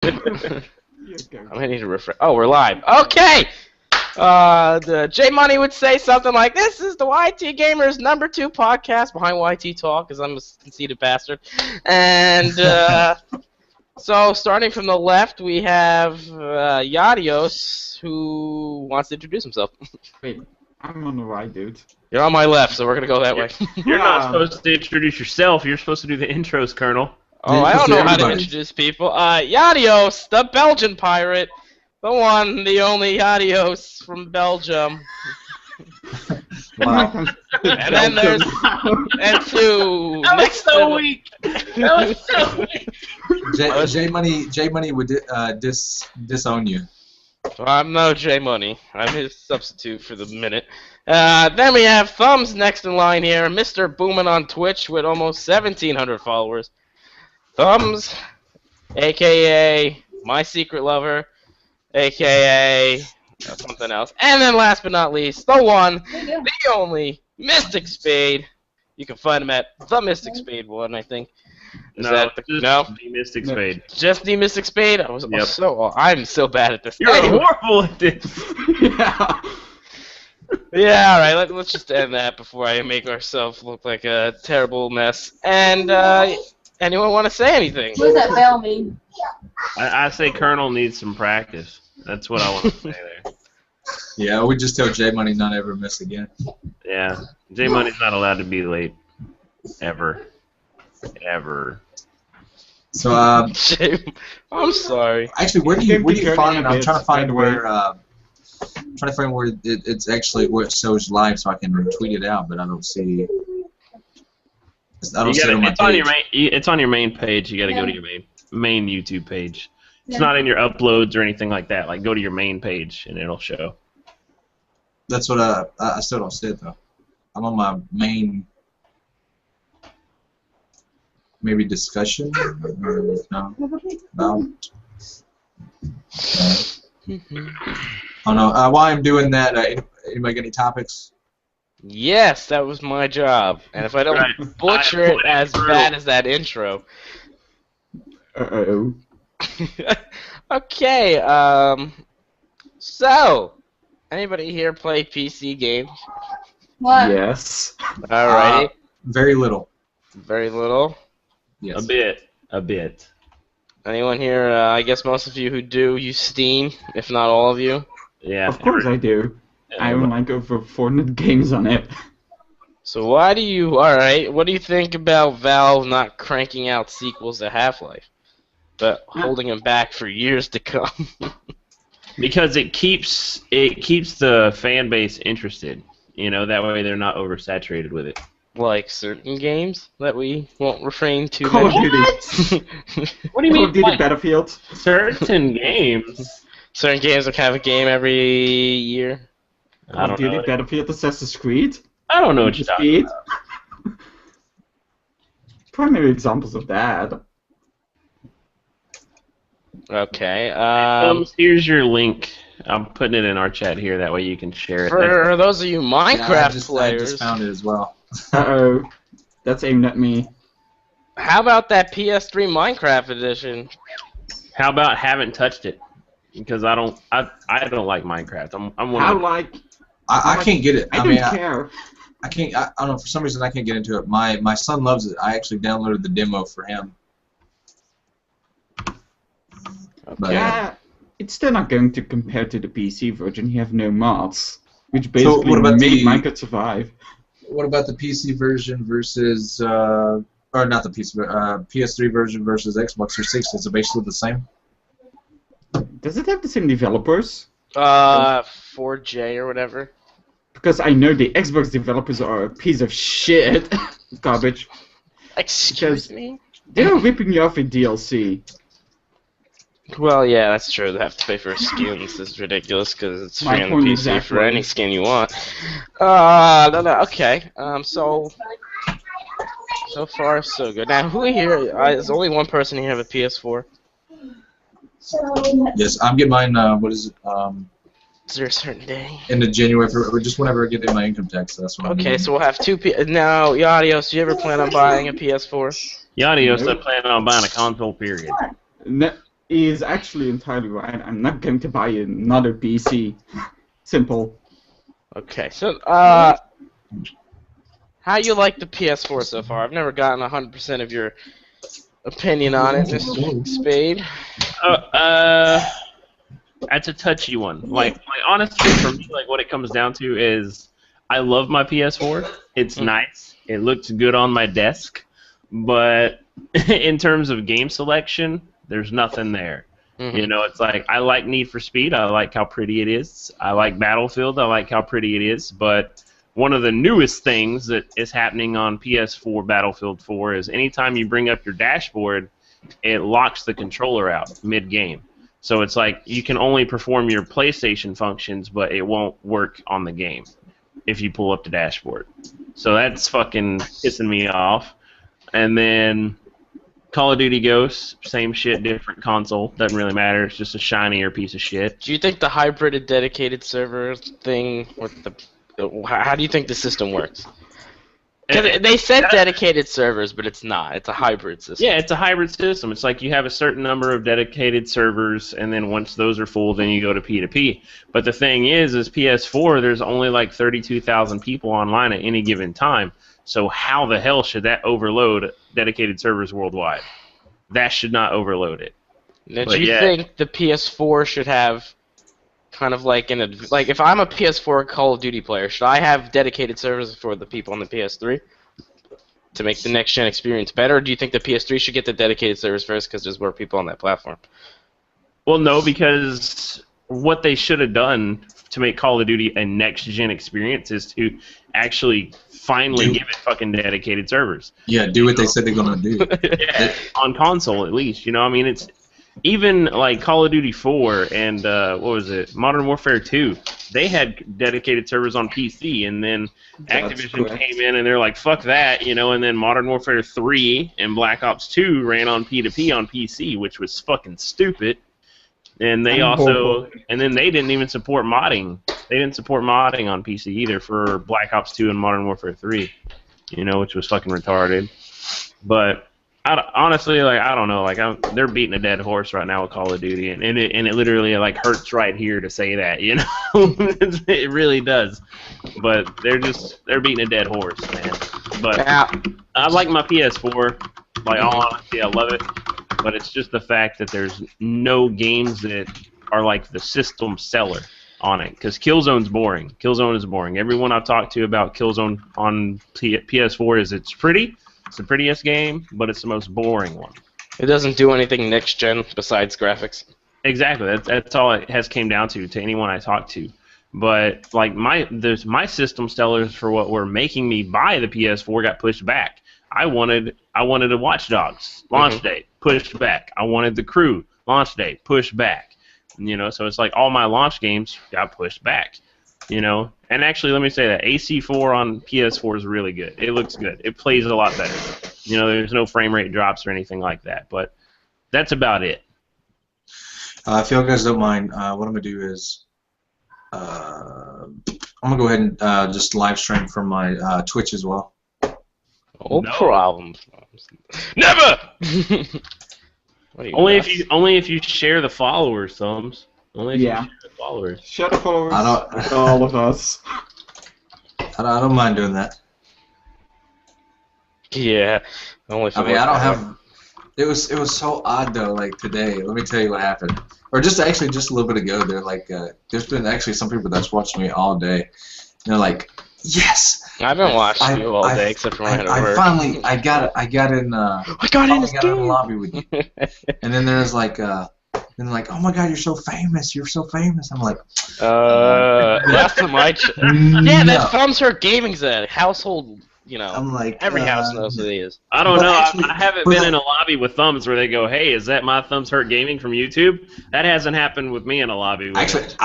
I need to refresh. Oh, we're live. Okay. The J Money would say something like, "This is the YTGamers #2 podcast behind YT Talk," because I'm a conceited bastard. And so, starting from the left, we have Yadios, who wants to introduce himself. Wait, I'm on the right, dude. You're on my left, so we're gonna go that way. You're not supposed to introduce yourself. You're supposed to do the intros, Colonel. Oh, I don't know how to introduce people. Yadios, the Belgian pirate, the one, the only Yadios from Belgium. Wow. And then there's two. That was so weak. That was so weak. J Money would disown you. Well, I'm no J Money. I'm his substitute for the minute. Then we have Thumbs next in line here, Mr. Boomin' on Twitch with almost 1,700 followers. Thumbs, a.k.a. My Secret Lover, a.k.a. something else. And then last but not least, the one, the only, Mystic Spade. You can find him at the Mystic Spade one, I think. Is that the, no? The Mystic Spade. Just the Mystic Spade? I'm so bad at this. You're horrible at this. Yeah. Yeah, alright, let's just end that before I make ourselves look like a terrible mess. And, anyone want to say anything? What does that bell mean? I say Colonel needs some practice. That's what I want to say there. Yeah, we just tell J Money not ever miss again. Yeah, J Money's not allowed to be late. Ever. Ever. So, I'm sorry. Actually, where do you find it? I'm trying to find where, it's actually where it shows live so I can retweet it out, but I don't see. I don't see it on my page. It's on your main page. You got to go to your main YouTube page. It's not in your uploads or anything like that. Like, go to your main page and it'll show. That's what I still don't see it though. I'm on my main. Maybe discussion or no? About. Oh no. While I'm doing that, anybody got any topics? Yes, that was my job. And if I don't butcher it as bad as that intro. Uh-oh. Okay, so, anybody here play PC games? What? Yes. Alrighty. Very little. Very little. Yes. A bit. Anyone here, I guess most of you who do use Steam, if not all of you? Yeah. Of course I do. I own like over 400 games on it. So why do you, alright, what do you think about Valve not cranking out sequels to Half-Life, but holding them back for years to come? Because it keeps the fan base interested. You know, that way they're not oversaturated with it. Like certain games that we won't refrain to Call of Duty. What do you mean? Call of Duty Battlefield. Certain games. Certain games that have a game every year. I don't know. Battlefield, Assassin's Creed. I don't know what you're talking about. Primary examples of that. Okay. Here's your link. I'm putting it in our chat here. That way you can share it. For those of you Minecraft players, I just found it as well. Uh-oh. That's aimed at me. How about that PS3 Minecraft edition? How about haven't touched it? Because I don't like Minecraft. I'm one How of like? I can't get it. I don't care. I can't. I don't know. For some reason, I can't get into it. My son loves it. I actually downloaded the demo for him. Okay. Yeah, it's still not going to compare to the PC version. You have no mods, which basically what about made Minecraft survive. What about the PC version versus, or not the PC, PS3 version versus Xbox 360? Is it basically the same? Does it have the same developers? 4J or whatever. Because I know the Xbox developers are a piece of shit. Garbage. Excuse me? They're ripping you off in DLC. Well, yeah, that's true. They have to pay for skins. It's ridiculous because it's free on the PC for any skin you want. No, okay. So far, so good. Now, who here? There's only one person here have a PS4. Yes, I'm getting mine. What is it? Is there a certain day? In the January, or just whenever I get in my income tax. That's what. Okay, so we'll have two. Now, Yadios, do you ever plan on buying a PS4? Yadios, I plan on buying a console. Period. No, he is actually entirely right. I'm not going to buy another PC. Simple. Okay, so how you like the PS4 so far? I've never gotten 100% of your opinion on it, Mr. Spade. That's a touchy one. Like honestly, for me, like what it comes down to is I love my PS4. It's nice. It looks good on my desk, but in terms of game selection, there's nothing there. You know, it's like I like Need for Speed. I like how pretty it is. I like Battlefield. I like how pretty it is. But one of the newest things that is happening on PS4 Battlefield 4 is anytime you bring up your dashboard, it locks the controller out mid-game. So it's like you can only perform your PlayStation functions, but it won't work on the game if you pull up the dashboard. So that's fucking pissing me off. And then Call of Duty Ghosts, same shit, different console. Doesn't really matter. It's just a shinier piece of shit. Do you think the hybrid dedicated server thing, how do you think the system works? Because they said dedicated servers, but it's not. It's a hybrid system. Yeah, it's a hybrid system. It's like you have a certain number of dedicated servers, and then once those are full, then you go to P2P. But the thing is PS4, there's only like 32,000 people online at any given time. So how the hell should that overload dedicated servers worldwide? That should not overload it. Now, do you think the PS4 should have kind of like like if I'm a PS4 Call of Duty player, should I have dedicated servers for the people on the PS3 to make the next gen experience better? Or do you think the PS3 should get the dedicated servers first because there's more people on that platform? Well, no, because what they should have done to make Call of Duty a next gen experience is to actually finally give it fucking dedicated servers. Yeah, do what they said they're gonna do. Yeah, on console at least. You know, I mean, it's even like Call of Duty 4 and what was it, Modern Warfare 2. They had dedicated servers on PC, and then Activision came in and they're like, "Fuck that," you know. And then Modern Warfare 3 and Black Ops 2 ran on P2P on PC, which was fucking stupid. And they and then they didn't even support modding. They didn't support modding on PC either for Black Ops 2 and Modern Warfare 3, you know, which was fucking retarded. But honestly, like, I don't know, like, they're beating a dead horse right now with Call of Duty, and it literally like hurts right here to say that, you know. It really does. But they're beating a dead horse, man. But I like my PS4. Like, all honesty, I love it. But it's just the fact that there's no games that are like the system seller on it. Because Killzone's boring. Killzone is boring. Everyone I've talked to about Killzone on PS4 is it's pretty. It's the prettiest game, but it's the most boring one. It doesn't do anything next gen besides graphics. Exactly. That's all it has came down to anyone I talked to. But like my system sellers for what were making me buy the PS4 got pushed back. I wanted a Watch Dogs launch date, pushed back. I wanted The Crew launch date, pushed back. You know, so it's like all my launch games got pushed back. You know, and actually, let me say that AC4 on PS4 is really good. It looks good. It plays a lot better. You know, there's no frame rate drops or anything like that. But that's about it. If you guys don't mind, what I'm gonna do is I'm gonna go ahead and just live stream from my Twitch as well. No problem. Never. Only if you share the followers, Thumbs. Only if you share the followers. Share the followers. All of us. I don't mind doing that. Yeah. I mean, I don't have. It was so odd though. Like today, let me tell you what happened. Or just a little bit ago, they're like, there's been actually some people that's watched me all day. And they're like, yes. I've been watching you all day, except for when I had to work. I got in the lobby with you. And then there's like, oh my God, you're so famous. You're so famous. I'm like, that's my. Yeah, that Thumbs Hurt Gaming's a household. You know, I'm like, every house knows who he is. I don't know. Actually, I haven't been in a lobby with Thumbs where they go, "Hey, is that my Thumbs Hurt Gaming from YouTube?" That hasn't happened with me in a lobby. Actually, it's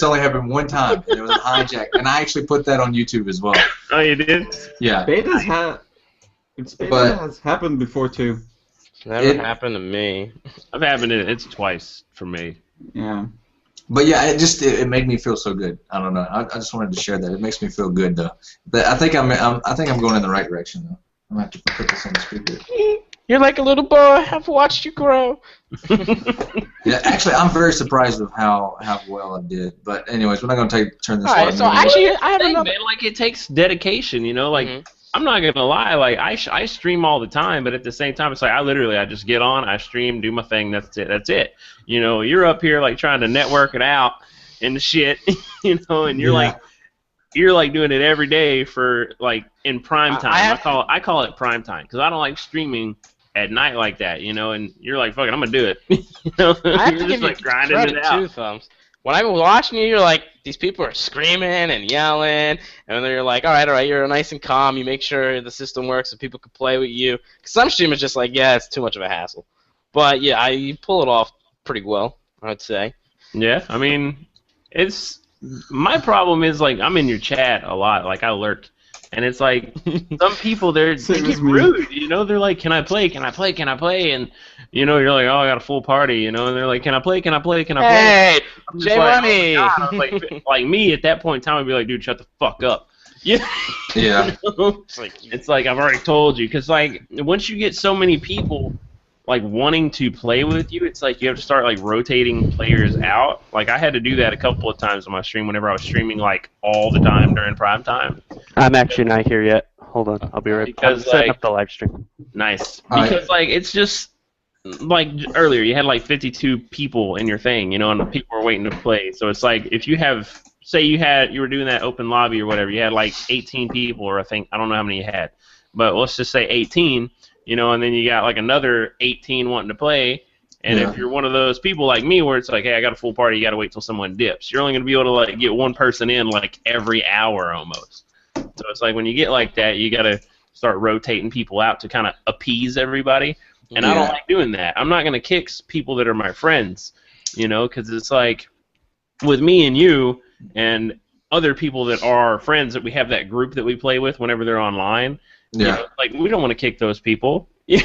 only happened one time. And it was a hijack, and I actually put that on YouTube as well. Oh, you did? Yeah. Beta has happened before too. It's never happened to me. I've happened it's twice for me. Yeah. But yeah, it made me feel so good. I don't know. I just wanted to share that. It makes me feel good though. But I think I'm going in the right direction though. I'm gonna have to put this on the speaker. You're like a little boy. I've watched you grow. Yeah, actually, I'm very surprised with how well I did. But anyways, we're not gonna turn this. All right, long so anymore. actually, I have Thing, another. man, like it takes dedication, you know. Like Mhm. I'm not gonna lie, like I stream all the time, but at the same time, it's like I just get on, I stream, do my thing. That's it. That's it. You know, you're up here like trying to network it out and the shit, you know, and you're like doing it every day for like in prime time. I call it prime time because I don't like streaming at night like that, you know. And you're like, fuck it, I'm gonna do it. You know, I have you're to just give like you grinding credit it out. too, Thumbs. When I'm watching you, you're like, these people are screaming and yelling, and then you're like, all right, you're nice and calm. You make sure the system works so people can play with you. 'Cause some streamers just like, yeah, it's too much of a hassle. But yeah, you pull it off pretty well, I would say. Yeah, I mean, it's my problem is like I'm in your chat a lot, like I lurk, and it's like some people they Same get as me. rude, you know. They're like, "Can I play? Can I play? Can I play?" And you know, you're like, "Oh, I got a full party," you know, and they're like, "Can I play? Can I play? Can I play?" Hey, I'm just J like, Money. "Oh my God." like me at that point in time, I'd be like, "Dude, shut the fuck up." Yeah. Yeah. It's like I've already told you, because like once you get so many people like wanting to play with you, it's like you have to start like rotating players out. Like I had to do that a couple of times on my stream whenever I was streaming like all the time during prime time. I'm actually not here yet. Hold on, I'll be right back. I'm Because, setting like- up the live stream. Nice. All right. Because like it's just like earlier you had like 52 people in your thing, you know, and people were waiting to play. So it's like if you have, say you were doing that open lobby or whatever, you had like 18 people, or I don't know how many you had, but let's just say 18. You know, and then you got like another 18 wanting to play, and Yeah. if you're one of those people like me where it's like, hey, I got a full party, you got to wait till someone dips. You're only going to be able to like get one person in like every hour almost. So it's like when you get like that, you got to start rotating people out to kind of appease everybody, and I don't Yeah. like doing that. I'm not going to kick people that are my friends, you know, because it's like with me and you and other people that are friends that we have that group that we play with whenever they're online. You Yeah. know, like we don't want to kick those people, you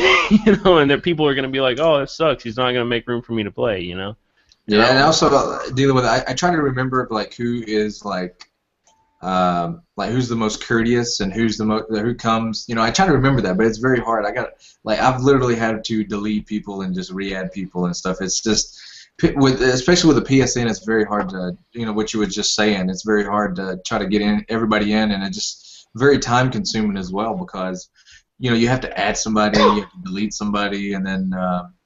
know, and that people are going to be like, "Oh, this sucks. He's not going to make room for me to play," you know. Yeah, and also dealing with I try to remember like who is like who's the most courteous and who's the most who comes. You know, I try to remember that, but it's very hard. I've literally had to delete people and just re-add people and stuff. It's just especially with the PSN, it's very hard to, you know, what you were just saying. It's very hard to try to get everybody in, and it just very time consuming as well, because you know you have to add somebody, you have to delete somebody, and then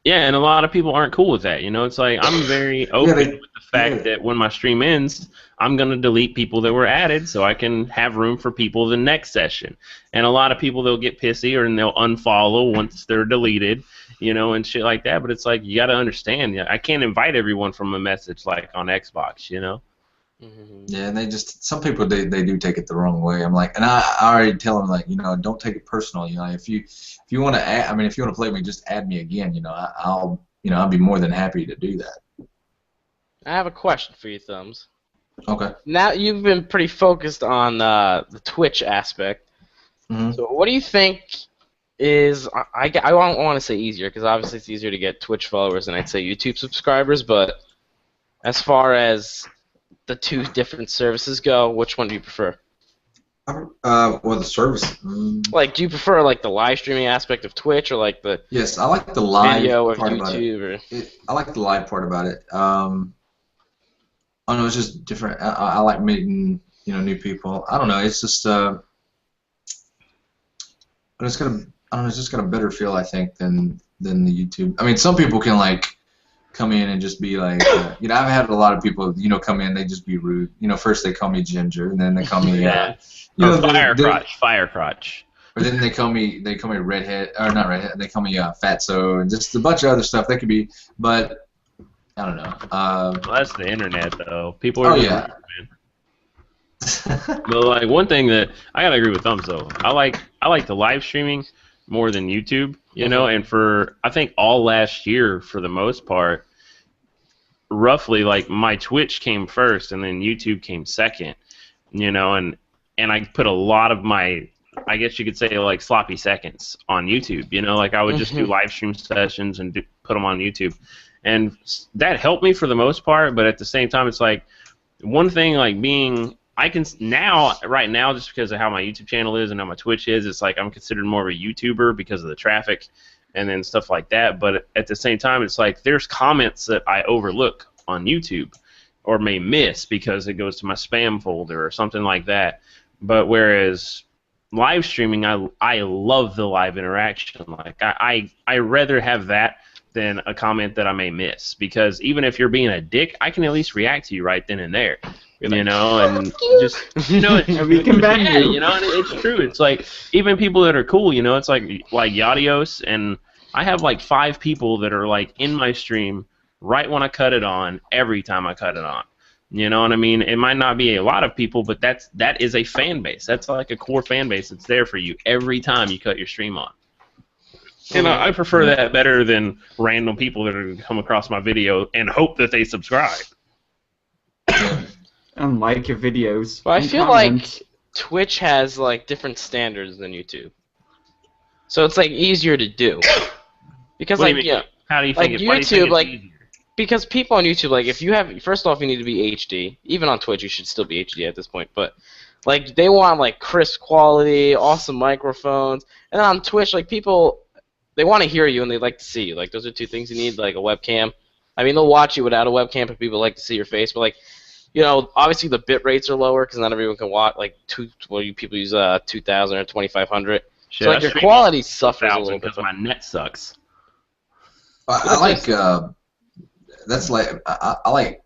Yeah, and a lot of people aren't cool with that. You know, it's like I'm very open with the fact that when my stream ends, I'm gonna delete people that were added so I can have room for people the next session. And a lot of people, they'll get pissy or they'll unfollow once they're deleted, you know, and shit like that. But it's like you got to understand, I can't invite everyone from a message like on Xbox, you know. yeah, and they just some people they do take it the wrong way. I'm like, and I already tell them like, you know, don't take it personal. You know, if you want to add, I mean, if you want to play with me, just add me again. You know, I'll be more than happy to do that. I have a question for you, Thumbs. Okay. Now you've been pretty focused on the Twitch aspect. Mhm. So what do you think is I don't want to say easier, because obviously it's easier to get Twitch followers than I'd say YouTube subscribers, but as far as the two different services go, which one do you prefer? Well, the service. Like, do you prefer like the live streaming aspect of Twitch, or like the Yes, I like the live video of part about it. YouTube? Or I like the live part about it. I don't know, it's just different. I like meeting, you know, new people. I don't know, it's just it's gonna, I don't know, it's just got a better feel, I think, than the YouTube. I mean, some people can like come in and just be like, you know, I've had a lot of people, you know, come in, they just be rude. You know, first they call me Ginger, and then they call me, Yeah. you know, Fire crotch. or then they call me redhead, or not redhead, they call me Fatso, and just a bunch of other stuff. They could be, but I don't know. Well, that's the internet, though. People are Oh, just yeah. rude, man. But like one thing that I gotta agree with Thumbs though, I like the live streaming more than YouTube, you know, and for I think all last year for the most part, roughly like my Twitch came first and then YouTube came second, you know, and I put a lot of my, I guess you could say, like sloppy seconds on YouTube, you know, like I would just do live stream sessions and put them on YouTube, and that helped me for the most part. But at the same time, it's like one thing, like being, I can now, right now, just because of how my YouTube channel is and how my Twitch is, it's like I'm considered more of a YouTuber because of the traffic. and then stuff like that. But at the same time, it's like there's comments that I overlook on YouTube or may miss because it goes to my spam folder or something like that. But whereas live streaming, I love the live interaction. Like I rather have that than a comment that I may miss, because even if you're being a dick, I can at least react to you right then and there. You know, and just, you know, we can ban you. You know, and it's true. It's like, even people that are cool, you know, it's like Yadios, and I have like 5 people that are like in my stream right when I cut it on, every time I cut it on. You know what I mean? It might not be a lot of people, but that is a fan base. That's like a core fan base that's there for you every time you cut your stream on. And I prefer that better than random people that are going to come across my video and hope that they subscribe. And like your videos. Well, I and feel comment. like Twitch has like different standards than YouTube, so it's like easier to do. Because What do you like mean? yeah, How do you like think why do you think YouTube, it's like easier? because people on YouTube, like if you have, first off, you need to be HD. Even on Twitch, you should still be HD at this point. But like they want like crisp quality, awesome microphones, and then on Twitch, like people, they want to hear you and they like to see you. Like those are 2 things you need, like a webcam. I mean, they'll watch you without a webcam, but people like to see your face. But like, you know, obviously the bit rates are lower because not everyone can watch. Like people use 2,000 or 2,500. Shit, So like I your stream quality suffers a 1,000 little bit. because my net sucks. I like that's like I like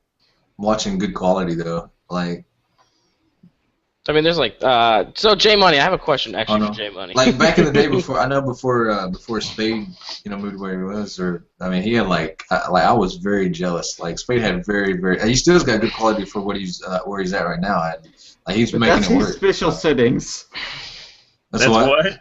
watching good quality though. Like I mean, there's like so J Money. I have a question actually Oh, no. for J Money. like back in the day before Spade, you know, moved where he was, or I mean, he had like I was very jealous. Like Spade had very he still got good quality for what he's where he's at right now. And like he's But making that's it his work. special settings. That's what?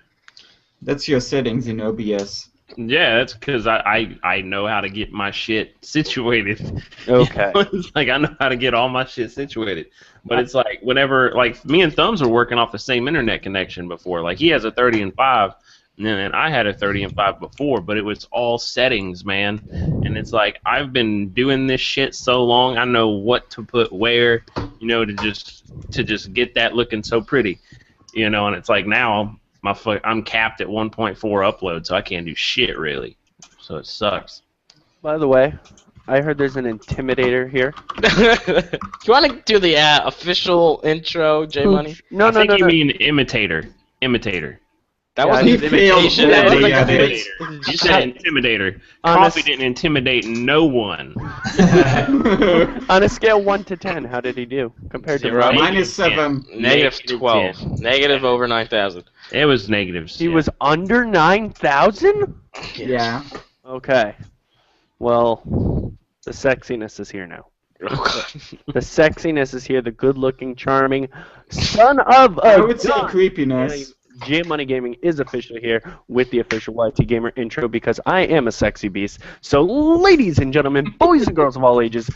That's your settings in OBS. Yeah, that's because I know how to get my shit situated. Okay. You know, it's like I know how to get all my shit situated. But it's like whenever, like me and Thumbs were working off the same internet connection before. Like he has a 30 and 5, and then I had a 30 and 5 before, but it was all settings, man. And it's like I've been doing this shit so long, I know what to put where, you know, to just get that looking so pretty, you know. And it's like now I'm capped at 1.4 upload, so I can't do shit really. So it sucks. By the way, I heard there's an intimidator here. You want to do the official intro, J Money? No, I no, think no, you no. mean imitator. Imitator. That Yeah, wasn't he an failed imitation. That was like already, a yeah, quiz. You said intimidator. Honest- Coffee didn't intimidate no one. On a scale 1 to 10, how did he do compared to 0. Rob? Minus 7. Negative Negative 12. 10. Negative over 9,000. It was negatives. He was under 9,000? Yeah. Okay. Well, the sexiness is here now. Oh, The sexiness is here. The good-looking, charming son of a I would say gun. creepiness. J Money Gaming is officially here with the official YT Gamer intro because I am a sexy beast. So, ladies and gentlemen, boys and girls of all ages,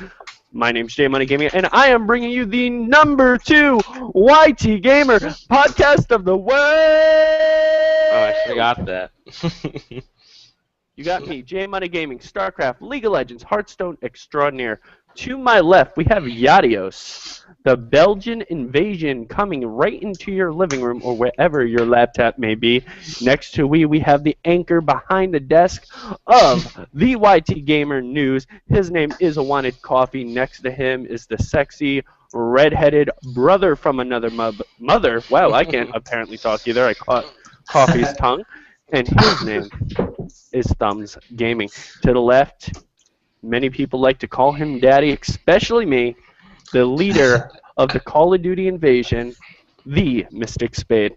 my name's J Money Gaming, and I am bringing you the number 2 YT Gamer podcast of the world. I forgot that. You got me, J Money Gaming, StarCraft, League of Legends, Hearthstone extraordinaire. To my left, we have Yadios, the Belgian invasion coming right into your living room or wherever your laptop may be. Next to we have the anchor behind the desk of the YT Gamer News. His name is A Wanted Coffee. Next to him is the sexy, red-headed brother from another mother. Wow, I can't apparently talk either. I caught Coffee's tongue. And his name is Thumbs Gaming. To the left, many people like to call him Daddy, especially me, the leader of the Call of Duty invasion, the Mystic Spade.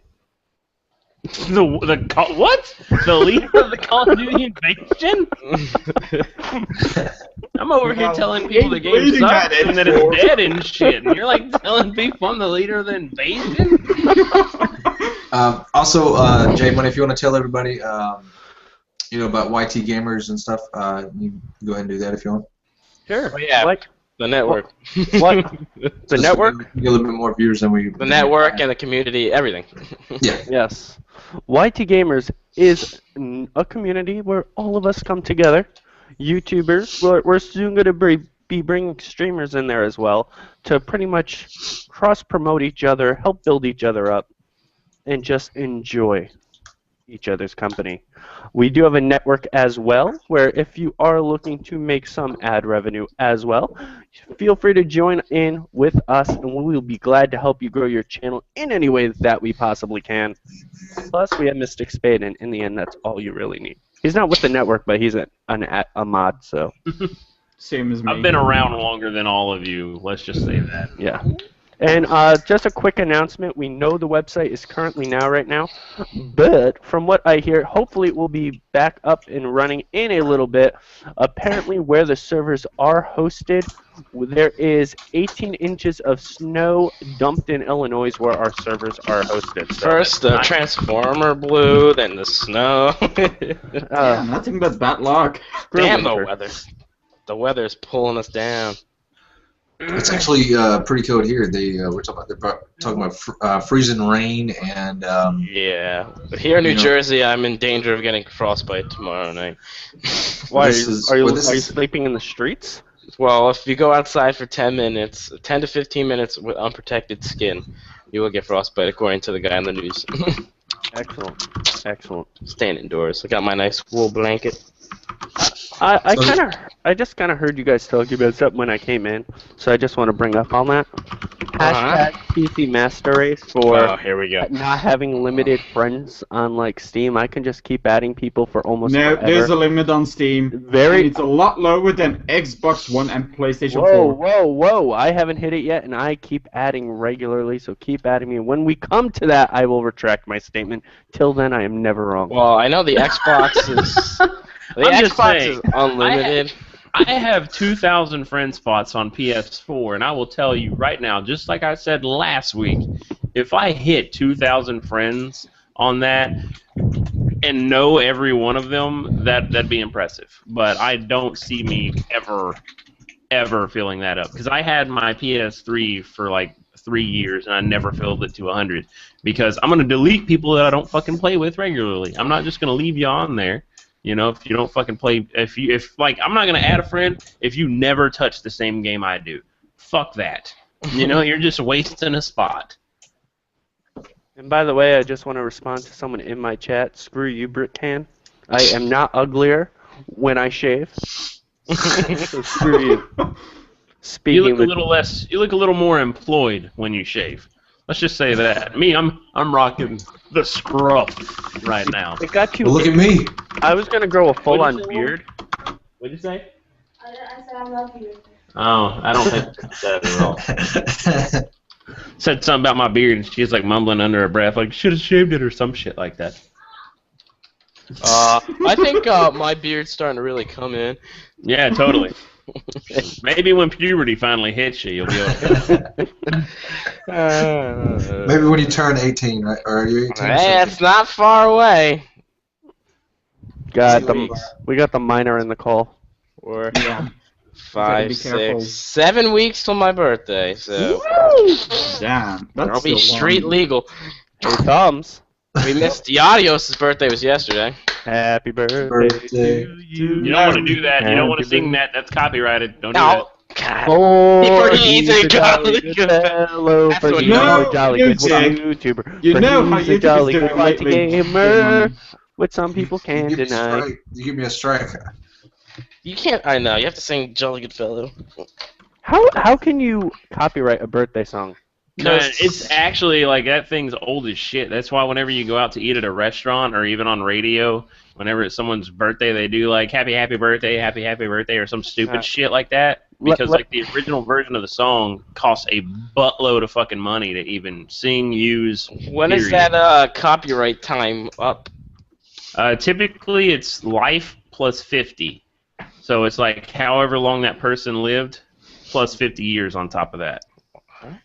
What? The leader of the Call of Duty invasion? I'm over here telling people the game waiting sucks at it and that for- it's dead and shit. And you're like telling people I'm the leader of the invasion? Also, Jay Money, if you want to tell everybody, you know, about YT Gamers and stuff, you can go ahead and do that if you want. Sure. Oh, yeah. What? The network. What? The Just network? Get a little bit more viewers than we. The network and the community, everything. Yeah. Yes. YT Gamers is a community where all of us come together. YouTubers, we're soon going to be bringing streamers in there as well to pretty much cross-promote each other, help build each other up, and just enjoy each other's company. We do have a network as well, where if you are looking to make some ad revenue as well, feel free to join in with us, and we will be glad to help you grow your channel in any way that we possibly can. Plus, we have Mystic Spade, and in the end, that's all you really need. He's not with the network, but he's a mod, so. Same as me. I've been around longer than all of you. Let's just say that. Yeah. And just a quick announcement. We know the website is currently now right now, but from what I hear, hopefully it will be back up and running in a little bit. Apparently where the servers are hosted, there is 18 inches of snow dumped in Illinois where our servers are hosted. So First the transformer blew, then the snow. Yeah, nothing but bad luck. Damn the weather. The weather's pulling us down. It's actually pretty cold here. They're talking about freezing rain and Yeah, but here in New Jersey, I'm in danger of getting frostbite tomorrow night. Why, This are you is- sleeping in the streets? Well, if you go outside for 10 minutes, 10 to 15 minutes with unprotected skin, you will get frostbite, according to the guy on the news. Excellent. Excellent. Staying indoors. I got my nice wool blanket. I just kind of heard you guys talking about something when I came in, so I just want to bring up on that. Hashtag PC Master Race for Oh, here we go. not having limited friends on like Steam. I can just keep adding people for almost No, forever. there's a limit on Steam. Very. And it's a lot lower than Xbox One and PlayStation Whoa, 4. whoa! I haven't hit it yet, and I keep adding regularly. So keep adding me. When we come to that, I will retract my statement. Till then, I am never wrong. Well, I know the Xbox is... The I'm just Xbox saying, is unlimited. I have 2,000 friend spots on PS4, and I will tell you right now, just like I said last week, if I hit 2,000 friends on that and know every one of them, that'd be impressive. But I don't see me ever filling that up, because I had my PS3 for like 3 years and I never filled it to 100, because I'm gonna delete people that I don't fucking play with regularly. I'm not just gonna leave you on there. You know, if you don't fucking play, if I'm not gonna add a friend if you never touch the same game I do. Fuck that. You know, you're just wasting a spot. And by the way, I just want to respond to someone in my chat. Screw you, Britcan. I am not uglier when I shave. So screw you. You Speaking look a of little less. You look a little more employed when you shave. Let's just say that. Me, I'm rocking the scruff right now. it got you. well, look at me. I was gonna grow a full-on What'd you say, beard. What'd you say? I said I love you. Oh, I don't think that at all. Said something about my beard, and she's like mumbling under her breath, like should have shaved it or some shit like that. I think my beard's starting to really come in. Yeah, totally. Maybe when puberty finally hits you, you'll be able to. Maybe when you turn 18, right? Or you're 18. or Hey, something. it's not far away. We got the minor in the call. Or Yeah. 5, be careful. 6, 7 weeks till my birthday, so Damn. That's I'll be so street long. legal. Hey, thumbs. We missed Yadios' birthday was yesterday. Happy birthday, Birthday. to you. You don't want to do that. You don't want to Happy sing that. That's copyrighted. Don't do No, God. For He's a jolly good fellow, That's for what he's No, a jolly you good Jake. YouTuber. You For know how he's a YouTube is jolly doing good lately. YTGamer, which some people You can't give me a deny. strike. You give me a strike. You can't. I know. You have to sing "Jolly Good Fellow." How can you copyright a birthday song? No, it's actually like that thing's old as shit. That's why whenever you go out to eat at a restaurant or even on radio, whenever it's someone's birthday, they do like happy birthday, happy birthday, or some stupid shit like that. Because like the original version of the song costs a buttload of fucking money to even sing, use. When is period. that copyright time up? Typically, it's life plus 50. So it's like however long that person lived, plus 50 years on top of that.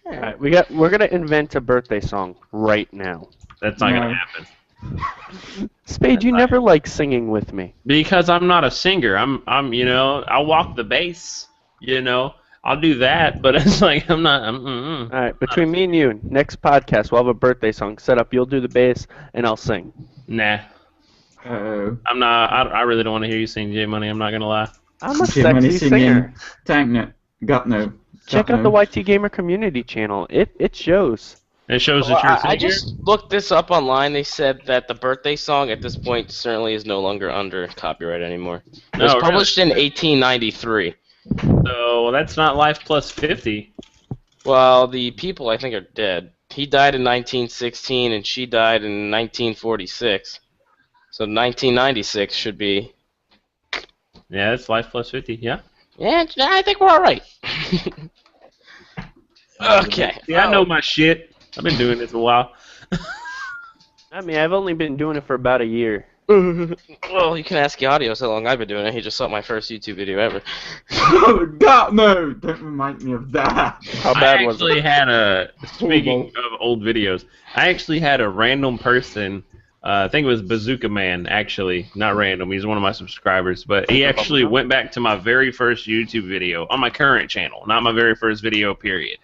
Alright, we're gonna invent a birthday song right now. That's not No. gonna happen. Spade, you never like singing with me. Because I'm not a singer. I'm you know, I'll walk the bass, you know. I'll do that, but it's like I'm not. Alright, between me and you, next podcast we'll have a birthday song set up. You'll do the bass and I'll sing. Nah, Uh-oh. I'm not. I really don't want to hear you sing, J Money. I'm not gonna lie. I'm a Jim Money sexy singing. singer. Tank no. God no. Check God out the no. YT Gamer community channel. It shows. It shows Well, that you're a I singer? just looked this up online. They said that the birthday song at this point certainly is no longer under copyright anymore. It was No, published in 1893. So that's not Life Plus 50. Well, the people I think are dead. He died in 1916 and she died in 1946. So 1996 should be. Yeah, that's Life Plus 50. Yeah. Yeah, I think we're all right. Okay. Yeah, I know my shit. I've been doing this a while. I mean, I've only been doing it for about a year. Well, you can ask Yadios how long I've been doing it. He just saw my first YouTube video ever. Oh, God, no! Don't remind me of that. How bad was it? Speaking of old videos, I actually had a random person, I think it was Bazooka Man, actually, not random, he's one of my subscribers, but he actually went back to my very first YouTube video on my current channel, not my very first video, period,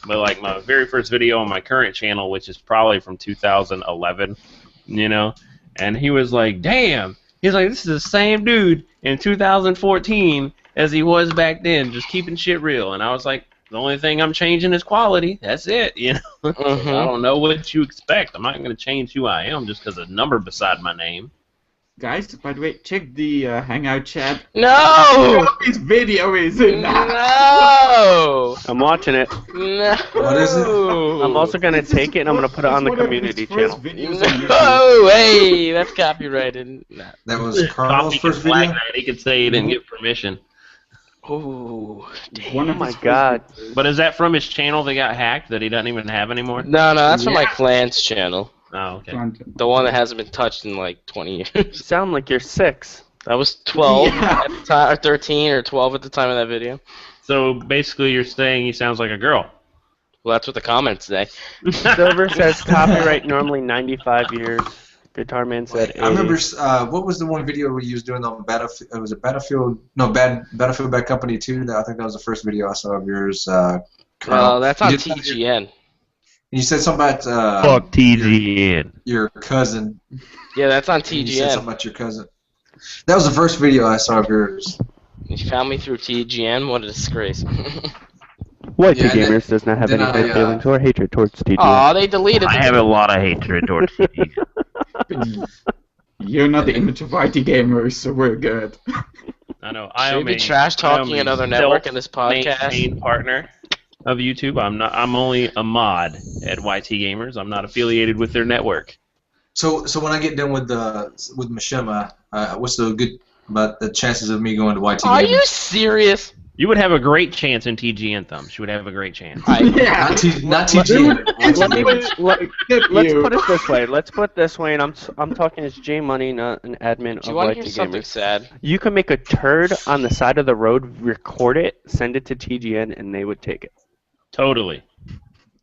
but like my very first video on my current channel, which is probably from 2011, you know, and he was like, damn, he's like, this is the same dude in 2014 as he was back then, just keeping shit real, and I was like, the only thing I'm changing is quality. That's it, you know. I don't know what you expect. I'm not going to change who I am just because a number beside my name. Guys, by the way, check the Hangout chat. No! His video is in that. No! I'm watching it. No! What is it? I'm also going to take it and I'm going to put it on the community channel. No! Hey, that's copyrighted. No. That was Carl's Copy can first flag video? that. He could say he didn't get permission. Oh, damn. One Oh of my his first God. videos. But is that from his channel that got hacked that he doesn't even have anymore? No, that's from my Yeah. clan's channel. Oh, okay. The one that hasn't been touched in like 20 You years. sound like you're 6. I was 12 Yeah. at the time, or 13 or 12 at the time of that video. So basically you're saying he sounds like a girl. Well, that's what the comments say. Silver says copyright normally 95 years. Guitar Man said 80. I remember, what was the one video where you was doing on Battlefield? Was it Battlefield? No, Battlefield Bad Company 2. I think that was the first video I saw of yours. Well, that's on TGN. You said something about Fuck TGN. your cousin. Yeah, that's on You said TGN. something about your cousin. That was the first video I saw of yours. You found me through TGN? What a disgrace. YTGamers does not have then any I, hard feelings or hatred towards TGN. Aw, they deleted I it. have a lot of hatred towards TGN. You're not the image of YTGamers, so we're good. I know. Should we be trash talking another network in this podcast? Self-maintained partner of YouTube. I'm only a mod at YTGamers. I'm not affiliated with their network. So when I get done with Mishima, what's about the chances of me going to YT Are Gamers? you serious? You would have a great chance in TGN Thumbs. You would have a great chance. Yeah. Not TGN. Let's put it this way. Let's put it this way, and I'm talking as J Money, not an admin Do you of want to YT hear something Gamers. sad? You can make a turd on the side of the road, record it, send it to TGN, and they would take it. Totally.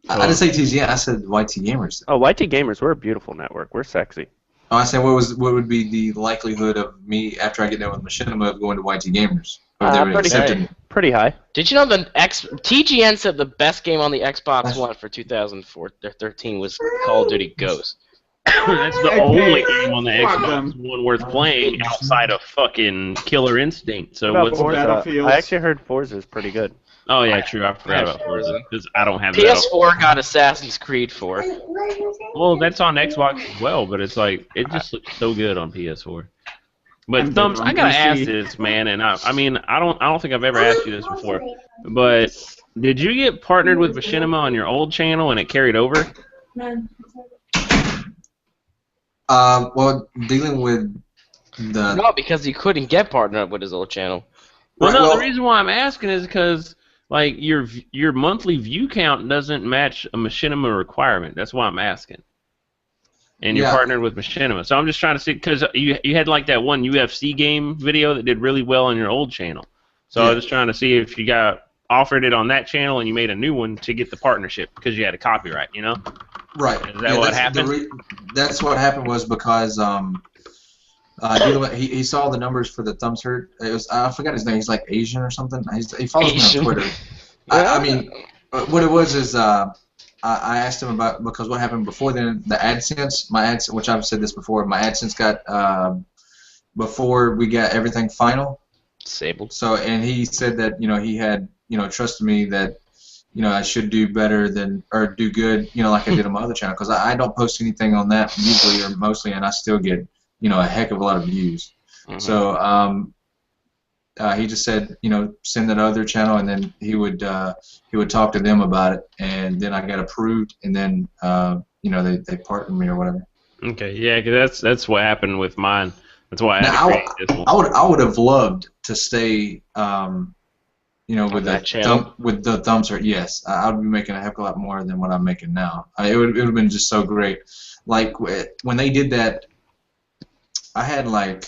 I didn't say TGN. I said YT Gamers. Oh, YT Gamers, we're a beautiful network. We're sexy. Oh, I said what would be the likelihood of me after I get done with Machinima of going to YT Gamers? Or they would Pretty accept high. it? Pretty high. Did you know TGN said the best game on the Xbox One for 2013 was Call of Duty Ghost? That's the only game on the Fuck Xbox them. One worth playing outside of fucking Killer Instinct. So What about what's Forza? Battlefields? I actually heard Forza is pretty good. Oh yeah, true. I forgot about Forza because I don't have that. PS4 got Assassin's Creed 4. Well, that's on Xbox as well, but it's like it just looks so good on PS4. But I'm Thumbs, good on I gotta PC. ask this, man, and I mean, I don't think I've ever asked you this before, but did you get partnered with Machinima on your old channel and it carried over? Well, dealing with the No, because he couldn't get partnered up with his old channel. Well, Right, no, well- the reason why I'm asking is because like your monthly view count doesn't match a Machinima requirement. That's why I'm asking. And you're Yeah. partnered with Machinima, so I'm just trying to see because you had like that one UFC game video that did really well on your old channel. So I Yeah. was just trying to see if you got offered it on that channel and you made a new one to get the partnership because you had a copyright, you know? right. Is that what happened? That's what happened was because he saw the numbers for the Thumbs Hurt. It was I forgot his name. He's like Asian or something. He follows Asian. me on Twitter. I mean, what it was is I asked him about because what happened before then. The AdSense, my AdSense, which I've said this before, my AdSense got before we got everything final. Disabled. So and he said that he had trusted me that I should do better than or do good, like I did on my other channel, because I don't post anything on that usually or mostly, and I still get a heck of a lot of views. Mhm. So he just said, send that other channel, and then he would talk to them about it, and then I got approved, and then they partnered me or whatever. Okay, yeah, 'cause that's what happened with mine. That's why I had to Now, create this one. I would have loved to stay, with that channel? with the thumbs hurt. Yes, I would be making a heck of a lot more than what I'm making now. It would have been just so great. Like when they did that, I had when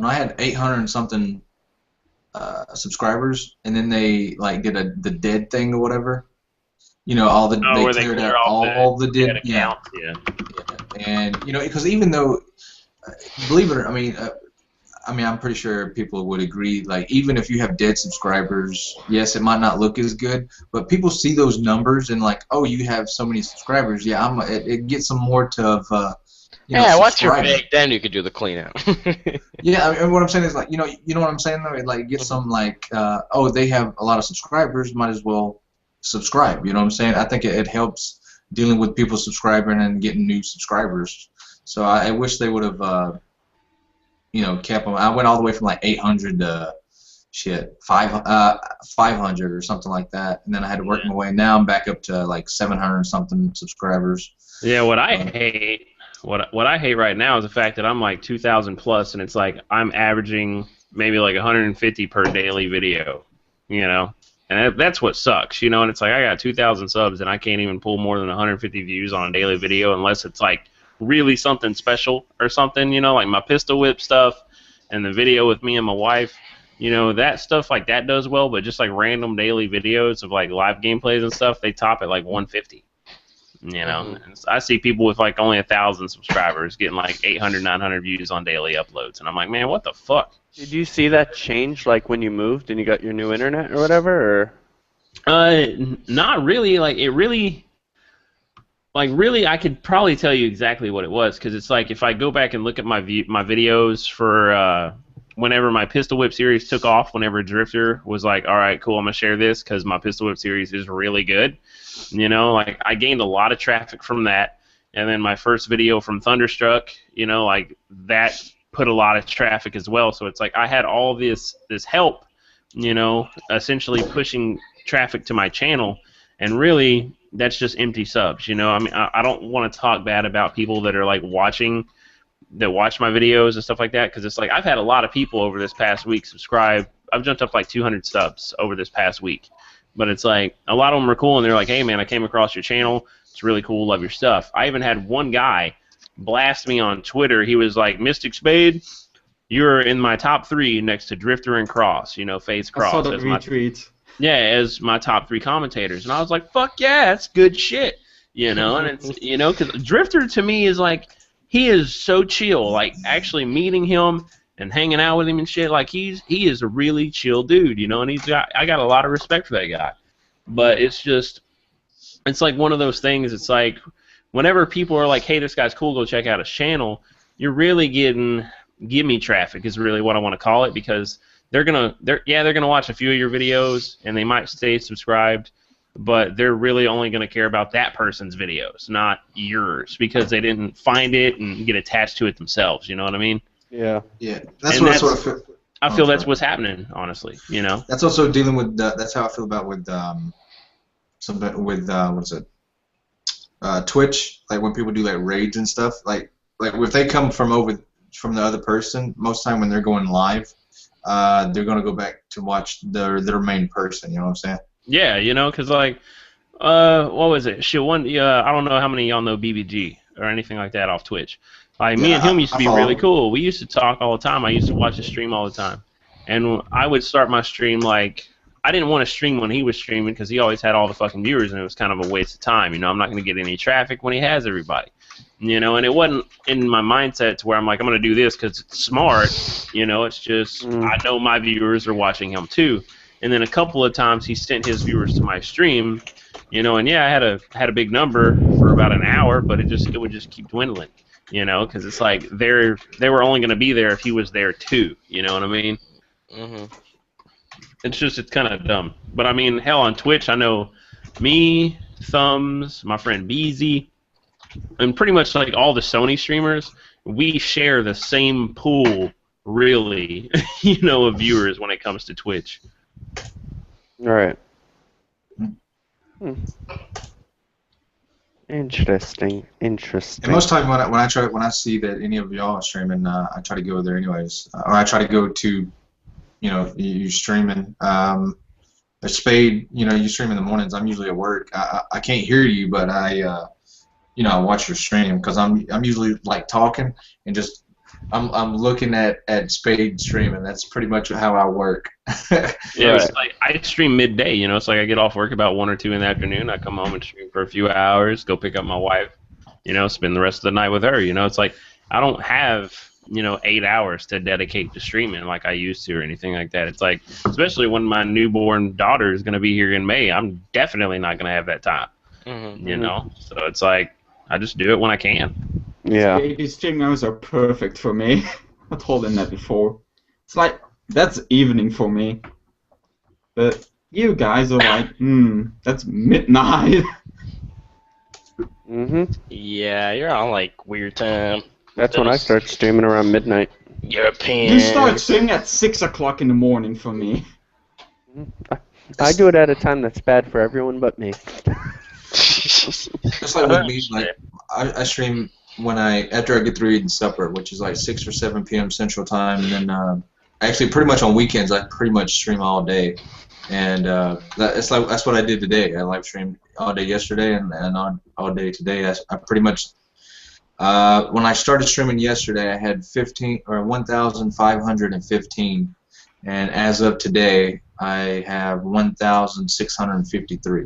I had 800 and something subscribers, and then they did the dead thing or whatever. All the where they they cleared clear out off all the the dead. Yeah. account. Yeah. And because even though, believe it or I'm pretty sure people would agree. Like, even if you have dead subscribers, yes, it might not look as good, but people see those numbers and like, oh, you have so many subscribers. Yeah, it gets them more to Yeah, once you're subscribing. big, then you could do the clean out. Yeah, I mean, what I'm saying is like, you know what I'm saying though. It like gets them like, oh, they have a lot of subscribers, might as well subscribe. You know what I'm saying? I think it helps dealing with people subscribing and getting new subscribers. So I wish they would have, kept them. I went all the way from like 800 to 500 or something like that, and then I had to work my way. Now I'm back up to like 700 something subscribers. Yeah, what I hate right now is the fact that I'm like 2,000 plus, and it's like I'm averaging maybe like 150 per daily video, and that's what sucks, and it's like I got 2,000 subs and I can't even pull more than 150 views on a daily video unless it's like really something special or something, like my pistol whip stuff and the video with me and my wife, that stuff like that does well, but just like random daily videos of like live gameplays and stuff, they top at like 150. And I see people with like only 1,000 subscribers getting like 800, 900 views on daily uploads, and I'm like, man, what the fuck? Did you see that change like when you moved and you got your new internet or whatever? Or? Not really. Really, I could probably tell you exactly what it was, because it's like if I go back and look at my videos for whenever my pistol whip series took off, whenever Drifter was like, all right, cool, I'm gonna share this because my pistol whip series is really good. Like I gained a lot of traffic from that, and then my first video from Thunderstruck, like that put a lot of traffic as well. So it's like I had all this help, essentially pushing traffic to my channel, and really that's just empty subs. I mean, I don't want to talk bad about people that are like watch my videos and stuff like that, because it's like I've had a lot of people over this past week subscribe. I've jumped up like 200 subs over this past week. But it's like, a lot of them are cool, and they're like, hey, man, I came across your channel. It's really cool. Love your stuff. I even had one guy blast me on Twitter. He was like, Mystic Spade, you're in my top 3 next to Drifter and Cross, FaZe Cross. I saw that retweet. As my top 3 commentators. And I was like, fuck yeah, that's good shit. And it's, because Drifter to me is like, he is so chill. Like, actually meeting him and hanging out with him and shit, like he is a really chill dude, and I got a lot of respect for that guy. But it's like one of those things. It's like whenever people are like, hey, this guy's cool, go check out his channel, you're really getting gimme traffic is really what I want to call it, because they're gonna watch a few of your videos and they might stay subscribed, but they're really only gonna care about that person's videos, not yours, because they didn't find it and get attached to it themselves. You know what I mean? Yeah. That's what I sort of feel. I feel that's what's happening, honestly. That's also dealing with. That's how I feel about with what's it? Twitch. Like when people do like raids and stuff. Like if they come from the other person, most time when they're going live, they're gonna go back to watch their main person. You know what I'm saying? Yeah, because like, what was it? I don't know how many of y'all know BBG or anything like that off Twitch. Like, me and him used to be really cool. We used to talk all the time. I used to watch his stream all the time. And I would start my stream like, I didn't want to stream when he was streaming because he always had all the fucking viewers, and it was kind of a waste of time. I'm not going to get any traffic when he has everybody. And it wasn't in my mindset to where I'm like, I'm going to do this because it's smart. It's just, I know my viewers are watching him too. And then a couple of times he sent his viewers to my stream, and yeah, I had a big number for about an hour, but it would just keep dwindling. Because it's like they were only going to be there if he was there too. You know what I mean? Mm-hmm. It's kind of dumb. But I mean, hell, on Twitch, I know me, Thumbs, my friend Beezy, and pretty much like all the Sony streamers, we share the same pool, really, of viewers when it comes to Twitch. All right. Interesting. And most time when I see that any of y'all are streaming, I try to go there anyways, or I try to go to, you streaming. A Spade, you stream in the mornings. I'm usually at work. I can't hear you, but I watch your stream because I'm usually like talking and just I'm looking at Spade stream, and that's pretty much how I work. Yeah, it's like I stream midday. It's like I get off work about 1 or 2 in the afternoon. I come home and stream for a few hours, go pick up my wife, spend the rest of the night with her. It's like I don't have 8 hours to dedicate to streaming like I used to or anything like that. It's like, especially when my newborn daughter is going to be here in May, I'm definitely not going to have that time. So it's like I just do it when I can. Yeah. These stream hours are perfect for me. I told him that before. It's like, that's evening for me. But you guys are like, that's midnight. Yeah, you're on like weird time. That's when I start streaming around midnight. European. You start streaming at 6 o'clock in the morning for me. I do it at a time that's bad for everyone but me. Just like with me, like I stream after I get through eating supper, which is like 6 or 7 p.m. Central Time, and then actually pretty much on weekends I pretty much stream all day, and that's what I did today. I live streamed all day yesterday and all day today. I pretty much when I started streaming yesterday, I had 1,515, and as of today, I have 1,653.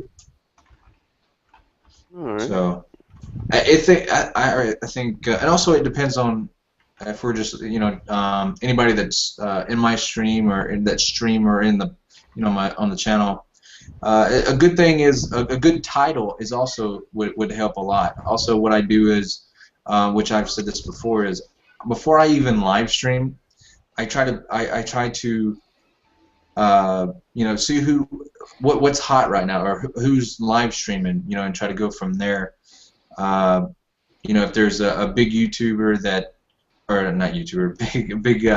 All right. So, I think, and also it depends on if we're just anybody that's in my stream or in that stream or in the on the channel. A good thing is a good title is also would help a lot. Also, what I do is, which I've said this before, is before I even live stream, I try to see what's hot right now or who's live streaming, and try to go from there. If there's a big YouTuber or not YouTuber, big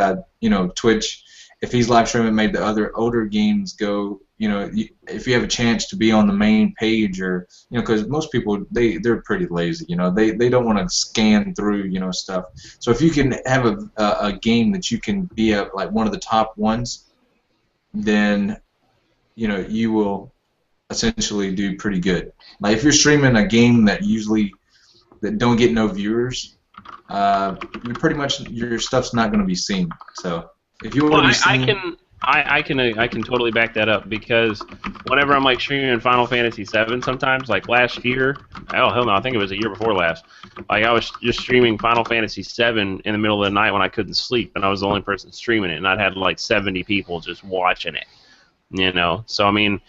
Twitch, if he's live streaming, made the other older games go, if you have a chance to be on the main page, or because most people they're pretty lazy, they don't want to scan through stuff. So if you can have a game that you can be like one of the top ones, then you will essentially do pretty good. Like if you're streaming a game that don't get no viewers, you're pretty much your stuff's not going to be seen. So if you want to be seen, I can totally back that up, because whenever I'm like streaming Final Fantasy VII, sometimes like last year, oh hell no, I think it was a year before last. Like I was just streaming Final Fantasy VII in the middle of the night when I couldn't sleep, and I was the only person streaming it, and I'd had like 70 people just watching it. So I mean,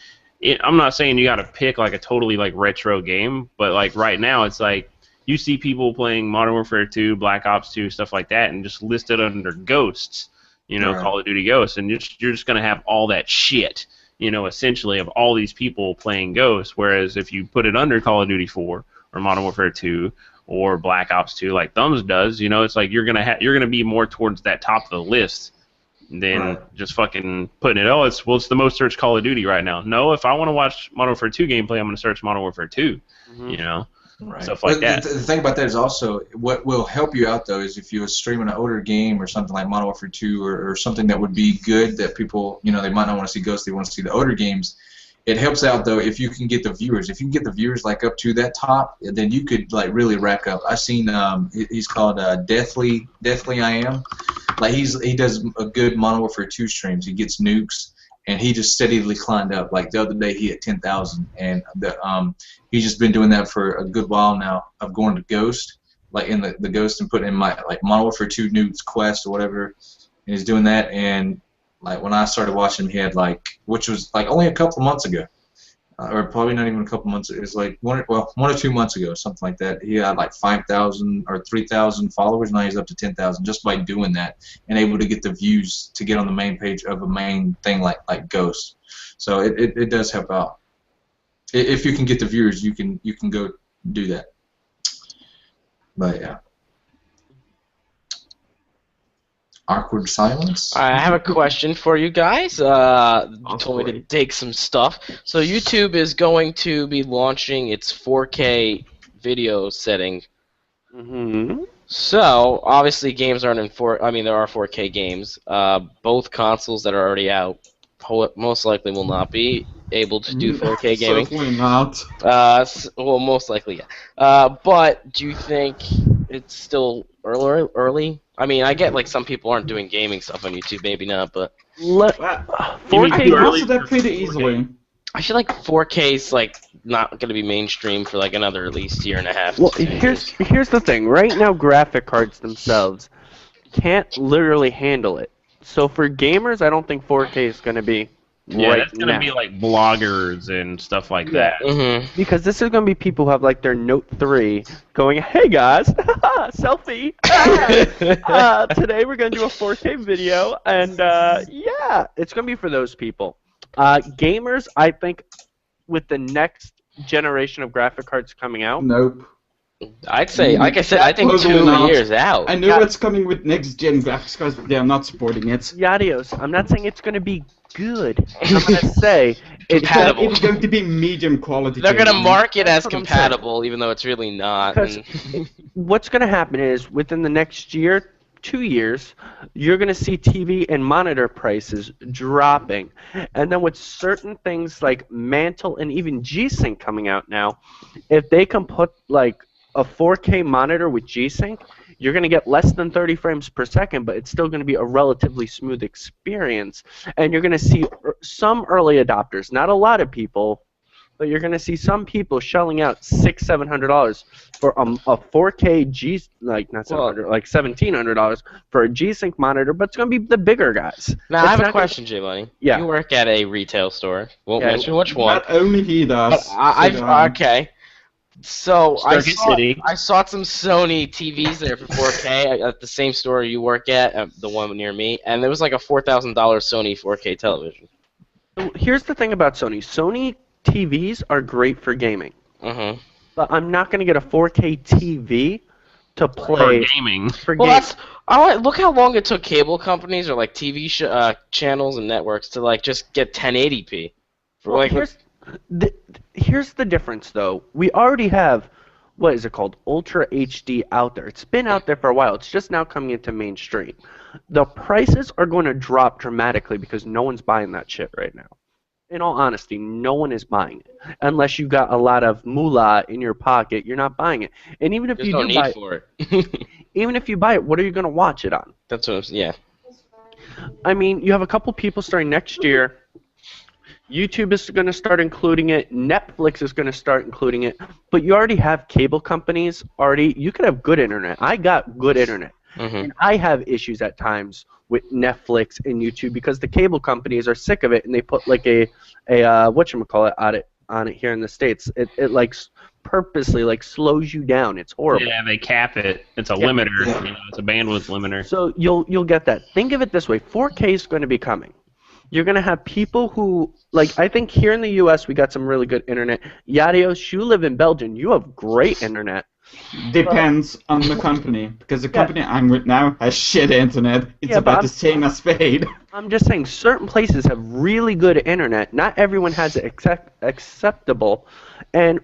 I'm not saying you got to pick like a totally like retro game, but like right now it's like you see people playing Modern Warfare 2, Black Ops 2, stuff like that, and just listed under Ghosts. Right. Call of Duty Ghosts, and you're just going to have all that shit, essentially, of all these people playing Ghosts, whereas if you put it under Call of Duty 4 or Modern Warfare 2 or Black Ops 2 like Thumbs does, it's like you're going to be more towards that top of the list than just fucking putting it, it's the most searched Call of Duty right now. No, if I want to watch Modern Warfare 2 gameplay, I'm going to search Modern Warfare 2, Right. Stuff like that. The thing about that is also what will help you out though is if you were streaming an older game or something like Modern Warfare 2 or something that would be good that people they might not want to see Ghosts, they want to see the older games. It helps out though if you can get the viewers. If you can get the viewers like up to that top, then you could like really rack up. I've seen he's called Deathly I Am. Like he does a good Modern Warfare 2 streams. He gets nukes. And he just steadily climbed up. Like the other day, he hit 10,000, and he's just been doing that for a good while now. Of going to Ghost, like in the Ghost, and putting in my like Modern Warfare 2 nukes quest or whatever. And he's doing that, and like when I started watching him, he had which was like only a couple of months ago, or probably not even a couple months. It was like 1 or 2 months ago, something like that. He had like 5,000 or 3,000 followers. Now he's up to 10,000 just by doing that and able to get the views to get on the main page of a main thing like Ghost. So it does help out. If you can get the viewers, you can go do that. But yeah. Awkward silence. I have a question for you guys. You told me to dig some stuff. So YouTube is going to be launching its 4K video setting. Mm-hmm. So obviously games aren't in 4. I mean, there are 4K games. Both consoles that are already out most likely will not be able to do 4K gaming. Certainly not. Well, most likely, yeah. But do you think it's still early? I mean, I get like some people aren't doing gaming stuff on YouTube, maybe not, but You mean 4K too early answer that for pretty 4K? easily. I feel like 4K's like not going to be mainstream for like another at least year and a half. Well, to 2 years. here's the thing. Right now, graphic cards themselves can't literally handle it. So for gamers, I don't think 4K is going to be Yeah, right that's gonna now. be like bloggers and stuff like that. Mm-hmm. Because this is going to be people who have like their Note 3 going, hey guys, selfie. Today we're going to do a 4K video, and yeah, it's going to be for those people. Gamers, I think, with the next generation of graphic cards coming out, Nope. I'd say, like I said, I think Totally 2 not. years out. I know it's coming with next-gen graphics cards, but they are not supporting it. Yadios, I'm not saying it's going to be good. I'm going to say it's Compatible. It's going to be medium quality. They're going to gaming. market as That's what I'm compatible, even though it's really not. Because and- what's going to happen is within the next year, 2 years, you're going to see TV and monitor prices dropping. And then with certain things like Mantle and even G-Sync coming out now, if they can put like a 4K monitor with G-Sync, you're going to get less than 30 frames per second, but it's still going to be a relatively smooth experience. And you're going to see some early adopters, not a lot of people, but you're going to see some people shelling out $600-700 for a 4K G, like not 700, like $1,700 for a G-Sync monitor, but it's going to be the bigger guys. Now, It's I have a not question, J Money. Yeah. You work at a retail store. Won't Yeah. mention which one. Not only he does. But okay. So Circuit City. I saw some Sony TVs there for 4K at the same store you work at, the one near me, and there was like a $4,000 Sony 4K television. Here's the thing about Sony. Sony TVs are great for gaming, Mm-hmm. but I'm not going to get a 4K TV to For play gaming. for Well, gaming. look how long it took cable companies or like TV channels and networks to like just get 1080p. For Well, like, here's the difference, though. We already have, what is it called, Ultra HD out there. It's been out there for a while. It's just now coming into mainstream. The prices are going to drop dramatically because no one's buying that shit right now. In all honesty, no one is buying it. Unless you got a lot of moolah in your pocket, you're not buying it. And even if there's you no do need buy it, for it. even if you buy it, what are you going to watch it on? That's what I'm saying. Yeah. I mean, you have a couple people starting next year. YouTube is going to start including it. Netflix is going to start including it. But you already have cable companies already. You could have good internet. I got good internet. Mm-hmm. And I have issues at times with Netflix and YouTube because the cable companies are sick of it and they put like a whatchamacallit on it here in the States. It like purposely like slows you down. It's horrible. Yeah, they cap it. It's a Yeah. limiter. You know, it's a bandwidth limiter. So you'll get that. Think of it this way: 4K is going to be coming. You're going to have people who, like, I think here in the U.S. we got some really good internet. Yadios, you live in Belgium. You have great internet. Depends on the company, because the company I'm with now has shit internet. It's Yeah, but about I'm- the same as Spade. I'm just saying certain places have really good internet. Not everyone has it acceptable. And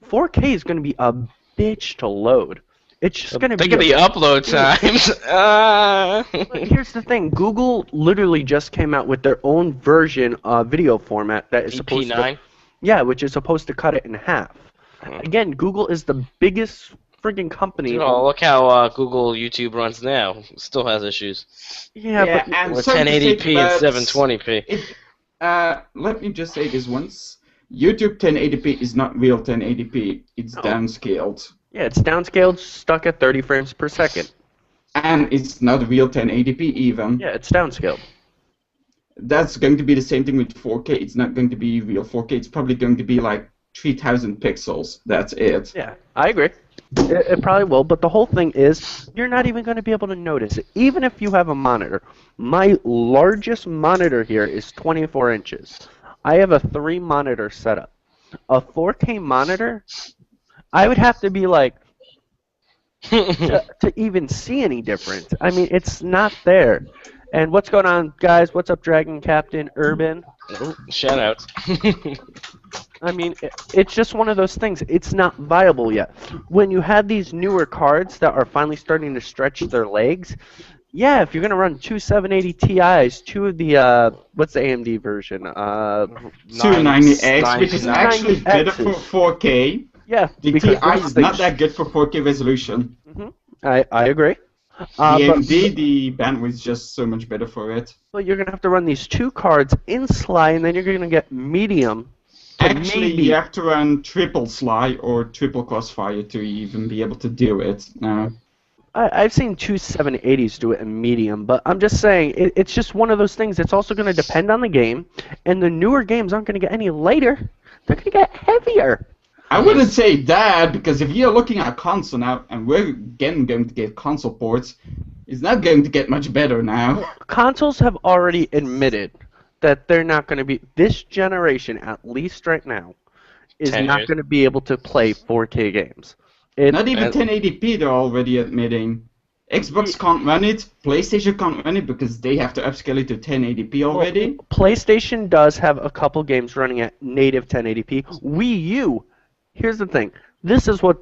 4K is going to be a bitch to load. It's just going to be Think of the upload times. But here's the thing. Google literally just came out with their own version of video format that is supposed to... EP9. Yeah, which is supposed to cut it in half. Again, Google is the biggest friggin' company. Oh, look how Google YouTube runs now. Still has issues. Yeah, but and With sorry to say, 1080p and but 720p. let me just say this once. YouTube 1080p is not real 1080p. It's No. downscaled. yeah, it's downscaled, stuck at 30 frames per second. And it's not real 1080p even. Yeah, it's downscaled. that's going to be the same thing with 4K. It's not going to be real 4K. It's probably going to be like 3,000 pixels. That's it. Yeah, I agree. It probably will, but the whole thing is you're not even going to be able to notice it. Even if you have a monitor. My largest monitor here is 24 inches. I have a 3-monitor setup. A 4K monitor, I would have to be like, to even see any difference. I mean, it's not there. And what's going on, guys? What's up, Dragon Captain Urban? Oh, shout out. I mean, it's just one of those things. It's not viable yet. When you have these newer cards that are finally starting to stretch their legs, yeah, if you're going to run two 780 Ti's, two of the, what's the AMD version? 290X, which is actually better for 4K. Yeah. The TI is not that good for 4K resolution. I agree. The AMD, the bandwidth is just so much better for it. But you're going to have to run these 2 cards in Sly, and then you're going to get medium. Actually, you have to run triple Sly or triple Crossfire to even be able to do it. I've seen 2 780s do it in medium, but I'm just saying, it's just one of those things. It's also going to depend on the game, and the newer games aren't going to get any lighter. They're going to get heavier. I wouldn't say that, because if you're looking at console now, and we're again going to get console ports, it's not going to get much better now. Consoles have already admitted that they're not going to be, this generation, at least right now, is not going to be able to play 4K games. Not even 1080p they're already admitting. Xbox can't run it, PlayStation can't run it because they have to upscale it to 1080p already. Well, PlayStation does have a couple games running at native 1080p. Wii U, here's the thing, this is what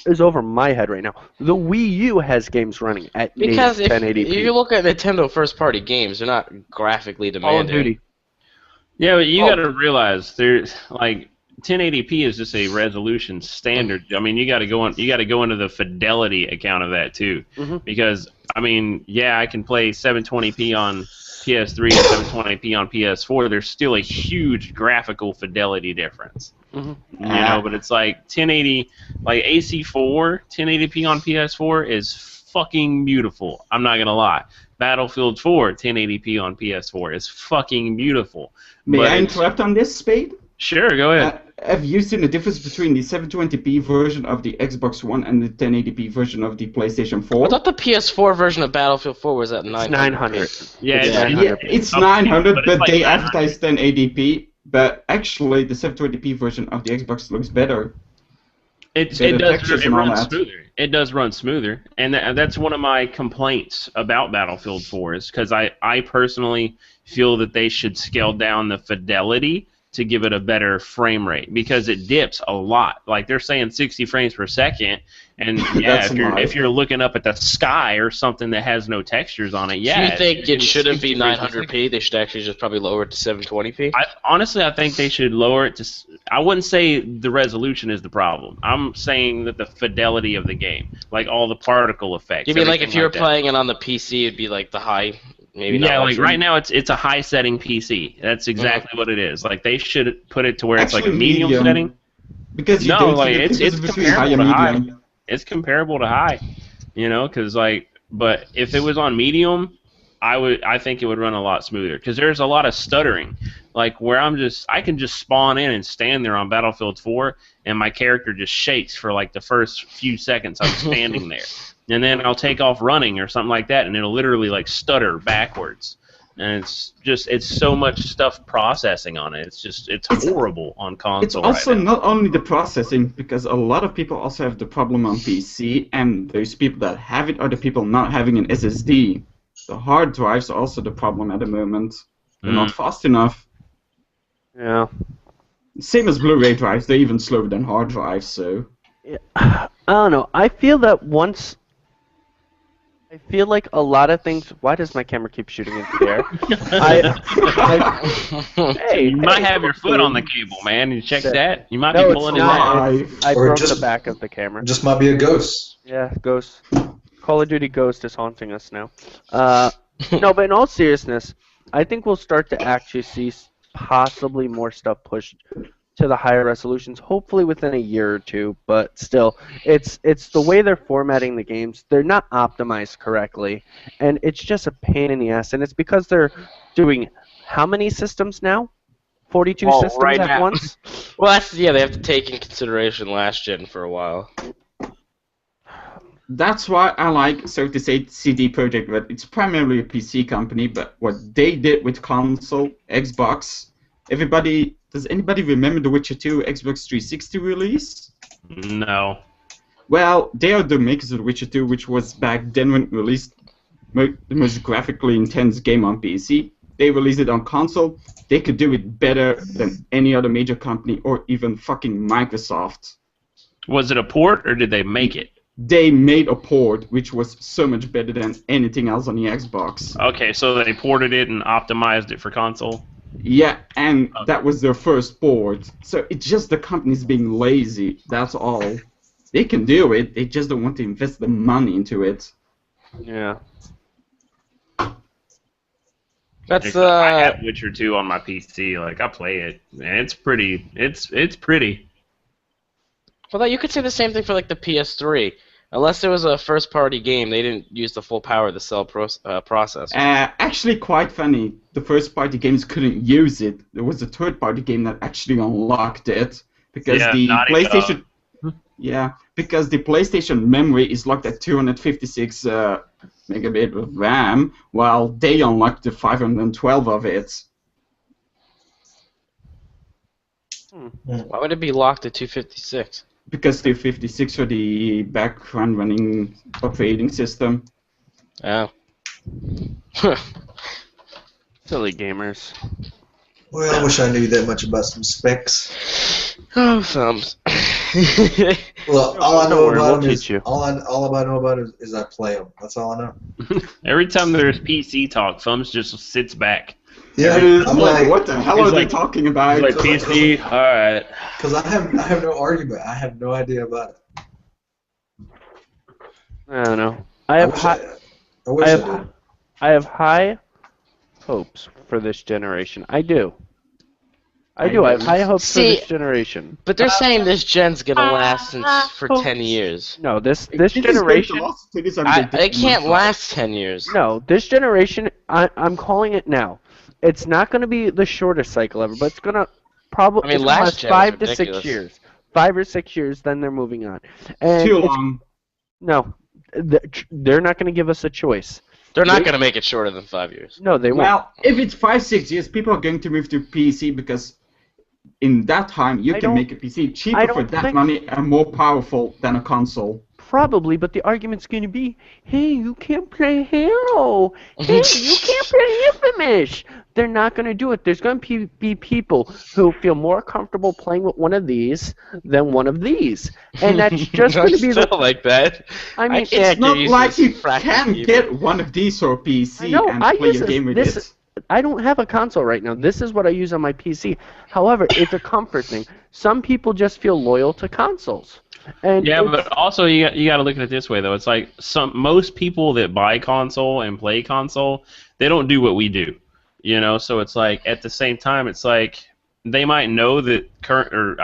is over my head right now. The Wii U has games running at native 1080p. Because if you look at Nintendo first-party games, they're not graphically demanding. Call of Duty. Yeah, but you got to realize there's like 1080p is just a resolution standard. I mean, you got to go on. You got to go into the fidelity account of that too, because I mean, yeah, I can play 720p on PS3 and 720p on PS4. There's still a huge graphical fidelity difference. You know, but it's like 1080, like AC4, 1080p on PS4 is fucking beautiful. I'm not gonna lie. Battlefield 4, 1080p on PS4 is fucking beautiful. May I interrupt on this, Spade? Sure, go ahead. Have you seen the difference between the 720p version of the Xbox One and the 1080p version of the PlayStation 4? I thought the PS4 version of Battlefield 4 was at 900. 900. Yeah, it's 900, but like they 900. advertise 1080p. But actually, the 720p version of the Xbox looks better. It does run smoother, and that's one of my complaints about Battlefield 4 is because I personally feel that they should scale down the fidelity to give it a better frame rate because it dips a lot. Like they're saying 60 frames per second, and yeah, if you're looking up at the sky or something that has no textures on it, yeah. Do you think it shouldn't be 900p? They should actually just probably lower it to 720p? Honestly, I think they should lower it to. I wouldn't say the resolution is the problem. I'm saying that the fidelity of the game, like all the particle effects. You mean like if you were playing it on the PC, it'd be like the high. Maybe yeah, like right now it's a high setting PC. That's exactly what it is. Like they should put it to where it's like a medium setting. Because no, like it's comparable to high. It's comparable to high, you know, because like, but if it was on medium, I think it would run a lot smoother because there's a lot of stuttering, like where I can just spawn in and stand there on Battlefield 4, and my character just shakes for like the first few seconds I'm standing there. And then I'll take off running or something like that, and it'll literally like stutter backwards. And it's so much stuff processing on it. It's horrible on console. It's also not only the processing, because a lot of people also have the problem on PC, and those people that have it are the people not having an SSD. The hard drives are also the problem at the moment. They're not fast enough. Yeah. Same as Blu-ray drives, they're even slower than hard drives, so... Yeah. I don't know. I feel like a lot of things. Why does my camera keep shooting into the air? Hey, you might have your foot on the cable, man. You check that. You might be pulling it out. I broke the back of the camera. Just might be a ghost. Yeah, ghost. Call of Duty Ghost is haunting us now. No, but in all seriousness, I think we'll start to actually see possibly more stuff pushed to the higher resolutions, hopefully within a year or two, but still, it's the way they're formatting the games. They're not optimized correctly, and it's just a pain in the ass, and it's because they're doing how many systems now? 42 Well, systems right at now- once? Well, they have to take in consideration last gen for a while. That's why I like, so to say, CD Projekt Red. It's primarily a PC company, but what they did with console, Xbox, does anybody remember the Witcher 2 Xbox 360 release? No. Well, they are the makers of The Witcher 2, which was back then when it released the most graphically intense game on PC. They released it on console. They could do it better than any other major company or even fucking Microsoft. Was it a port or did they make it? They made a port which was so much better than anything else on the Xbox. Okay, so they ported it and optimized it for console? Yeah, and that was their first port. So it's just the companies being lazy, that's all. They can do it, they just don't want to invest the money into it. Yeah. That's I have Witcher 2 on my PC. Like, I play it, and it's pretty. It's pretty. well, you could say the same thing for like the PS3. Unless it was a first-party game, they didn't use the full power of the cell processor. Actually, quite funny. The first-party games couldn't use it. There was a third-party game that actually unlocked it because Yeah, the Naughty PlayStation. Yeah, because the PlayStation memory is locked at 256 megabit of RAM, while they unlocked the 512 of it. Why would it be locked at 256? Because 256 for the background running operating system. Oh. Silly gamers. Well, I wish I knew that much about some specs. Oh, thumbs. Well, all I know Don't worry, about we'll them is teach you. all I know about it is I play them. That's all I know. Every time there's PC talk, Thumbs just sits back. Yeah, It's I'm like, like, what the hell he's are they like- talking about? Like PC, all right. because I have no argument. I have no idea about it. I don't know. I have wish high, I wish I I, have, did. I have high hopes for this generation. I do. I do. I have high hopes for See- this generation. But they're saying this gen's gonna last for 10 years. No, this It is generation. great velocities and they It did can't one last 10 years. No, this generation. I'm calling it now. It's not going to be the shortest cycle ever, but it's going to probably I mean, last gen was 5 to 6 ridiculous. years. 5 or 6 years, then they're moving on. And Too it's- long. No, they're not going to give us a choice. They're not gonna make it shorter than 5 years. No, they won't. Well, if it's 5-6 years, people are going to move to PC because in that time you I can don't- make a PC I cheaper don't for that think- money and more powerful than a console. Probably, but the argument's going to be, hey, you can't play Halo. Hey, you can't play Infamous. They're not going to do it. There's going to be people who feel more comfortable playing with one of these than one of these. And that's just going to be still the... like that. I mean, can't It's not use like this you fracking can keyboard. get one of these for a PC I know, and I play use your this- game with this- it. I don't have a console right now. This is what I use on my PC. However, it's a comfort thing. Some people just feel loyal to consoles. And Yeah, it's- but also you got to look at it this way though. It's like most people that buy console and play console, they don't do what we do, you know. So it's like at the same time, it's like they might know that current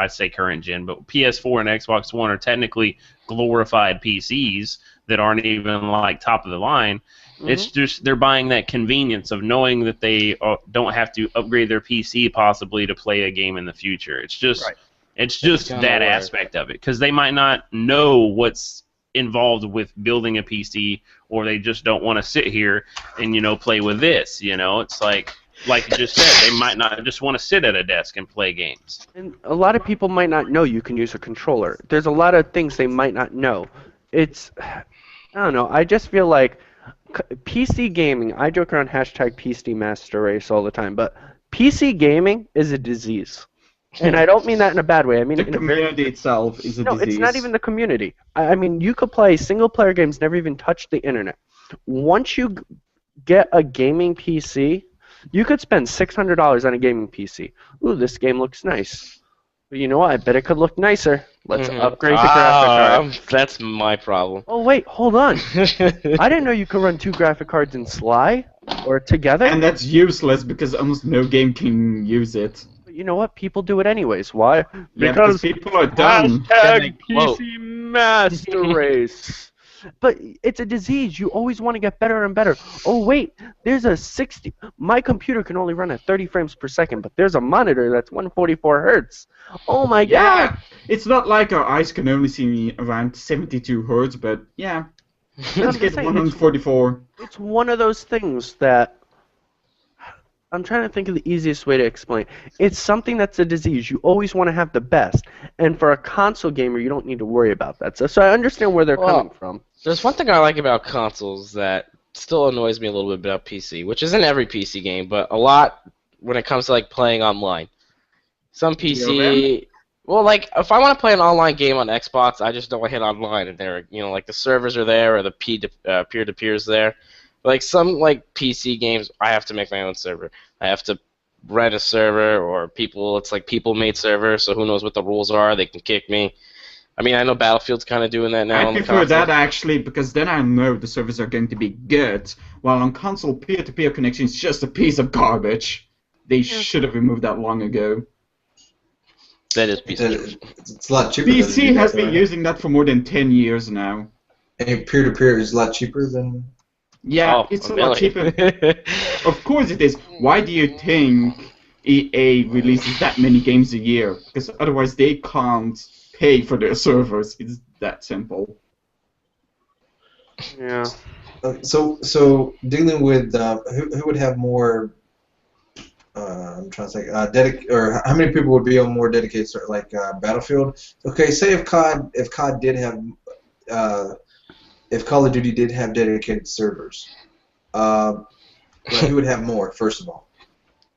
gen, but PS4 and Xbox One are technically glorified PCs that aren't even like top of the line. It's just they're buying that convenience of knowing that they don't have to upgrade their PC possibly to play a game in the future. It's just Right. it's just gonna that work. aspect of it because they might not know what's involved with building a PC, or they just don't want to sit here and play with this. It's like you just said, they might not just want to sit at a desk and play games. And a lot of people might not know you can use a controller. There's a lot of things they might not know. I don't know. I just feel like PC gaming, I joke around hashtag PC Master Race all the time, but PC gaming is a disease. And I don't mean that in a bad way. I mean The in a very... community itself is a No, disease. it's not even the community. I mean, you could play single-player games, never even touch the internet. Once you get a gaming PC, you could spend $600 on a gaming PC. Ooh, this game looks nice. But you know what? I bet it could look nicer. Let's upgrade the graphic card. That's my problem. Oh, wait, hold on. I didn't know you could run 2 graphic cards in Sly or together. And that's useless because almost no game can use it. But you know what? People do it anyways. Why? Yeah, because people are dumb. Hashtag Whoa. PC Master Race. But it's a disease. You always want to get better and better. Oh, wait, there's a 60. My computer can only run at 30 frames per second, but there's a monitor that's 144 hertz. Oh, my Yeah, God. it's not like our eyes can only see around 72 hertz, but yeah, let's get 144. It's one of those things that I'm trying to think of the easiest way to explain. It's something that's a disease. You always want to have the best. And for a console gamer, you don't need to worry about that. So I understand where they're coming from. There's one thing I like about consoles that still annoys me a little bit about PC, which isn't every PC game, but a lot when it comes to like playing online. Some PC, well, like if I want to play an online game on Xbox, I just don't hit online, and there, like the servers are there or the peer-to-peer's there. Like some like PC games, I have to make my own server. I have to rent a server, or it's like people-made server, so who knows what the rules are? They can kick me. I mean, I know Battlefield's kind of doing that now. I prefer that actually, because then I know the servers are going to be good. While on console, peer-to-peer connection is just a piece of garbage. They should have removed that long ago. That is PC. It's a lot cheaper. PC has been using that for more than 10 years now. And peer-to-peer is a lot cheaper than... Yeah, it's a lot cheaper. Of course it is. Why do you think EA releases that many games a year? Because otherwise they can't pay for their servers. It's that simple. Yeah. So dealing with who would have more? I'm trying to think. Or how many people would be on more dedicated like Battlefield? Okay, say if COD did have if Call of Duty did have dedicated servers, who would have more? First of all,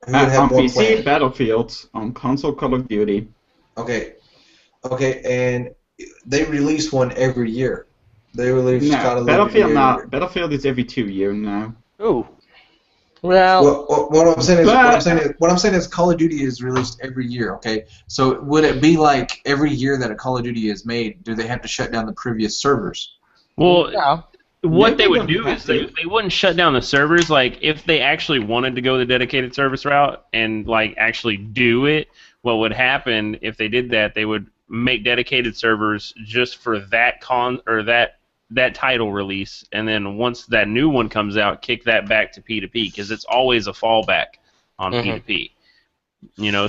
who would have on more PC, planned? Battlefield. On console, Call of Duty. Okay, and they release one every year. They release Call of Duty Battlefield every now. year. Battlefield is every 2 years now. Ooh. Well, What I'm saying is Call of Duty is released every year. Okay, so would it be like every year that a Call of Duty is made, do they have to shut down the previous servers? Well, yeah. what Maybe they would they do don't is have they wouldn't shut down the servers. Like, if they actually wanted to go the dedicated service route and, like, actually do it, what would happen if they did that, they would make dedicated servers just for that that title release, and then once that new one comes out, kick that back to P2P, because it's always a fallback on P2P.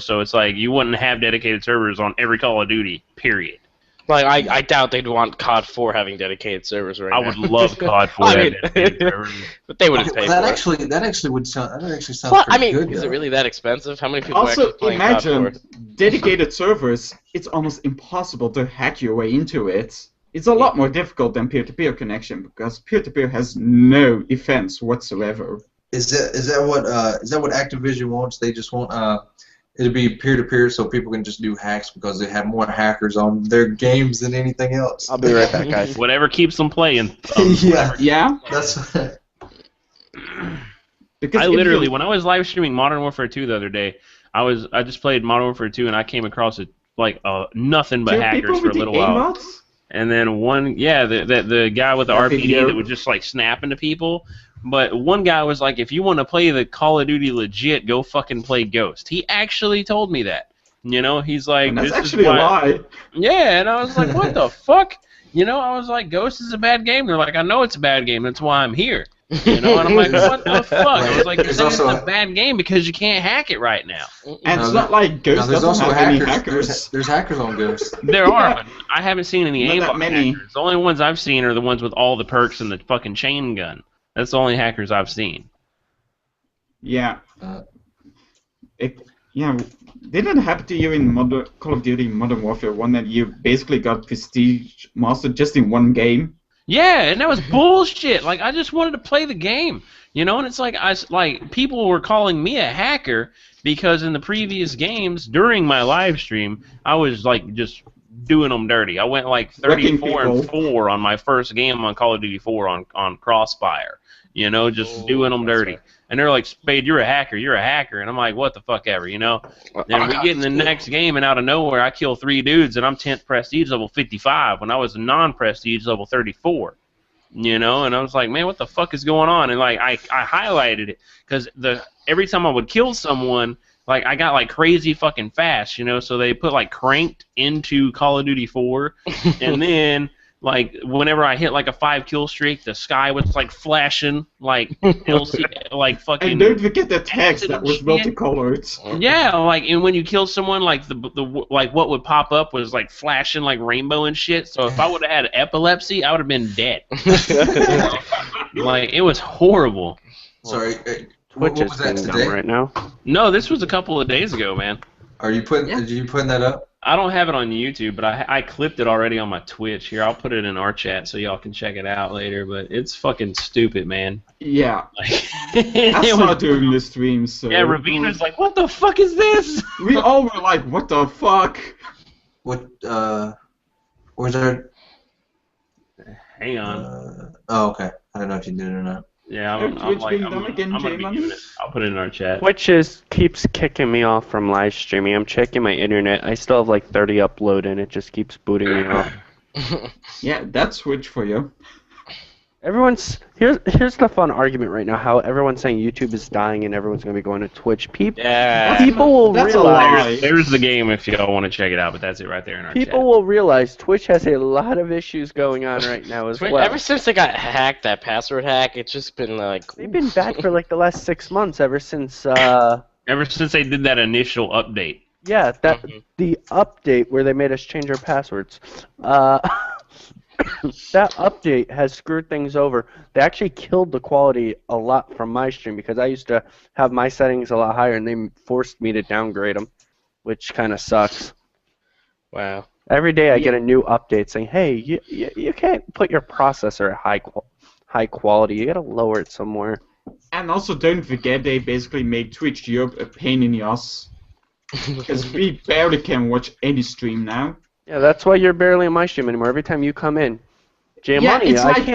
So it's like you wouldn't have dedicated servers on every Call of Duty, period. Like I doubt they'd want COD 4 having dedicated servers right now. I would love COD 4 I mean, dedicated servers. But they wouldn't pay that for actually would sound sounds Well, pretty good. is though. it really that expensive? How many people are Also, actually playing COD 4? imagine dedicated servers. It's almost impossible to hack your way into it. It's a lot more difficult than peer-to-peer connection, because peer-to-peer has no defense whatsoever. Is that what Activision wants? They just want it to be peer-to-peer so people can just do hacks because they have more hackers on their games than anything else. I'll be right back, guys. Whatever keeps them playing. Yeah, That's because I if literally, you- when I was live streaming Modern Warfare 2 the other day, I just played Modern Warfare 2 and I came across nothing but two hackers people for a with the little while. aimbots? And then the guy with the That RPD video. that would just like snap into people. But one guy was like, if you want to play the Call of Duty legit, go fucking play Ghost. He actually told me that. He's like, And that's this actually is a why. lie. Yeah, and I was like, what the fuck? I was like, Ghost is a bad game. They're like, I know it's a bad game. That's why I'm here. And I'm like, what the fuck? I was like, you're There's saying it's also a bad game because you can't hack it right now. And it's No, not like Ghost there's doesn't also have any hackers. hackers. There's hackers on Ghost. There are, but I haven't seen any Not that aimbot many. hackers. The only ones I've seen are the ones with all the perks and the fucking chain gun. That's the only hackers I've seen. Yeah. Uh, Didn't it happen to you in Call of Duty Modern Warfare 1 that you basically got Prestige Master just in one game? Yeah, and that was bullshit. Like, I just wanted to play the game, and it's like people were calling me a hacker because in the previous games during my live stream, I was like just doing them dirty. I went like Wrecking 34-4 on my first game on Call of Duty 4 on Crossfire, just doing them dirty. right. And they're like, Spade, you're a hacker, and I'm like, what the fuck ever, Then we get in the next game, and out of nowhere, I kill 3 dudes, and I'm 10th prestige level 55 when I was non-prestige level 34. And I was like, man, what the fuck is going on? And like, I highlighted it because every time I would kill someone, like I got like crazy fucking fast, So they put like cranked into Call of Duty 4, and then Like whenever I hit like a 5-kill streak, the sky was like flashing, like LC, like fucking. And don't forget the text that was multicolored. Yeah, like, and when you kill someone, like the like what would pop up was like flashing like rainbow and shit. So if I would have had epilepsy, I would have been dead. Like it was horrible. Sorry, Twitch what is was that being today? dumb right now. No, this was a couple of days ago, man. Are you putting? Are you putting that up? I don't have it on YouTube, but I clipped it already on my Twitch. Here, I'll put it in our chat so y'all can check it out later. But it's fucking stupid, man. Yeah. Like, I saw during the stream, so... Yeah, Ravina's like, what the fuck is this? We all were like, what the fuck? What? Was there? Hang on. Oh, okay. I don't know if you did it or not. Yeah, Twitch being dumb again, I'm gonna be J-Money? doing it. I'll put it in our chat. Twitch keeps kicking me off from live streaming. I'm checking my internet. I still have like 30 upload and it just keeps booting me off. Yeah, that's Twitch for you. Here's the fun argument right now. How everyone's saying YouTube is dying and everyone's gonna be going to Twitch. People will That's a realize. lie. There's the game if y'all want to check it out, but that's it right there in our People chat. will realize Twitch has a lot of issues going on right now as well. Ever since they got hacked, that password hack, it's just been like... They've been bad for like the last 6 months. Ever since Ever since they did that initial update. yeah, the update where they made us change our passwords. That update has screwed things over. They actually killed the quality a lot from my stream because I used to have my settings a lot higher and they forced me to downgrade them, which kind of sucks. Wow. Every day I get a new update saying, hey, you can't put your processor at high quality. You gotta lower it somewhere. And also, don't forget, they basically made Twitch Europe a pain in the ass. Because we barely can watch any stream now. Yeah, that's why you're barely in my stream anymore. Every time you come in, Yeah, Money, it's like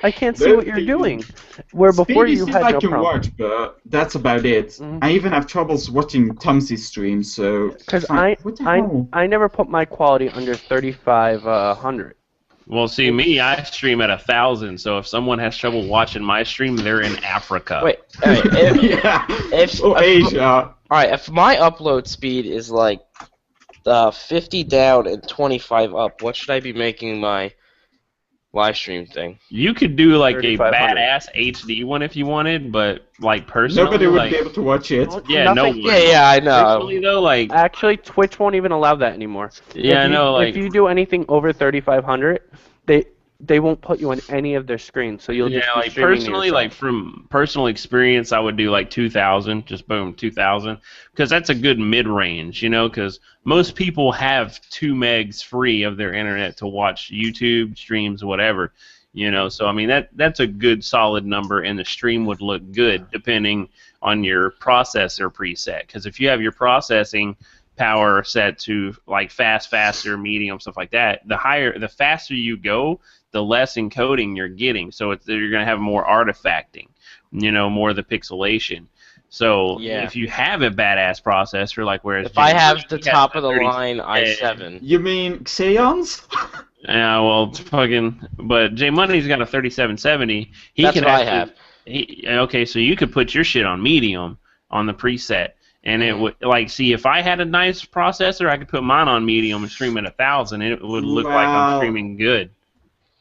I can't see what you're doing. Where before you had I no can problem. watch, but that's about it. I even have troubles watching Tomsy's stream, so... Because What the hell? I never put my quality under 3500. Well, see, me, I stream at 1,000, so if someone has trouble watching my stream, they're in Africa. Wait, if, Yeah. if, Oh, Asia. Alright, if my upload speed is like 50 down and 25 up, what should I be making my live stream thing? You could do like a 3,500. badass HD one if you wanted, but like personally, Nobody would like, be able to watch it. yeah, no Nothing- one. Yeah, I know. Personally though, like, Actually, Twitch won't even allow that anymore. yeah, if you, no, like, if you do anything over 3500, they won't put you on any of their screens, so you'll yeah, just be like streaming to personally, yourself. like from personal experience, I would do like 2,000, just boom, 2,000, because that's a good mid-range, you know, because most people have 2 megs free of their internet to watch YouTube streams, whatever, you know. So I mean that's a good solid number, and the stream would look good depending on your processor preset. Because if you have your processing power set to like fast, faster, medium, stuff like that, the faster you go, the less encoding you're getting. So you're going to have more artifacting, you know, more of the pixelation. So Yeah. if you have a badass processor, like whereas If I have Jimmy the has top a of the 30 line i7. You mean Xeons? Yeah, well, it's fucking. But J Money's got a 3770. That's what I have. Okay, so you could put your shit on medium on the preset, and it would like see if I had a nice processor, I could put mine on medium and stream at 1,000, and it would look like I'm Wow. streaming good.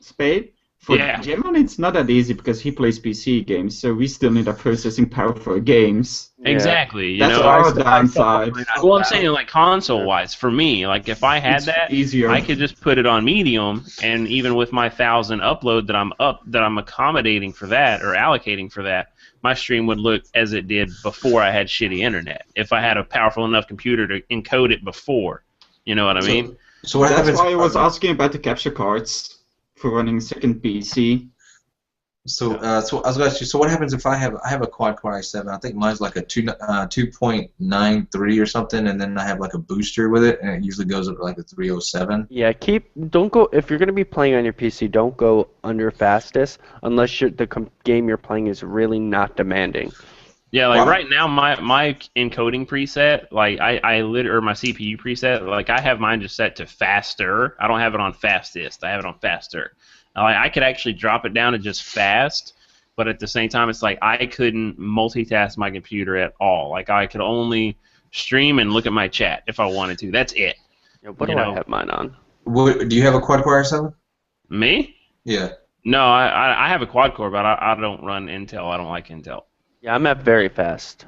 Spade? For Yeah. Gemini, it's not that easy because he plays PC games, so we still need a processing power for games. Yeah. Exactly. You That's know. our downside. Well, I'm saying like console-wise, for me, like if I had It's that, easier. I could just put it on medium, and even with my 1,000 upload that I'm accommodating for that or allocating for that, my stream would look as it did before I had shitty internet. If I had a powerful enough computer to encode it before, you know what I mean? So what That's happens? why I was asking about the capture cards for running second PC. So I was going to ask you. So what happens if I have a quad core i7? I think mine's like a 2.93 or something, and then I have like a booster with it, and it usually goes up to like a 307. Yeah, don't go if you're gonna be playing on your PC. Don't go under fastest unless the game you're playing is really not demanding. Yeah, like Wow. right now, my encoding preset, like or my CPU preset, like I have mine just set to faster. I don't have it on fastest. I have it on faster. I could actually drop it down to just fast, but at the same time, it's like I couldn't multitask my computer at all. Like I could only stream and look at my chat if I wanted to. That's it. What You do know. I have mine on? Do you have a quad core i7? Me? Yeah. No, I have a quad core, but I don't run Intel. I don't like Intel. Yeah, I'm at very fast.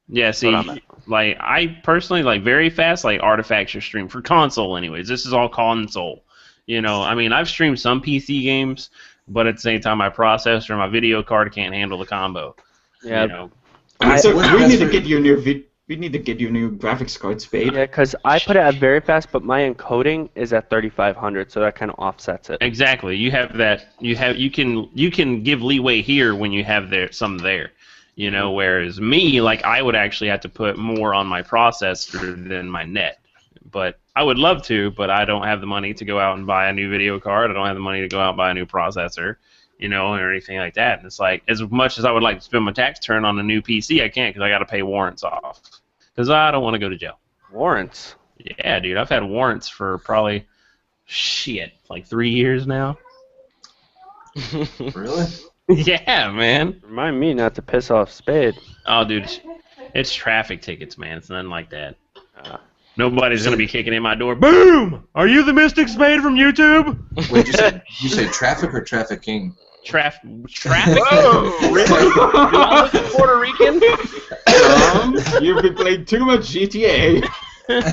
Yeah, see, what I'm at. like I personally like very fast, like Artifacts your stream for console. Anyways, this is all console. You know, I mean, I've streamed some PC games, but at the same time, my processor and my video card can't handle the combo. Yeah. You know? So what's we the need to best get you a new we need to get you a new graphics card, Spade. Yeah, because I put it at very fast, but my encoding is at 3500, so that kind of offsets it. Exactly. You have that. You can give leeway here when you have some there. You know, whereas me, like I would actually have to put more on my processor than my net. But I would love to, but I don't have the money to go out and buy a new video card. I don't have the money to go out and buy a new processor, you know, or anything like that. And it's like, as much as I would like to spend my tax return on a new PC, I can't because I got to pay warrants off. Because I don't want to go to jail. Warrants? Yeah, dude, I've had warrants for probably, like 3 years now. Really? Yeah, man. Remind me not to piss off Spade. Oh, dude, it's traffic tickets, man. It's nothing like that. Nobody's going to be kicking in my door. Boom! Are you the Mystic Spade from YouTube? Wait, you say traffic or trafficking? Traffic? Whoa! Really? Do I look Puerto Rican? You've been playing too much GTA.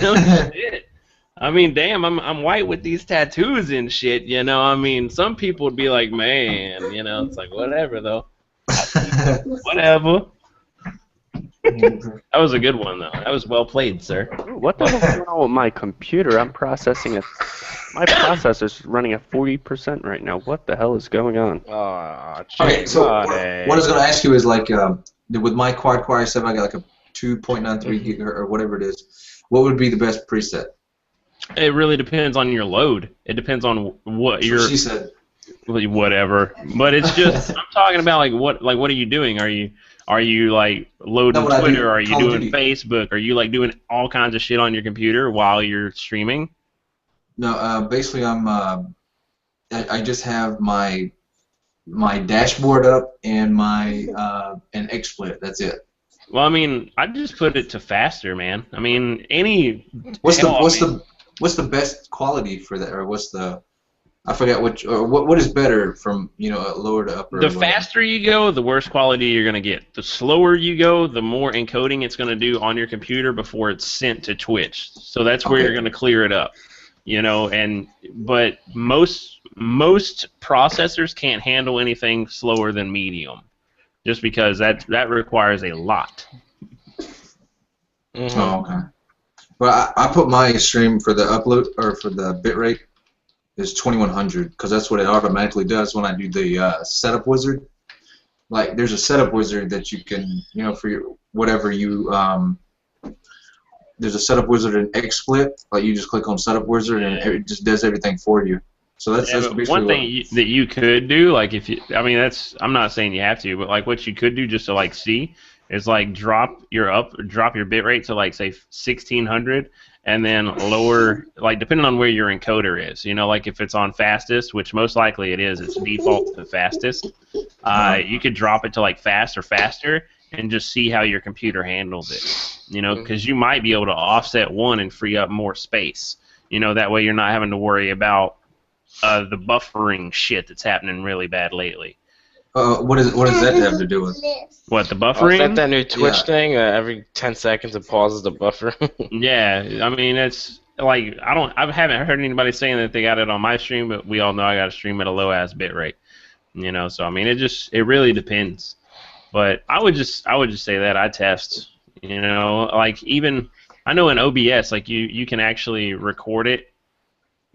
No shit. I mean, damn, I'm white with these tattoos and shit, you know? I mean, some people would be like, man, you know, it's like, whatever, though. Whatever. That was a good one, though. That was well played, sir. Ooh, what the hell's going on with my computer? I'm processing it. My processor's running at 40% right now. What the hell is going on? Oh, Okay, so what I was going to ask you is like, with my quad core i7, I got like a 2.93 gig or whatever it is. What would be the best preset? It really depends on your load. It depends on what your. She said. Whatever, but it's just I'm talking about like what are you doing? Are you like loading Twitter? Are you doing Facebook? Are you like doing all kinds of shit on your computer while you're streaming? No, basically I just have my dashboard up and my an XSplit. That's it. Well, I mean, I just put it to faster, man. I mean, what's the best quality for that, or what's the I forgot what is better from lower to upper. The faster you go, the worse quality you're gonna get. The slower you go, the more encoding it's gonna do on your computer before it's sent to Twitch. So that's where you're gonna clear it up, But most processors can't handle anything slower than medium, just because that requires a lot. Mm-hmm. Oh, okay. Well, I put my stream for the upload or for the bitrate is 2100 because that's what it automatically does when I do the setup wizard. Like there's a setup wizard that you can, for your, whatever you there's a setup wizard in XSplit. Like you just click on setup wizard and it just does everything for you. So that's basically one thing that you could do, like I'm not saying you have to, but like what you could do just to like see is like drop your bitrate to like say 1600 and then lower, like depending on where your encoder is, like if it's on fastest, which most likely it is, it's default to fastest. You could drop it to like fast or faster and just see how your computer handles it, because you might be able to offset one and free up more space. That way you're not having to worry about the buffering shit that's happening really bad lately. What does that have to do with? What, the buffering? Is that that new Twitch thing? Every 10 seconds it pauses the buffer. Yeah, I mean it's like I haven't heard anybody saying that they got it on my stream, but we all know I got to stream at a low ass bit rate. So I mean it really depends. But I would just say that I test. Like even I know in OBS like you can actually record it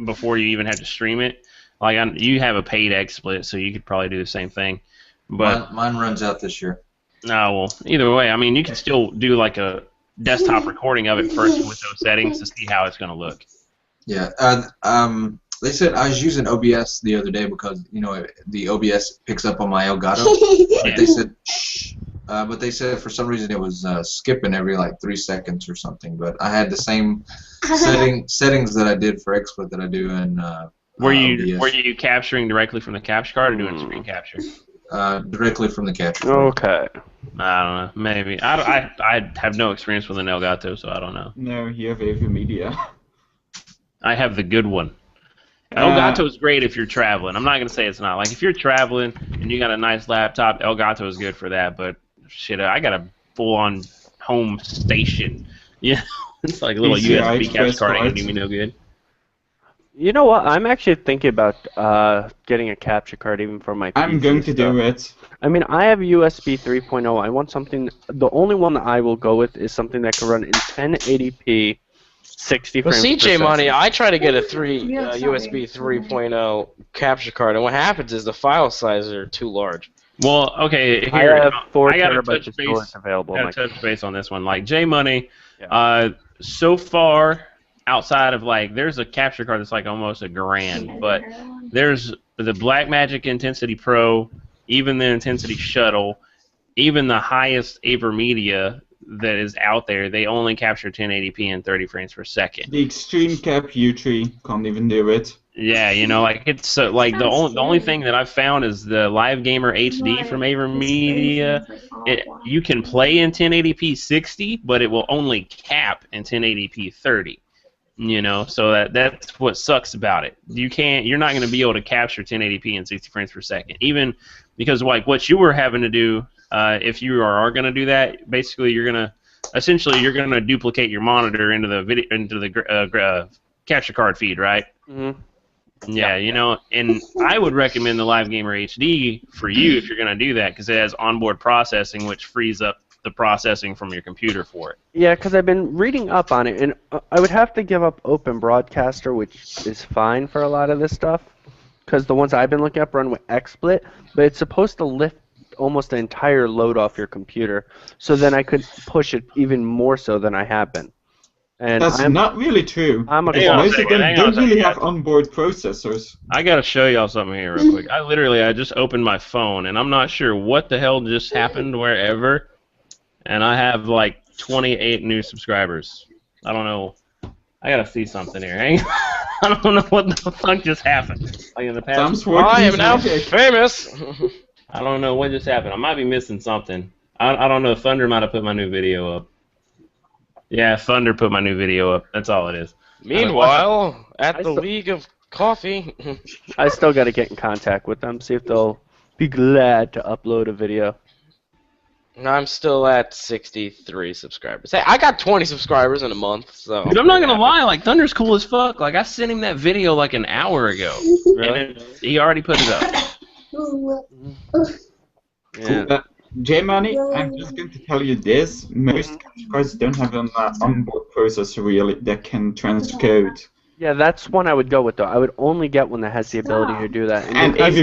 before you even have to stream it. Like you have a paid XSplit, so you could probably do the same thing. But mine runs out this year. No, well, either way, I mean, you can still do like a desktop recording of it first with those settings to see how it's going to look. Yeah. They said I was using OBS the other day because the OBS picks up on my Elgato. But they said for some reason it was skipping every like 3 seconds or something. But I had the same settings that I did for XSplit that I do in. Were you capturing directly from the capture card or doing screen capture? Directly from the capture. Okay. I don't know. Maybe. I have no experience with an Elgato, so I don't know. No, you have AV Media. I have the good one. Elgato is great if you're traveling. I'm not gonna say it's not. Like if you're traveling and you got a nice laptop, Elgato is good for that. But shit, I got a full-on home station. Yeah, it's like a little PCI USB capture card. Ain't cards. gonna do me no good. You know what? I'm actually thinking about getting a capture card even for my PC I'm going to stuff. do it. I mean, I have USB 3.0. I want something. The only one that I will go with is something that can run in 1080p, 60 Well, frames per CJ Money, second. I try to get a USB 3.0 capture card, and what happens is the file sizes are too large. Well, okay, I here have 4 I gotta terabytes touch of storage base. available. Got on to my touch base on this one. Like J Money, Yeah. so far outside of like, there's a capture card that's like almost $1,000, but there's the Blackmagic Intensity Pro, even the Intensity Shuttle, even the highest AverMedia that is out there. They only capture 1080p and 30 frames per second. The Extreme Cap U3 can't even do it. Yeah, you know, like it's like the only thing that I've found is the YTGamer HD from AverMedia. You can play in 1080p 60, but it will only cap in 1080p 30. You know, so that's what sucks about it. You're not going to be able to capture 1080p and 60 frames per second, even because like what you were having to do, if you are going to do that, basically you're going to duplicate your monitor into the capture card feed, right? Mhm. Yeah, you know, and I would recommend the YTGamer HD for you if you're going to do that because it has onboard processing, which frees up the processing from your computer for it. Yeah, because I've been reading up on it, and I would have to give up Open Broadcaster, which is fine for a lot of this stuff, because the ones I've been looking up run with XSplit, but it's supposed to lift almost the entire load off your computer, so then I could push it even more so than I have been. And That's not really true. I'm a because Hang on a most of second, them hang on a don't really second. have onboard processors. I gotta show y'all something here real quick. I just opened my phone and I'm not sure what the hell just happened wherever, and I have like 28 new subscribers. I don't know. I gotta see something here. Hang on. I don't know what the fuck just happened. Like in the past. Tom's working I am his now magic. famous. I don't know what just happened. I might be missing something. I don't know. Thunder might have put my new video up. Yeah, Thunder put my new video up. That's all it is. Meanwhile, at I the saw- League of Coffee. I still got to get in contact with them, see if they'll be glad to upload a video. I'm still at 63 subscribers. Hey, I got 20 subscribers in a month, so. Dude, I'm not gonna lie. Like Thunder's cool as fuck. Like I sent him that video like an hour ago. Really? He already put it up. Yeah. J-Money, I'm just going to tell you this. Most capture cards don't have an onboard processor really that can transcode. Yeah, that's one I would go with, though. I would only get one that has the ability to do that. And because-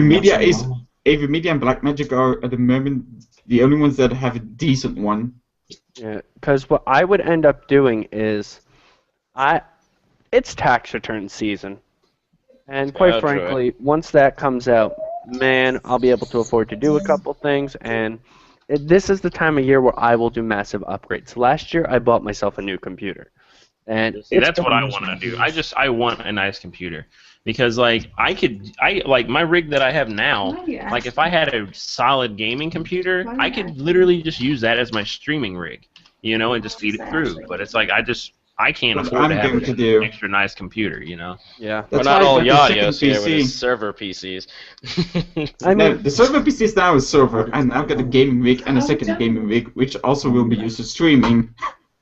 AverMedia and Blackmagic are at the moment the only ones that have a decent one. Yeah, because what I would end up doing is, it's tax return season, and quite Oh, true. frankly, once that comes out, man, I'll be able to afford to do a couple things, and this is the time of year where I will do massive upgrades. Last year, I bought myself a new computer, and See, that's what I want to do. I want a nice computer because like like my rig that I have now. Like if I had a solid gaming computer, I could literally just use that as my streaming rig, you know, and just feed it through. But it's like I can't What afford I'm to have going to do. an extra nice computer, you know. yeah. We're That's not why all I got the Yadios second here with PC. his server PCs. I No, mean, the server PC is now a server, and I've got a gaming rig and a second gaming rig, which also will be used for streaming.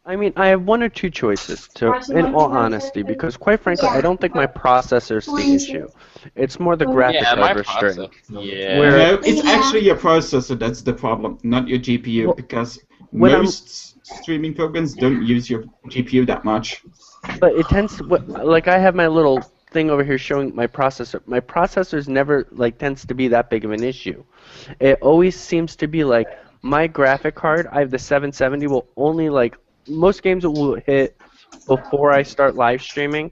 I have one or two choices, in all honesty, because quite frankly, I don't think my processor's the issue. It's more the graphic Yeah, my card restraint. processor. Yeah. Where- No, it's actually your processor that's the problem, not your GPU, Well, because when I'm- most streaming programs don't use your GPU that much. But it tends to, like I have my little thing over here showing my processor. My processor's never tends to be that big of an issue. It always seems to be like my graphic card. I have the 770 will only most games it will hit before I start live streaming.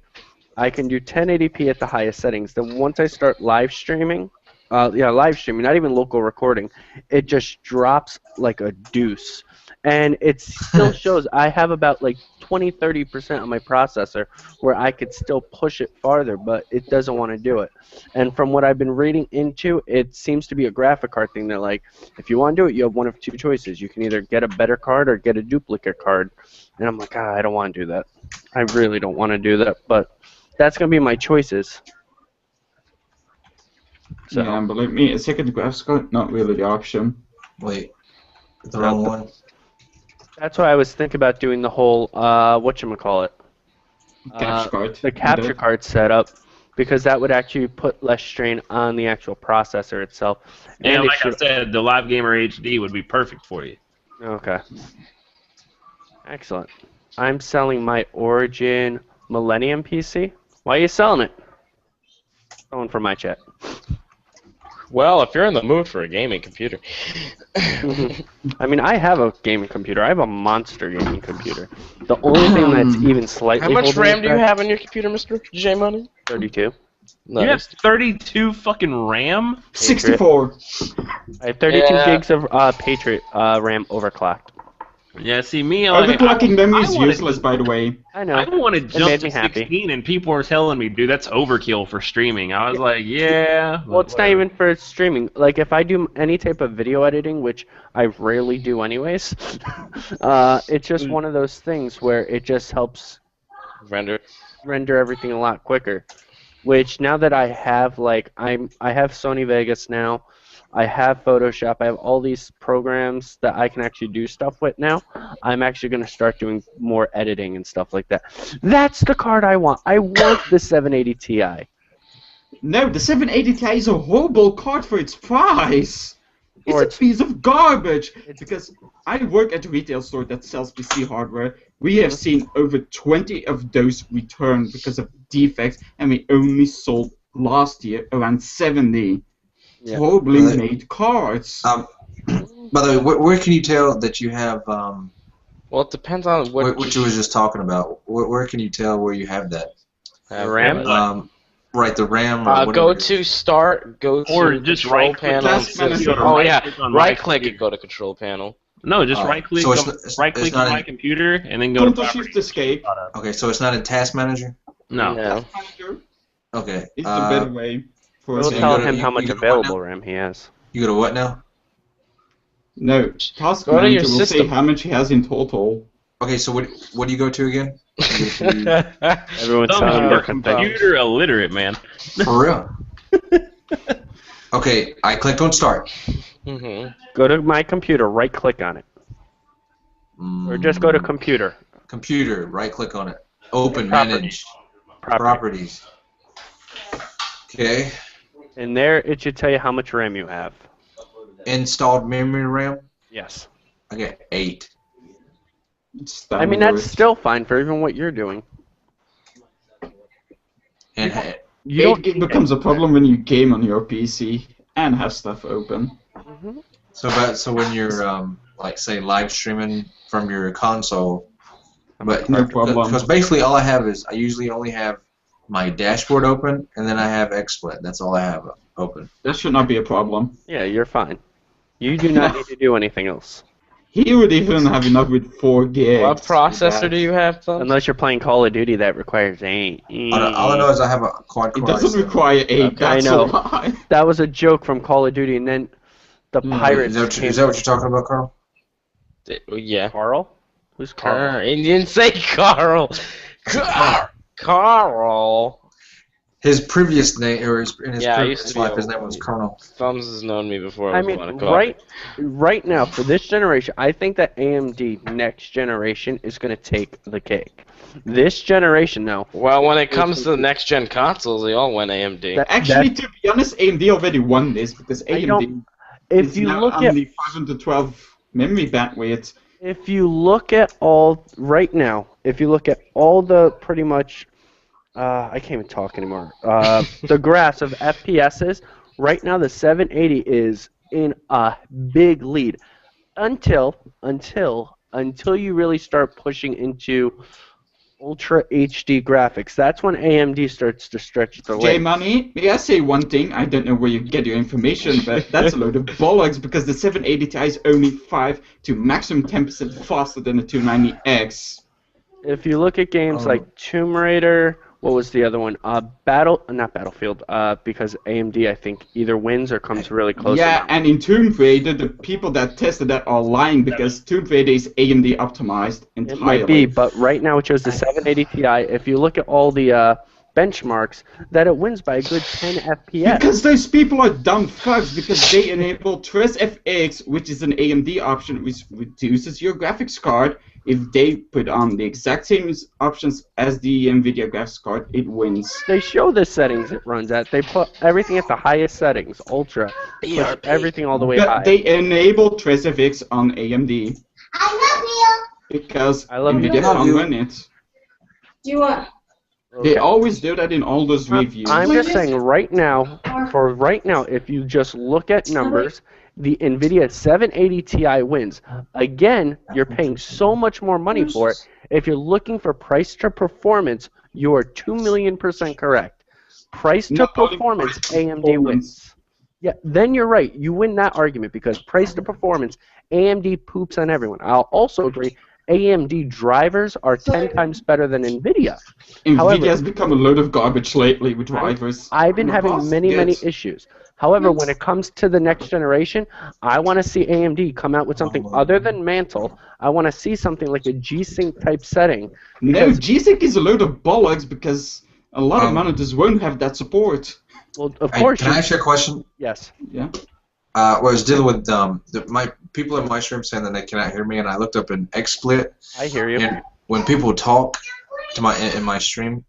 I can do 1080p at the highest settings. Then once I start live streaming, not even local recording, it just drops like a deuce. And it still shows I have about 20-30% of my processor where I could still push it farther, but it doesn't want to do it. And from what I've been reading into, it seems to be a graphic card thing. They're like, if you want to do it, you have one of two choices. You can either get a better card or get a duplicate card. And I'm like, I don't want to do that. I really don't want to do that, but that's going to be my choices. So Yeah, believe me, a second graphics card, not really the option. Wait, the wrong one. that's why I was thinking about doing the whole whatchamacallit, Capture card. the capture card setup, because that would actually put less strain on the actual processor itself. And And it like I should, said, the Live Gamer HD would be perfect for you. okay. Excellent. I'm selling my Origin Millennium PC. Why are you selling it? Going for my chat. Well, if you're in the mood for a gaming computer. I mean, I have a gaming computer. I have a monster gaming computer. The only thing that's even slightly How much holding RAM it do you back- have on your computer, Mr. J Money? 32. No. You have 32 fucking RAM? 64. I have 32 Yeah. gigs of Patriot RAM overclocked. Yeah, see, me, like, Overclocking memory is I wanna- useless, by the way. I know. I want to jump made to me happy. 16, and people are telling me, dude, that's overkill for streaming. I was like, yeah. Well, it's not even for streaming. Like, if I do any type of video editing, which I rarely do anyways, it's just one of those things where it just helps Render. render everything a lot quicker. Which now that I have, like, I have Sony Vegas now, I have Photoshop, I have all these programs that I can actually do stuff with now. I'm actually going to start doing more editing and stuff like that. That's the card I want. I want the 780 Ti. No, the 780 Ti is a horrible card for its price. Or It's a piece of garbage. Because I work at a retail store that sells PC hardware. We have seen over 20 of those returned because of defects, and we only sold last year around 70. Yeah. Horribly Really? made cards. By the way, where can you tell that you have Well, it depends on what you was just talking about? Where can you tell where you have that? RAM? Right, the RAM. Or whatever Go it is. to start, go to Or just control right-click panel. Task manager. Oh yeah, Right-click on my right-click computer. and go to control panel. No, just Oh, right-click so on, it's right-click not on my in- computer, and then go to Control Shift properties. Escape. Okay, so it's not in Task Manager. No. No. Manager Okay. is the better way for We'll so it. you tell go to- him how you much go to what available now? RAM he has. You go to what now? No, Task Go to your Manager will say system. how much he has in total. Okay, so what do you go to again? You go to- Everyone's Some telling of their you are confession. computer illiterate, man. For real. Okay, I clicked on Start. Mm-hmm. Go to my computer, right click on it. Or just go to computer. Computer, right click on it. Open, Properties. manage, Property. properties. Okay, And there it should tell you how much RAM you have. installed memory RAM. Yes. I got 8. It's I mean, that's standard. still fine for even what you're doing. And You don't It becomes a problem when you game on your PC and have stuff open. so when you're like say live streaming from your console, but No problem. because basically all I have is I usually only have my dashboard open and then I have XSplit. That's all I have open. That should not be a problem. Yeah, you're fine. You do not need to do anything else. He would even have enough with 4 gigs. What processor do you have, Thumbs? Unless you're playing Call of Duty that requires 8. All I know is I have a quad It core. doesn't require 8, Okay, that's I know. a lie. That was a joke from Call of Duty, and then the pirates Is that what you're talking about, Carl? Yeah. Carl? Who's Carl? He didn't say Carl. Carl. His previous name, or in his Yeah, I previous used to be life, a- his name was Colonel. Thumbs has known me before. I was mean, one of coffee. right now, for this generation, I think that AMD next generation is going to take the cake. This generation, though, Well, when it comes to the next gen consoles, they all went AMD. Actually, to be honest, AMD already won this because I AMD don't- if is you now look at only 512 memory bandwidth. if you look at all right now, if you look at all the pretty much, I can't even talk anymore. The graphs of FPSs right now, the 780 is in a big lead until you really start pushing into Ultra HD graphics. That's when AMD starts to stretch the J legs. Money, may I say one thing? I don't know where you get your information, but that's a load of bollocks because the 780 Ti is only 5 to maximum 10% faster than the 290X. If you look at games like Tomb Raider, what was the other one? Not Battlefield, because AMD I think either wins or comes really close. Yeah, enough. and in Tomb Raider, the people that tested that are lying because Tomb Raider is AMD optimized It entirely. might be, but right now it shows the 780 Ti. If you look at all the benchmarks that it wins by a good 10 FPS. Because those people are dumb fucks, because they enable TressFX, which is an AMD option, which reduces your graphics card. If they put on the exact same options as the NVIDIA graphics card, it wins. They show the settings it runs at. They put everything at the highest settings, ultra. Push everything all the way But high. they enable TressFX on AMD. I Because I love you. NVIDIA can't run it. Do you want? They always do that in all those reviews. I'm just saying right now, if you just look at numbers, the NVIDIA 780 Ti wins. Again, you're paying so much more money for it. If you're looking for price to performance, you're 2,000,000% correct. Price to performance, AMD wins. Yeah, then you're right. You win that argument because price to performance, AMD poops on everyone. I'll also agree, AMD drivers are 10 times better than NVIDIA. NVIDIA has become a load of garbage lately with drivers. I've been having many issues. However, when it comes to the next generation, I want to see AMD come out with something other than Mantle. I want to see something like a G-Sync type setting. No, G-Sync is a load of bollocks because a lot of monitors won't have that support. Well, of course. Can I ask you a question? Yes. Yeah. I was dealing with my people in my stream saying that they cannot hear me, and I looked up an XSplit. I hear you. And when people talk to in my stream,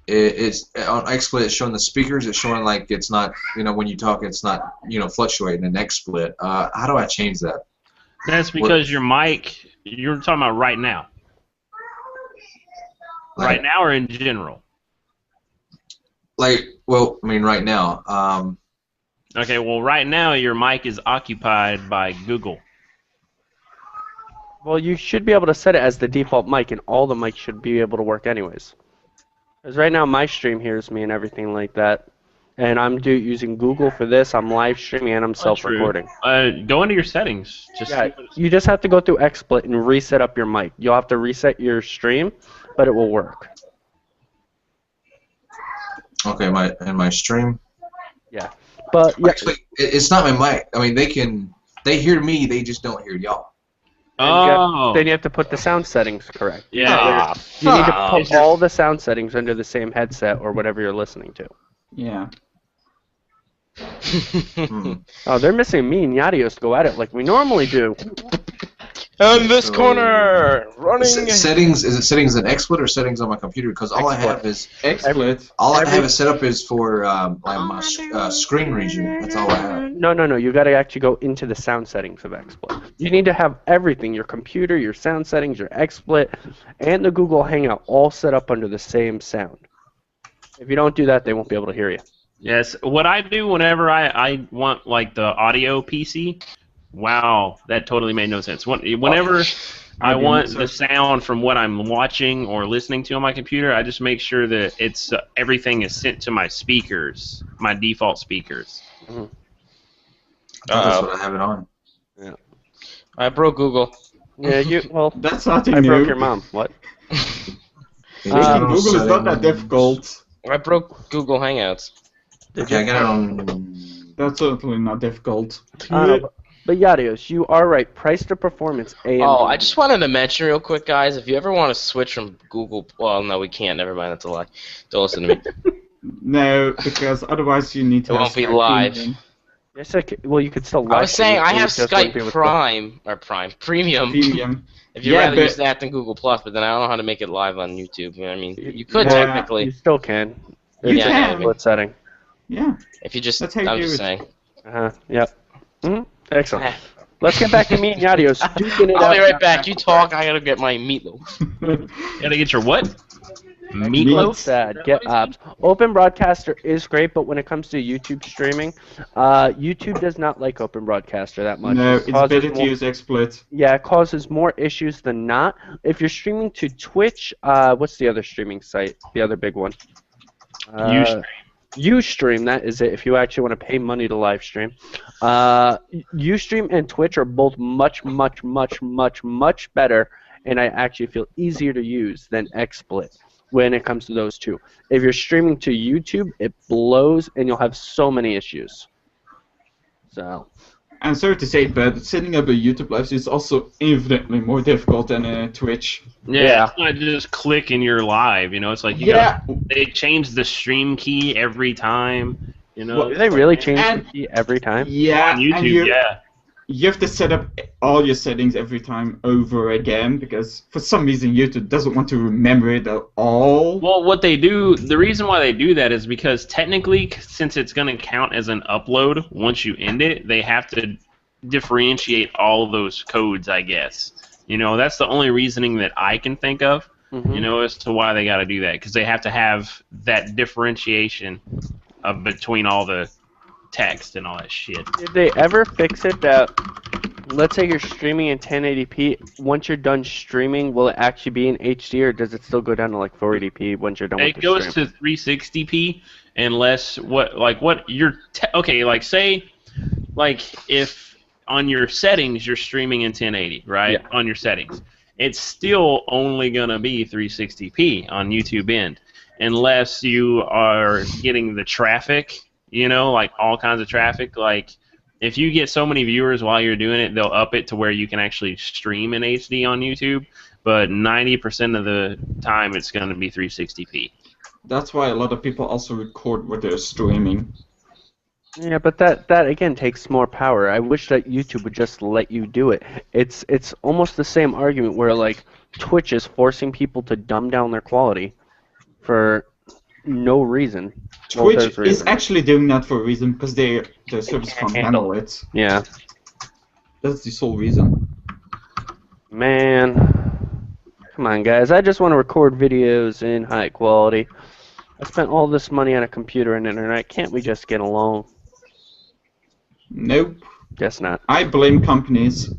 it's on XSplit. It's showing the speakers. It's showing like it's not, when you talk, it's not, fluctuating in XSplit. How do I change that? That's because your mic. You're talking about right now. Right now, or in general? Right now. Okay, well, right now your mic is occupied by Google. Well, you should be able to set it as the default mic, and all the mics should be able to work anyways. Because right now my stream hears me and everything like that, and I'm using Google for this. I'm live streaming and I'm self-recording. Go into your settings. You just have to go through XSplit and reset up your mic. You'll have to reset your stream, but it will work. Okay, my stream. Yeah, but yeah. Actually, it's not my mic. I mean, they hear me. They just don't hear y'all. Then you have to put the sound settings correct. Yeah. You need to put all the sound settings under the same headset or whatever you're listening to. Yeah. Oh, they're missing me and Yadios to go at it like we normally do. In this corner, running. Settings. Is it settings in XSplit or settings on my computer? Because all I have is XSplit. All I have is set up is for my screen region. That's all I have. No. You got to actually go into the sound settings of XSplit. You need to have everything: your computer, your sound settings, your XSplit, and the Google Hangout all set up under the same sound. If you don't do that, they won't be able to hear you. Yes. What I do whenever I want like the audio PC. Wow, that totally made no sense. Whenever I want the sound from what I'm watching or listening to on my computer, I just make sure that it's everything is sent to my speakers, my default speakers. Mm-hmm. That's what I have it on. Yeah. I broke Google. Yeah, well, that's nothing I new. broke your mom. What? Google is not that difficult. I broke Google Hangouts. Okay, I got it on. That's certainly not difficult. But Yadios, you are right. Price to performance, AMD. Oh, I just wanted to mention real quick, guys, if you ever want to switch from Google... Well, no, we can't. Never mind. That's a lie. Don't listen to me. No, because otherwise you need to It won't be live. Yes, well, you could still live. I was saying I have Skype Premium. If you'd rather use that than Google Plus, but then I don't know how to make it live on YouTube. I mean, you could technically. You still can. You can. Split setting. Yeah. If you just... I'm just saying. Yep. Excellent. Let's get back to me and Yadios. I'll be right back. You talk. I gotta get my meatloaf. Gotta get your what? Meatloaf? Sad. Get ops. Open Broadcaster is great, but when it comes to YouTube streaming, YouTube does not like Open Broadcaster that much. No, it's better to use XSplit. Yeah, it causes more issues than not. If you're streaming to Twitch, what's the other streaming site? The other big one? Ustream, that is it, if you actually want to pay money to live stream. Ustream and Twitch are both much better, and I actually feel easier to use than XSplit when it comes to those two. If you're streaming to YouTube, it blows, and you'll have so many issues. So, I'm sorry to say, but setting up a YouTube live is also infinitely more difficult than Twitch. Yeah, it's not just click and you're live. You know, it's like they change the stream key every time. You know, Do they really change the and- key every time? Yeah, on YouTube. and you have to set up all your settings every time over again because for some reason YouTube doesn't want to remember it at all. Well, what they do, the reason why they do that is because technically, since it's going to count as an upload once you end it, they have to differentiate all of those codes, I guess. You know, that's the only reasoning that I can think of, you know, as to why they got to do that, because they have to have that differentiation between all the text and all that shit. Did they ever fix it that, let's say you're streaming in 1080p, once you're done streaming, will it actually be in HD, or does it still go down to like 480p once you're done with It the goes stream? to 360p unless okay, like say, like if on your settings you're streaming in 1080, right? Yeah. On your settings, it's still only gonna be 360p on YouTube end, unless you are getting the traffic, you know, like all kinds of traffic. Like if you get so many viewers while you're doing it, they'll up it to where you can actually stream in HD on YouTube. But 90% of the time, it's going to be 360p. That's why a lot of people also record what they're streaming. Yeah, but that again takes more power. I wish that YouTube would just let you do it. It's almost the same argument where like Twitch is forcing people to dumb down their quality for no reason. Well, Twitch there's is reason. actually doing that for a reason because their service can't handle it. Yeah. That's the sole reason. Man, come on, guys. I just want to record videos in high quality. I spent all this money on a computer and internet. Can't we just get along? Nope. Guess not. I blame companies.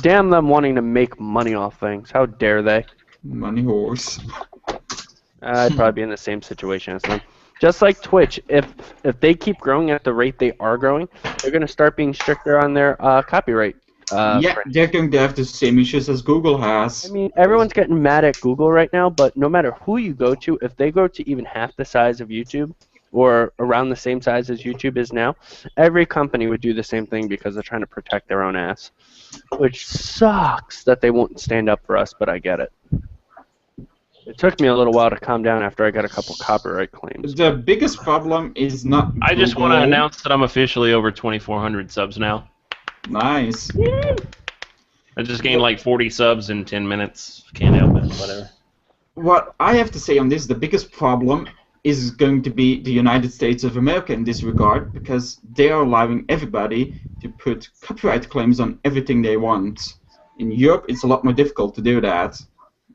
Damn them wanting to make money off things. How dare they? Money whores. I'd probably be in the same situation as them. Just like Twitch, if they keep growing at the rate they are growing, they're going to start being stricter on their copyright. Yeah, they're going to have the same issues as Google has. I mean, everyone's getting mad at Google right now, but no matter who you go to, if they grow to even half the size of YouTube, or around the same size as YouTube is now, every company would do the same thing because they're trying to protect their own ass. Which sucks that they won't stand up for us, but I get it. It took me a little while to calm down after I got a couple copyright claims. The biggest problem is not I just want to Google. announce that I'm officially over 2,400 subs now. Nice. I just gained like 40 subs in 10 minutes. Can't help it. Whatever. What I have to say on this, the biggest problem is going to be the United States of America in this regard, because they are allowing everybody to put copyright claims on everything they want. In Europe, it's a lot more difficult to do that.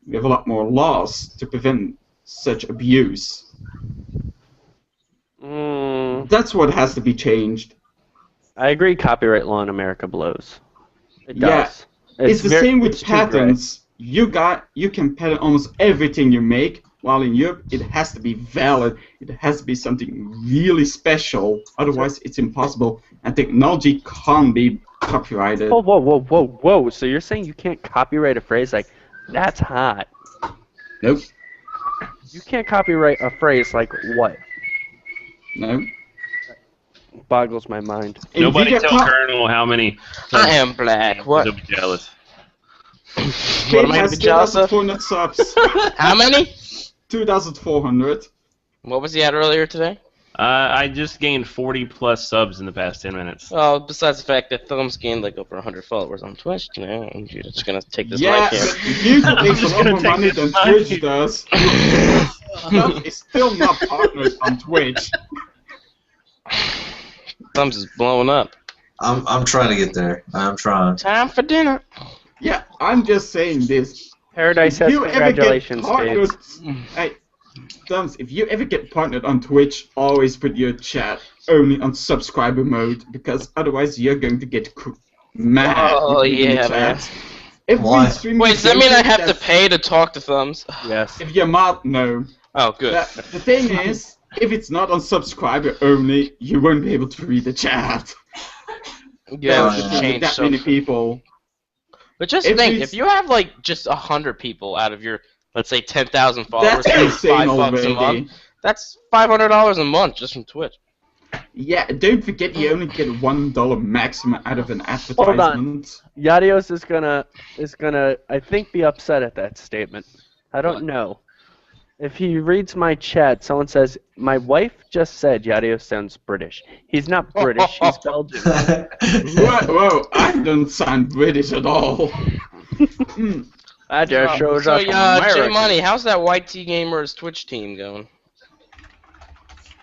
We have a lot more laws to prevent such abuse. That's what has to be changed. I agree copyright law in America blows. It Yeah, does. It's the same with it's too gray. patents. You can patent almost everything you make, while in Europe it has to be valid. It has to be something really special. Otherwise, it's impossible. And technology can't be copyrighted. Whoa, whoa, whoa, whoa, whoa. So you're saying you can't copyright a phrase like, that's hot. Nope. You can't copyright a phrase like what? No. Boggles my mind. Nobody Nvidia tell can't- Colonel how many. I am black. What? He'll be jealous. What am I has to be jealous of? 2,400 subs. How many? 2,400. What was he at earlier today? I just gained 40 plus subs in the past 10 minutes. Well, besides the fact that Thumbs gained like over 100 followers on Twitch, you know, and you're just gonna take this Yeah, mic here. but YouTube makes a lot gonna more take money this than mic. Twitch does. Stuff is still not partnered on Twitch. Thumbs is blowing up. I'm trying to get there. I'm trying. Time for dinner. Yeah, I'm just saying this. Paradise If says you ever get congratulations, partnered, Dave. hey, Thumbs, if you ever get partnered on Twitch, always put your chat only on subscriber mode, because otherwise you're going to get mad. Oh, in the yeah, chat. man. Every Why? stream Wait, you does that go mean I to, have to that's- pay to talk to Thumbs? Yes. If you're mod, no. Oh, good. The thing is, if it's not on subscriber only, you won't be able to read the chat. Yeah, That's we the should thing change that some. many people. But just If think, we- if you have like just 100 people out of your, let's say 10,000 followers, That's paying insane $5 a already. month, that's $500 a month just from Twitch. Yeah, don't forget you only get $1 maximum out of an advertisement. Yadios is gonna I think be upset at that statement. I don't know. If he reads my chat, someone says, "My wife just said Yadios sounds British." He's not British. He's Belgian. Whoa, I don't sound British at all. That just shows us J American. Money, how's that YTGamers Twitch team going?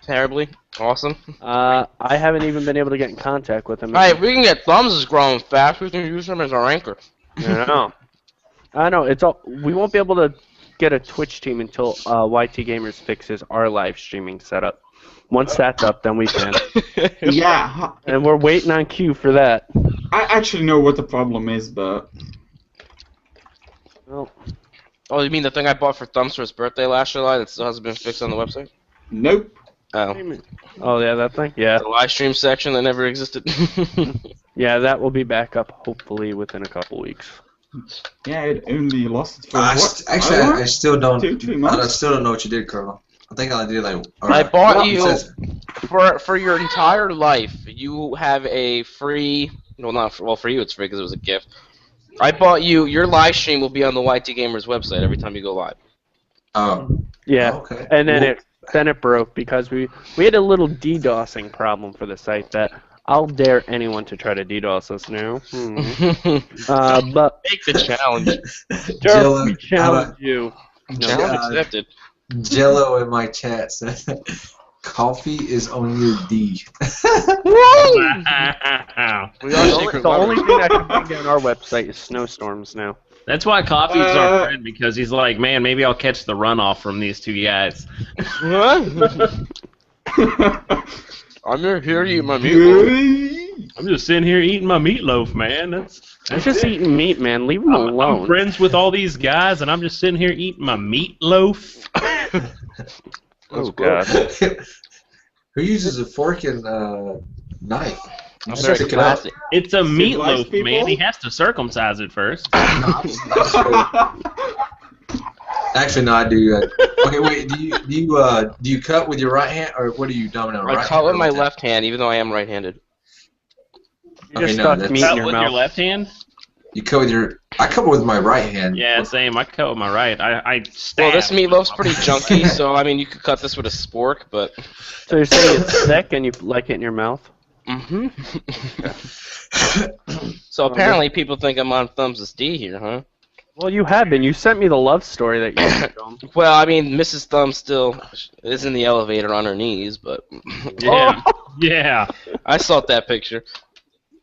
Terribly. Awesome. I haven't even been able to get in contact with him. Alright, we can get Thumbs is growing fast. We can use him as our anchor. I know. It's all. We won't be able to get a Twitch team until YTGamers fixes our live streaming setup. Once that's up, then we can. Yeah. And we're waiting on Q for that. I actually know what the problem is, but... Well, Oh, you mean the thing I bought for Thumbs for his birthday last July that still hasn't been fixed on the website? Nope. Oh. oh yeah, that thing. Yeah. The live stream section that never existed. Yeah, that will be back up hopefully within a couple weeks. Yeah, it only lost it for I still don't. 2-3 I months? still don't know what you did, Colonel. I think I did like. I bought well, you it says- for your entire life. You have a free. Well, not for, well for you. It's free because it was a gift. I bought you. Your live stream will be on the YTGamers website every time you go live. Oh. Yeah. Okay. And then it broke because we had a little DDoSing problem for the site that I'll dare anyone to try to DDoS us now. But Make the challenge. Joe, we challenge you. Challenge accepted. Jello in my chat says, "Coffee is on your D." Wow. We are secret The only lovers. thing that can bring down our website is snowstorms now. That's why Coffee's our friend, because he's like, man, maybe I'll catch the runoff from these two guys. I'm here to eat my meatloaf. I'm just sitting here eating my meatloaf, man. I'm just eating meat, man. Leave him I'm alone. friends with all these guys, and I'm just sitting here eating my meatloaf. Oh God. Who uses a fork and knife? I'm Just very pick it up. classy. It's a Civilized meatloaf, people? man. He has to circumcise it first. Actually, no, I do. Okay, wait. Do you cut with your right hand, or what do you dominant? I Right cut hand with or my left hand? left hand, even though I am right-handed. You Okay, just no, stuck that's- meat Cut in your with mouth. your left hand? You cut with your. I cut with my right hand. Yeah, same. I cut with my right. I stab. Well, this meatloaf's pretty junky, so I mean, you could cut this with a spork, but. So you're saying it's thick and you like it in your mouth? Mm-hmm. So apparently, people think I'm on Thumbs' D here, huh? Well, you have been. You sent me the love story that you sent him. Well, I mean, Mrs. Thumb still is in the elevator on her knees, but Yeah. Yeah. I saw that picture.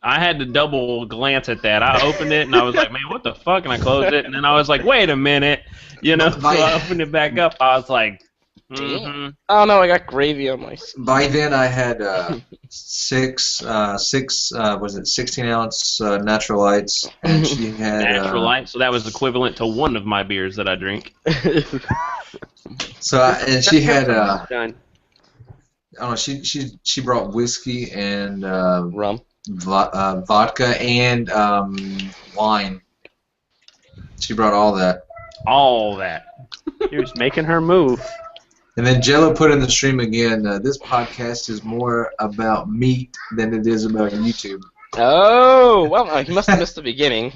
I had to double glance at that. I opened it and I was like, man, what the fuck? And I closed it and then I was like, wait a minute. You know, so I opened it back up. I was like, Oh no, I got gravy on my. By then, I had 16-ounce natural lights, and she had natural light. So that was equivalent to one of my beers that I drink. and she had Done. I don't know. She brought whiskey and Rum. vodka and wine. She brought all that. All that. He was making her move. And then Jello put in the stream again. This podcast is more about meat than it is about YouTube. Oh, well, he must have missed the beginning.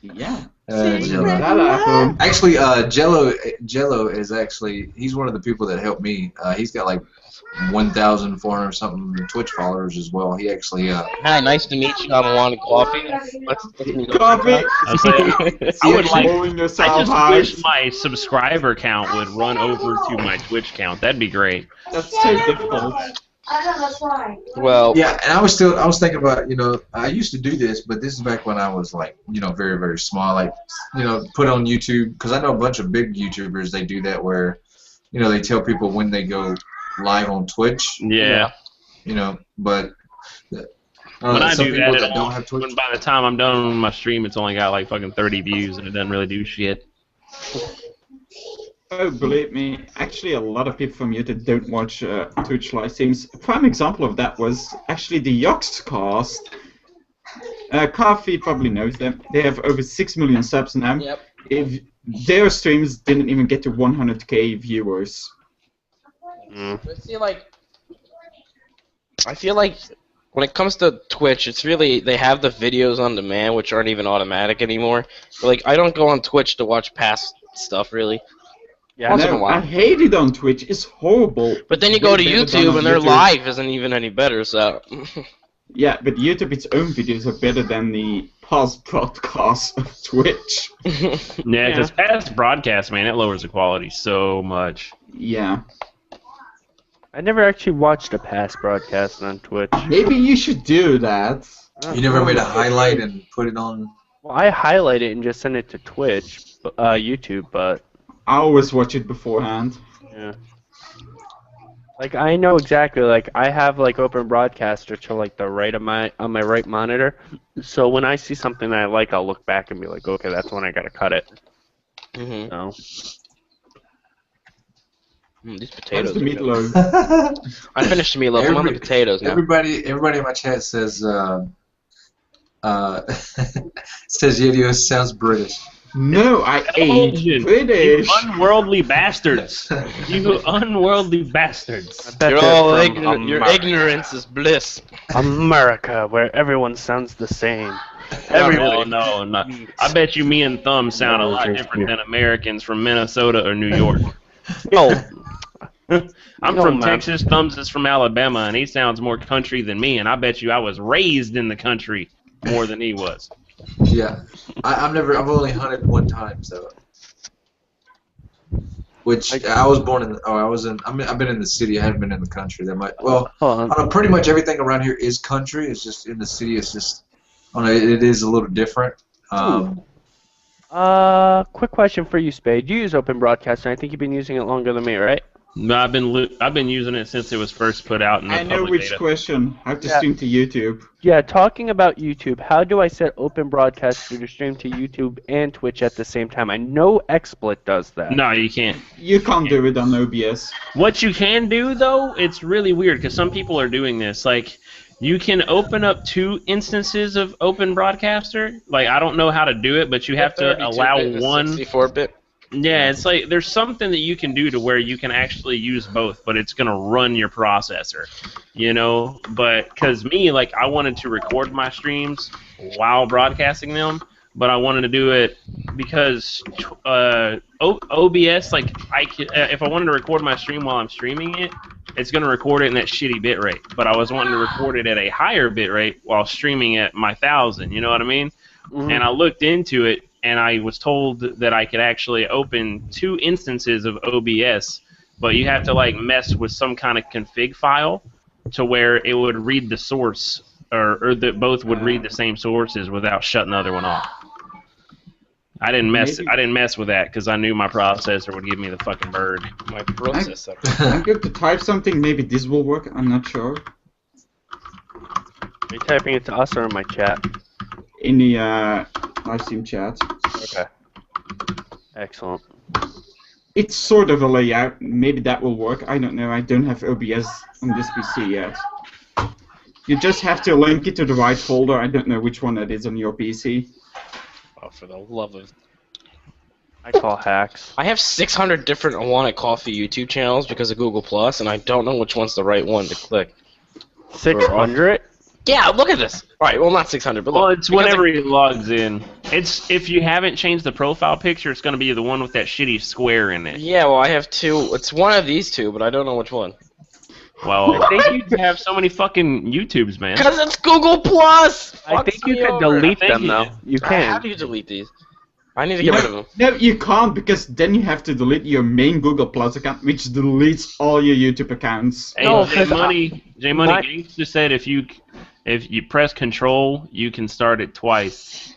Yeah. Jello. Actually, Jello is actually he's one of the people that helped me. He's got like 1,400 something Twitch followers as well. He actually Hi, nice to meet you. I'm wanting coffee. Let's meet up. Coffee! I was like, I would like. Blowing I yourself just high. wish my subscriber count would run over to my Twitch count. That'd be great. That's so difficult. I have a slide. Well, yeah, and I was thinking about, I used to do this, but this is back when I was like, very, very small, like, put on YouTube, because I know a bunch of big YouTubers, they do that where, they tell people when they go live on Twitch, Yeah. But When I some do people that, that don't have Twitch. when by the time I'm done with my stream, it's only got like fucking 30 views and it doesn't really do shit. Oh, believe me, actually a lot of people from YouTube don't watch Twitch live streams. A prime example of that was actually the Yoxcast. Coffee probably knows them. They have over 6 million subs now. Yep. If their streams didn't even get to 100k viewers. But see, like, I feel like when it comes to Twitch, it's really they have the videos on demand, which aren't even automatic anymore. But, like, I don't go on Twitch to watch past stuff really. Yeah, Once in a No, while. I hate it on Twitch. It's horrible. But then you Way go to better than YouTube on and their YouTube. live isn't even any better. So. Yeah, but YouTube, its own videos are better than the past broadcasts of Twitch. Yeah, because past broadcast, man, it lowers the quality so much. Yeah. I never actually watched a past broadcast on Twitch. Maybe you should do that. You never made a highlight and put it on. Well, I highlight it and just send it to Twitch, YouTube, but I always watch it beforehand. yeah. Like I know exactly. Like I have like open broadcaster to like the right of my on my right monitor. So when I see something that I like, I'll look back and be like, okay, that's when I gotta cut it. Mm-hmm. So These That's potatoes. the are good. meatloaf. I finished the meatloaf. I'm on the potatoes now. Everybody in my chat says says Yadio sounds British. No, I ain't You British. unworldly bastards. You unworldly bastards. I bet You're they're all from ignorant. Your America. ignorance is bliss. America, where everyone sounds the same. No, no. I bet you me and Thumb sound a No, lot thank different you. than Americans from Minnesota or New York. No, I'm No, from man. Texas, Thumbs is from Alabama, and he sounds more country than me, and I bet you I was raised in the country more than he was. Yeah, I've only hunted one time, so. Which I was born in. I've been in the city. I haven't been in the country that much. Well, hold I on. don't know, pretty much everything around here is country. It's just in the city. It's just, I don't know. It is a little different. Quick question for you, Spade. You use Open Broadcast, and I think you've been using it longer than me, right? No, I've been using it since it was first put out in the I know public which beta. question. How to Yeah. stream to YouTube. Yeah, talking about YouTube, how do I set Open Broadcast to stream to YouTube and Twitch at the same time? I know XSplit does that. No, you can't. You can't do it on OBS. What you can do, though, it's really weird because some people are doing this. Like, you can open up 2 instances of Open Broadcaster. Like, I don't know how to do it, but you have to allow 32-bit, one. 64-bit. Yeah, it's like there's something that you can do to where you can actually use both, but it's gonna run your processor, you know. But because me, like, I wanted to record my streams while broadcasting them, but I wanted to do it because OBS, like, if I wanted to record my stream while I'm streaming it, it's gonna record it in that shitty bit rate. But I was wanting to record it at a higher bit rate while streaming at my 1000. You know what I mean? Mhm. And I looked into it, and I was told that I could actually open 2 instances of OBS, but you have to like mess with some kind of config file to where it would read the source, or that both would read the same sources without shutting the other one off. I didn't mess with that because I knew my processor would give me the fucking bird. My processor. I'm going to type something. Maybe this will work. I'm not sure. Are you typing it to us or in my chat? In the live stream chat. Okay. Excellent. It's sort of a layout. Maybe that will work. I don't know. I don't have OBS on this PC yet. You just have to link it to the right folder. I don't know which one that is on your PC. Oh, for the love of... I call hacks. I have 600 different I Want It Coffee YouTube channels because of Google Plus, and I don't know which one's the right one to click. 600? Yeah, look at this. All right, well, not 600, but look. Well, it's because whenever he logs in. It's if you haven't changed the profile picture, it's gonna be the one with that shitty square in it. Yeah, well, I have 2. It's one of these 2, but I don't know which one. Well, I think you have so many fucking YouTubes, man. Because it's Google Plus! I think you can Fucks me delete I think them, you though. can. You How can. do you delete these? I need to get rid of them. No, you can't, because then you have to delete your main Google Plus account, which deletes all your YouTube accounts. Hey, No, J 'cause Money my- Games just said if you press Control, you can start it twice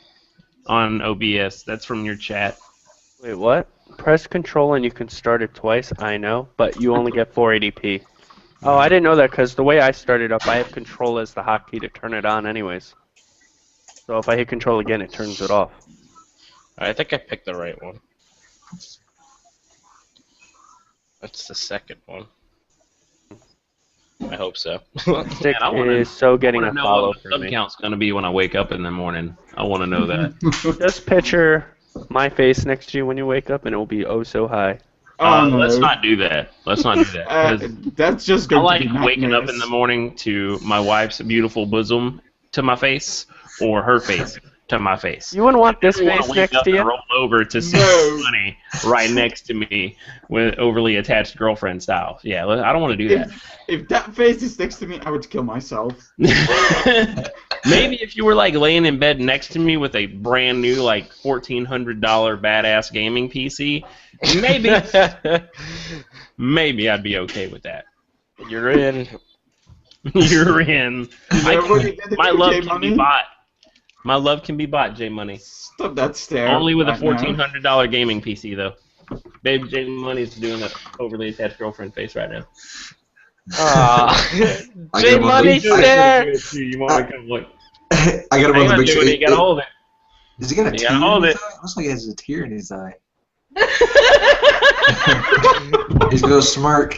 on OBS. That's from your chat. Wait, what? Press Control and you can start it twice, I know, but you only get 480p. Oh, I didn't know that because the way I started up, I have Control as the hotkey to turn it on anyways. So if I hit Control again, it turns it off. I think I picked the right one. That's the second one. I hope so. Stick I wanna- is so getting I a want to know follow what my for sub me. count's going to be when I wake up in the morning. I want to know that. Just picture my face next to you when you wake up and it will be oh so high. Oh, no. Let's not do that. Let's not do that. 'Cause That's just I going like to be waking up nightmares. in the morning to my wife's beautiful bosom to my face, or her face to my face. You wouldn't want this I wanna face wake next up to and you? roll over to see No. money right next to me with overly attached girlfriend style. Yeah, I don't want to do that. If that face is next to me, I would kill myself. Maybe if you were like laying in bed next to me with a brand new like $1,400 badass gaming PC, maybe I'd be okay with that. You're in. You're in. that what you did to My me, love J can Money? be bought. My love can be bought, J Money. Stop that stare. Only with a right now. $1,400 gaming PC though. Babe, J Money's doing an overly attached girlfriend face right now. I J got Money one. stare. You want to come look? I got him I on the gotta big do it. You gotta hold it. Is he got a You tear gotta in hold his it. eye? Looks like he has a tear in his eye. He's gonna smirk.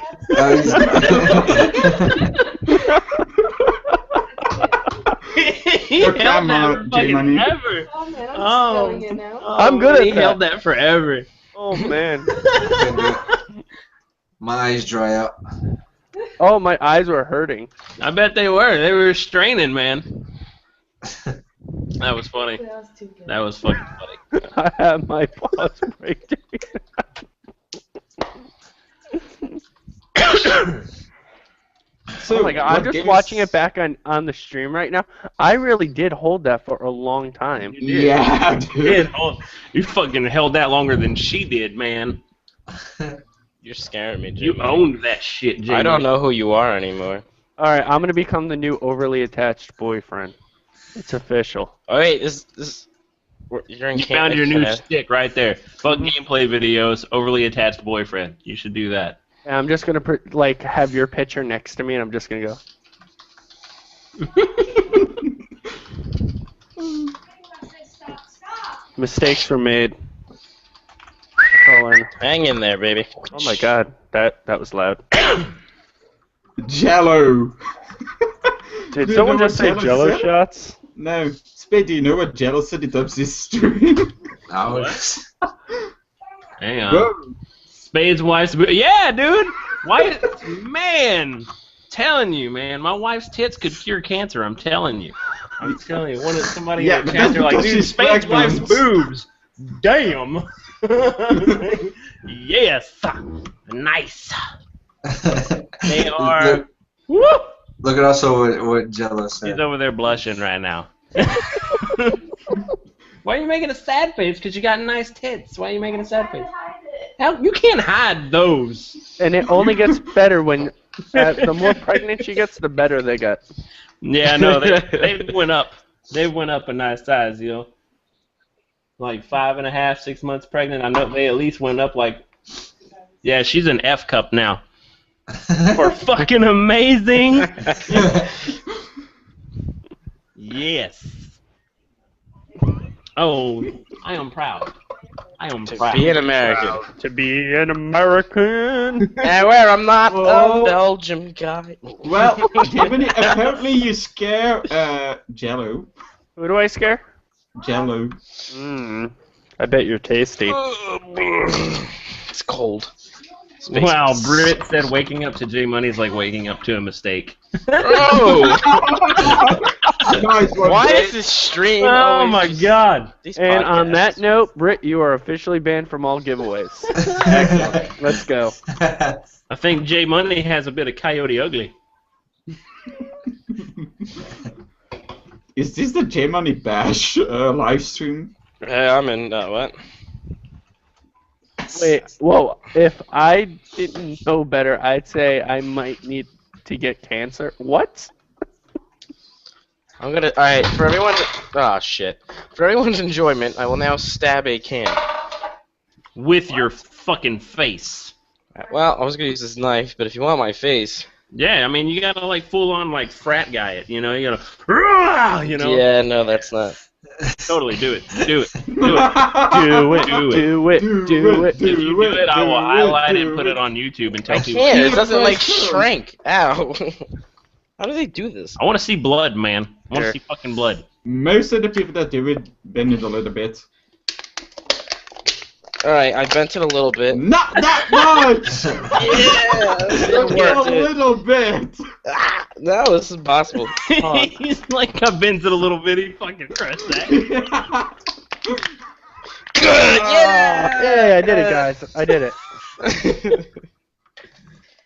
He Your held camera, that J fucking Money. forever. Oh man, I'm Oh. just feeling it now. I'm good at He that. held that forever. Oh man. My eyes dry out. Oh, my eyes were hurting. I bet they were. They were straining, man. That was funny. That was too good. That was fucking funny. I have my paws breaking. So, Oh my god, I'm what just games- watching it back on the stream right now. I really did hold that for a long time. Yeah, dude. You fucking held that longer than she did, man. You're scaring me, J You Money. owned that shit, J. I don't know who you are anymore. Alright, I'm gonna become the new overly attached boyfriend. It's official. Oh wait, you're in You camp. found your new Okay. stick right there. Fuck gameplay videos, overly attached boyfriend. You should do that. And I'm just gonna have your picture next to me, and I'm just gonna go. Mistakes were made. That's all I know. Hang in there, baby. Oh my god, that was loud. Jello. Did Do you someone know just what say Jello said? shots? No. Spade, do you know what Jello said he dubs his stream? Hang on. Whoa. Spades wife's yeah, dude. Why, man? Telling you, man. My wife's tits could cure cancer. I'm telling you. I'm telling you. One of somebody Yeah, in the but chat, that's they're like, because dude, she's Spades wife's pregnant." boobs. Damn. Yes. Nice. They are. Woo! Look at also what Jello said. He's over there blushing right now. Why are you making a sad face? Because you got nice tits. Why are you making a sad face? How, you can't hide those. And it only gets better when the more pregnant she gets, the better they get. Yeah, no, they went up. They went up a nice size, you know. Like 5.5, 6 months pregnant. I know they at least went up like. Yeah, she's an F cup now. For fucking amazing. Yes. Oh, I am proud. I am To proud. be an American. To be an American. I where I'm not Oh. a Belgium guy. Well, Jiminy, apparently you scare Jello. Who do I scare? Jello. I bet you're tasty. It's cold. Wow, Britt said waking up to J Money is like waking up to a mistake. Oh! Nice one, Why Britt. is this stream Oh always my just- god. these And on podcasts? that note, Britt, you are officially banned from all giveaways. Let's go. I think J Money has a bit of Coyote Ugly. Is this the J Money Bash live stream? Hey, I'm in, what? Wait, whoa, if I didn't know better, I'd say I might need to get cancer. What? I'm gonna, alright, for everyone's, shit. For everyone's enjoyment, I will now stab a can. With your fucking face. Well, I was gonna use this knife, but if you want my face... Yeah, I mean, you gotta, like, full-on, like, frat guy it, you know? You gotta, "Rah!" you know? Yeah, no, that's not. Totally, do it. Do it. Do it. Do it, Do it. do it, do it. If you do it, I will highlight it and put it on YouTube and tell I people. can't, it doesn't, like, shrink. Ow. How do they do this? I want to see blood, man. I want to Sure. see fucking blood. Most of the people that do it bend it a little bit. Alright, I bent it a little bit. Not that much! Yeah! Just a little bit! No, this is possible. He's like, I bent it a little bit. He fucking crushed that. Good! Yeah, I did it, guys. I did it.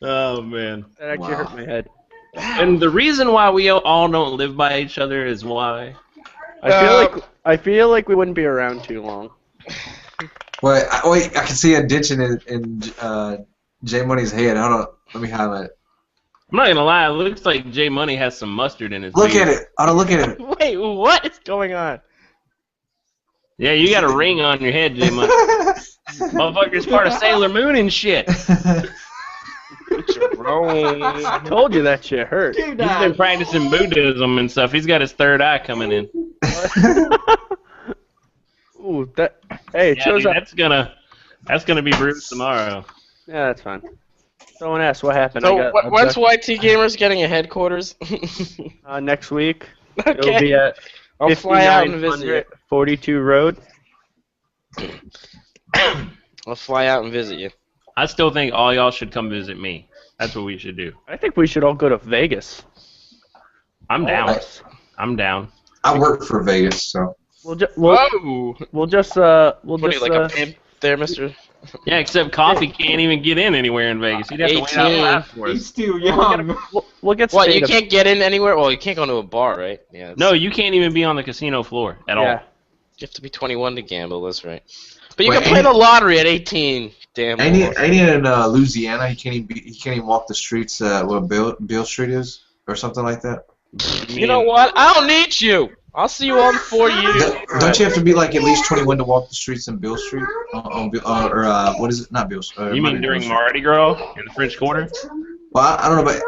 Oh man. That actually hurt my head. And the reason why we all don't live by each other is why. I feel like we wouldn't be around too long. Wait, I can see a ditch in J Money's head. Hold on, let me highlight it. I'm not gonna lie, it looks like J Money has some mustard in his Look beard. at it. Hold on, look at it. Wait, what is going on? Yeah, you got a ring on your head, J Money. Motherfucker's part of Sailor Moon and shit. I told you that shit hurt. He's been practicing Buddhism and stuff. He's got his third eye coming in. Ooh, that. Hey, it Yeah, shows dude, up. that's gonna be bruised tomorrow. Yeah, that's fine. Someone asked what happened. So, when's YT Gamers getting a headquarters? Next week. Okay. It'll be at I'll fly out and visit you. 42 Road. I'll fly out and visit you. I still think all y'all should come visit me. That's what we should do. I think we should all go to Vegas. I'm down. Nice. I'm down. I work for Vegas, so. We'll just Whoa! we'll just What are you, like a pimp there, mister? Yeah, except Coffee can't even get in anywhere in Vegas. He'd have to wait 18. out for He's us. too young. we'll get What, you straight up- can't get in anywhere? Well, you can't go to a bar, right? Yeah. No, you can't even be on the casino floor at all. Yeah. You have to be 21 to gamble, that's right. But you Wait, can play the lottery at 18. Damn. Ain't he in Louisiana? He can't even walk the streets where Beale Street is, or something like that. You know what? I don't need you. I'll see you all in 4 years. Don't you have to be like at least 21 to walk the streets in Beale Street? What is it? Not Beale Street. You mean during Mardi Gras in the French Quarter? Well, I don't know, but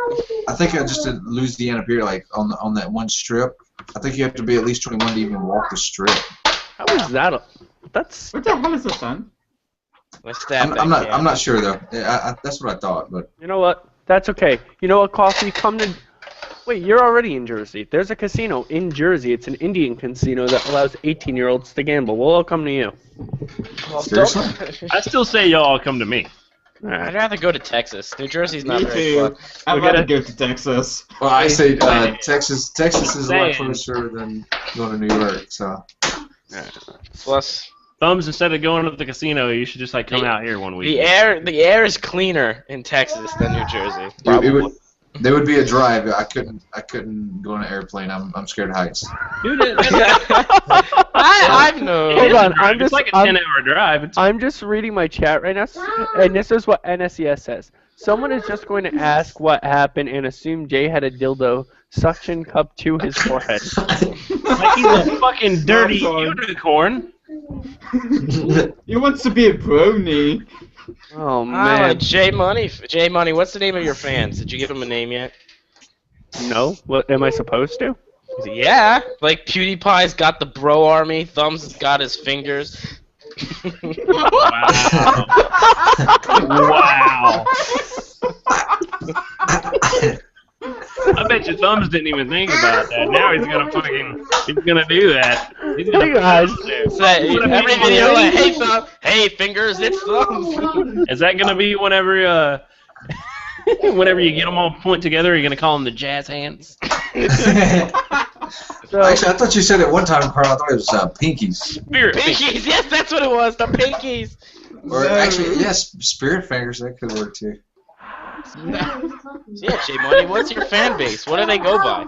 I think I just did Louisiana Pier, like on that one strip. I think you have to be at least 21 to even walk the strip. How is that? That's. What the hell is this, son? I'm not sure though. That's what I thought, but You know what? That's okay. You know what, Coffee? Come to. Wait, you're already in Jersey. There's a casino in Jersey. It's an Indian casino that allows 18-year-olds to gamble. We'll all come to you. Well, seriously? I still say y'all come to me. I'd rather go to Texas. New Jersey's not Me very too. fun. I'd rather go to Texas. well, I say Texas. Texas is a lot Saying. closer than going to New York. So Plus, Thumbs, instead of going to the casino, you should just like come out here one week. the air is cleaner in Texas than New Jersey. there would be a drive. I couldn't go on an airplane. I'm scared of heights. Dude, I've known. Hold on, I'm it's just. like a I'm, 10-hour drive. I'm just reading my chat right now, and this is what NSES says. Someone is just going to ask what happened and assume Jay had a dildo suction cup to his forehead. Like he's a fucking dirty unicorn. He wants to be a brony. Oh Man, man, J Money. J Money. What's the name of your fans? Did you give them a name yet? no. What am I supposed to? Yeah, like PewDiePie's got the bro army. Thumbs has got his fingers. Wow. Wow. I bet your Thumbs didn't even think about that. Now he's gonna do that. He's gonna Hey guys, Every video like, hey thumb, hey fingers, it's Thumbs. Is that gonna be whenever whenever you get them all point together? You're gonna call them the jazz hands? so Actually, I thought you said it one time, Carl. I thought it was pinkies. Spirit Pinkies, yes, that's what it was. The pinkies. Or actually, yes, spirit fingers. That could work too. Yeah, J Money. What's your fan base? What do they go by?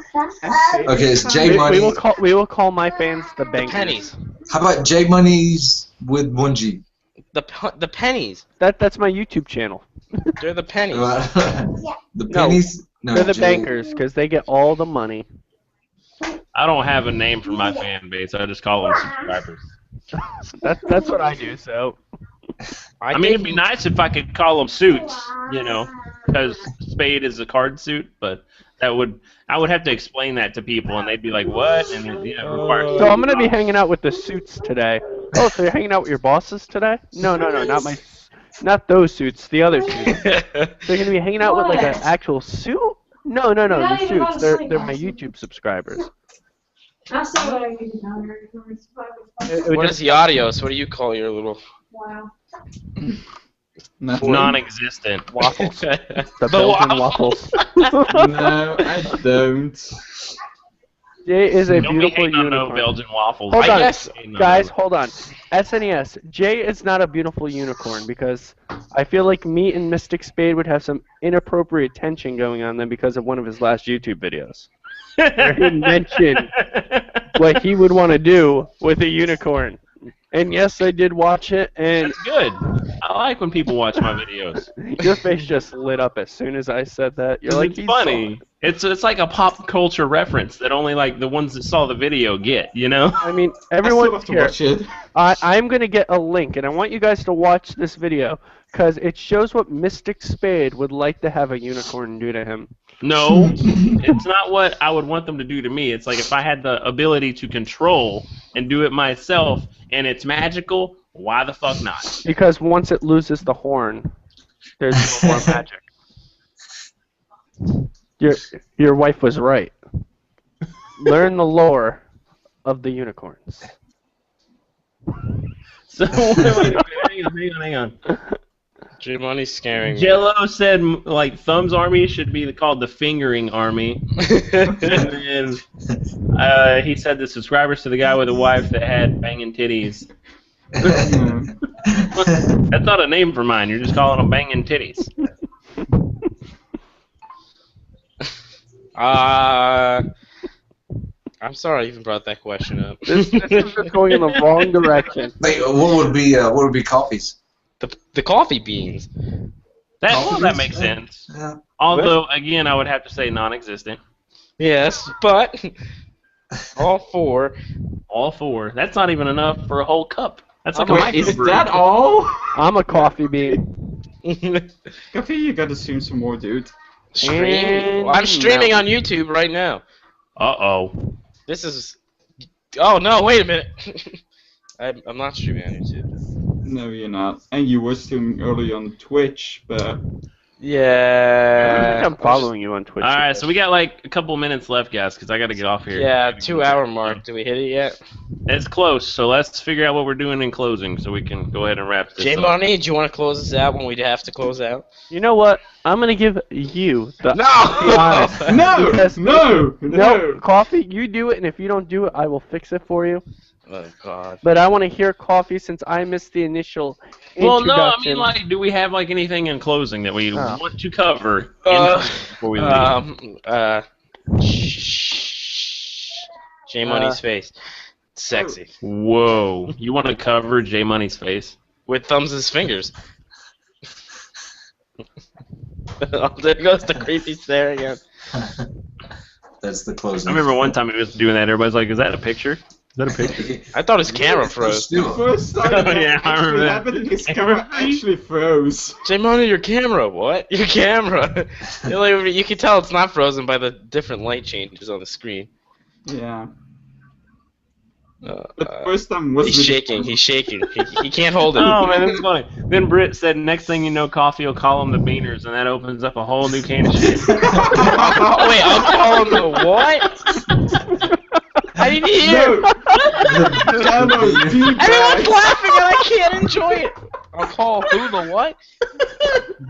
Okay, it's J we Money. will call my fans the bangers. Pennies. How about J Money's with one G? The pennies. That's my YouTube channel. They're the pennies. The pennies. No, They're the J- bankers because they get all the money. I don't have a name for my fan base. I just call them subscribers. That's what I do. So I mean, it'd be nice if I could call them suits, you know, because Spade is a card suit, but I would have to explain that to people, and they'd be like, "What?" And it requires. So I'm gonna be hanging out with the suits today. Oh, so you're hanging out with your bosses today? No, not those suits. The other suits. They're gonna be hanging out with like an actual suit? No, the suits. They're my YouTube subscribers. I see what I can do. What is the audios? What do you call your little? Wow. Nothing. Non-existent. Waffles. The Belgian waffles. No, I don't. Jay is a Don't be beautiful hating on no unicorn. Belgian waffles. Hold I on, guess, guys, hold on. SNES, Jay is not a beautiful unicorn because I feel like me and Mystic Spade would have some inappropriate tension going on then because of one of his last YouTube videos. Where he mentioned what he would want to do with a unicorn. And yes, I did watch it, and That's good. I like when people watch my videos. your face just lit up as soon as I said that. You're like, It's "He's funny. It's like a pop culture reference that only like the ones that saw the video get, you know? I mean, I everyone still have to here. watch it. I'm going to get a link, and I want you guys to watch this video because it shows what Mystic Spade would like to have a unicorn do to him. No, it's not what I would want them to do to me. It's like if I had the ability to control and do it myself and it's magical, why the fuck not? Because once it loses the horn, there's no more magic. Your wife was right. Learn the lore of the unicorns. So, hang on. J Money's scaring me. Jello said like Thumb's army should be called the fingering army. And then he said the subscribers to the guy with a wife that had banging titties. That's not a name for mine. You're just calling them banging titties. I'm sorry I even brought that question up. This is just going in the wrong direction. Like, what would be coffees? The coffee beans. That makes sense. Yeah. Although, again, I would have to say non-existent. Yes, but all four. All four. That's not even enough for a whole cup. That's like Wait, a is microbrew. that all? I'm a coffee bean. Coffee, you gotta stream some more, dude. Stream? Well, I'm streaming on YouTube right now. Uh-oh. This is. Oh no! Wait a minute. I'm not streaming on YouTube. No, you're not. And you were streaming early on Twitch, but I Yeah. think I'm following you on Twitch. All right, so we got like a couple minutes left, guys, because I got to get off here. Yeah, 2-hour mark. Do we hit it yet? It's close, so let's figure out what we're doing in closing so we can go ahead and wrap this J up. Money, do you want to close this out when we have to close out? You know what? I'm gonna give you the No! be honest. no, Because- no, No, coffee, you do it, and if you don't do it, I will fix it for you. Oh God. But I want to hear coffee since I missed the initial Well, no, I introduction. mean, like, do we have like anything in closing that we Oh. want to cover before we leave? J Money's face. Sexy. Whoa, you want to cover J Money's face? With thumbs' fingers. Oh, there goes the creepy stare again. That's the closing. I remember one time he was doing that. Everybody's like, "Is that a picture? Is that a picture?" I thought his camera froze. The first time Oh, that yeah, I actually remember happened, his camera actually froze. J Money, your camera. What? Your camera. You can tell it's not frozen by the different light changes on the screen. Yeah. The first time was He's really shaking. He's shaking. He can't hold it. Oh man, that's funny. Then Britt said, "Next thing you know, Coffee will call them the Beaners," and that opens up a whole new can of shit. Oh, wait, I'll call him the what? I didn't hear. Everyone's laughing and I can't enjoy it. I'll call who the what?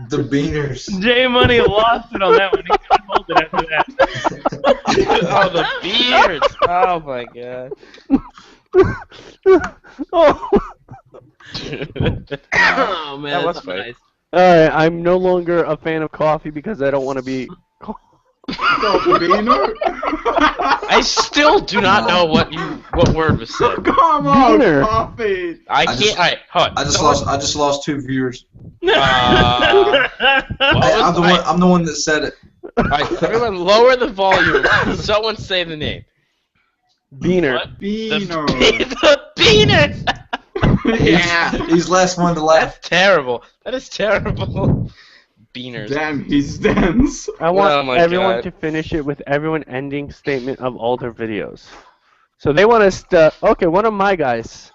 The Beaners. J Money lost it on that one. He couldn't hold it after that. Oh, the beards. Oh my god. Oh. Oh man, That was that's funny. nice. Alright, I'm no longer a fan of coffee because I don't want to be. I still do not know what word was said. Come on, Beaner. Coffee. I just- can't. Alright, hold on. I just lost 2 viewers. What was- I'm the one that said it. Alright, everyone, lower the volume. Someone say the name. Beaner. What? Beaner. The penis. Yeah. He's the last one to laugh. That's terrible. That is terrible. Beaners. Damn, he's dense. I want Oh my everyone God. to finish it with everyone ending statement of all their videos. So they want us to. Okay, one of my guys,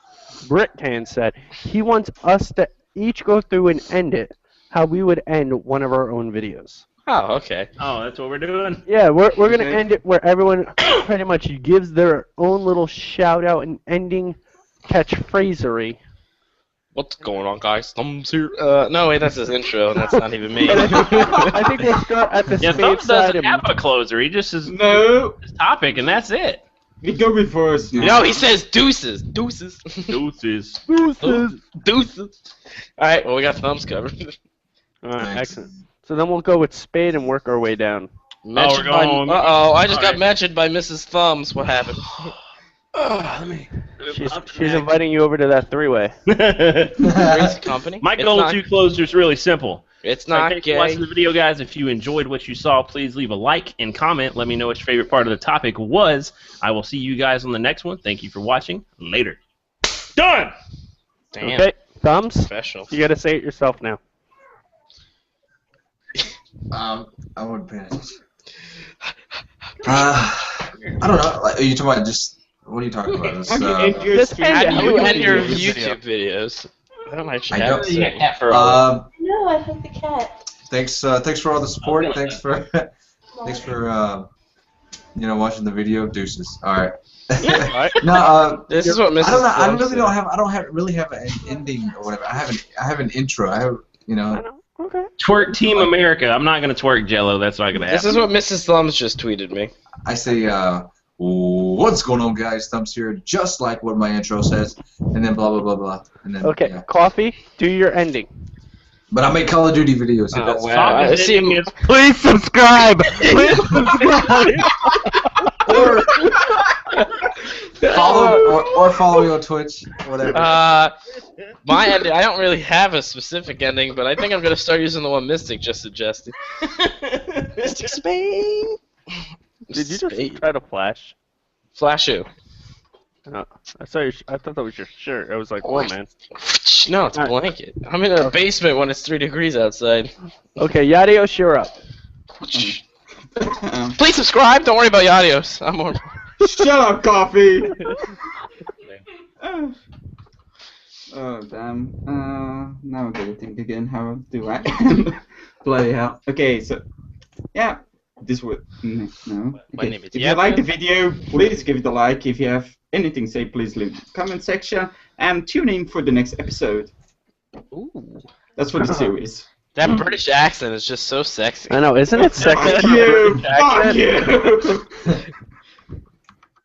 Brittan, said he wants us to each go through and end it how we would end one of our own videos. Oh, okay. Oh, that's what we're doing. Yeah, we're gonna Okay. end it where everyone pretty much gives their own little shout out and ending catchphrasery What's going on, guys? Thumbs here. No, wait, that's his intro, and that's not even me. I think we'll start at the Yeah, spade Thumbs side. doesn't have a closer. He just is No, his topic, and that's it. we go reverse. No, he says deuces. Deuces. Deuces. Deuces. Alright, well, we got thumbs covered. Alright, excellent. So then we'll go with spade and work our way down. Mentioned we're by, going- uh-oh, I just got Alright. mentioned by Mrs. Thumbs. What happened? She's inviting you over to that three-way. Three's Company? My It's goal not- to closer is really simple. It's Alright, not thanks for gay. watching the video, guys. If you enjoyed what you saw, please leave a like and comment. Let me know which favorite part of the topic was. I will see you guys on the next one. Thank you for watching. Later. Done! Damn. Okay, Thumbs, Professional. you gotta say it yourself now. I wouldn't pay attention. I don't know. Like, are you talking about just? What are you talking about? It's, How do you end your Just stream? end it. How do we you do end your videos. YouTube videos? I don't actually I have know. to say. No, I took the cat. Thanks for all the support. Thanks for watching the video. Deuces. All right. Alright. No, This is what Mrs. I don't know. I Thumbs really said. don't have. I don't really have an ending or whatever. I have an intro. I have. Okay. Twerk Team America. I'm not going to twerk Jello. That's not going to happen. This is what Mrs. Thumbs just tweeted me. I say, what's going on, guys? Thumbs here, just like what my intro says, and then blah blah blah blah, and then Okay, yeah. Coffee, do your ending. But I make Call of Duty videos. Oh, that's wow. Song I is see ending him- is- Please subscribe! Please subscribe! or follow me on Twitch, whatever. My ending, I don't really have a specific ending, but I think I'm gonna start using the one Mystic just suggested. Mystic Spade. Did you just Spade. try to flash? Flash who? I thought that was your shirt. I was like, whoa, man. No, it's a blanket. I'm in a basement when it's 3 degrees outside. Okay, Yadios, you're up. Please subscribe. Don't worry about Yadios. I'm more. Shut up, Coffee! Oh, damn. Now I gotta think again. How do I end? Bloody hell. Okay, so, yeah. This would. No. My Okay. name is If you Yep. like the video, please give it a like. If you have anything to say, please leave in the comment section. And tune in for the next episode. Ooh. That's for the series. That British accent is just so sexy. I know, isn't it sexy? Fuck you! Fuck you!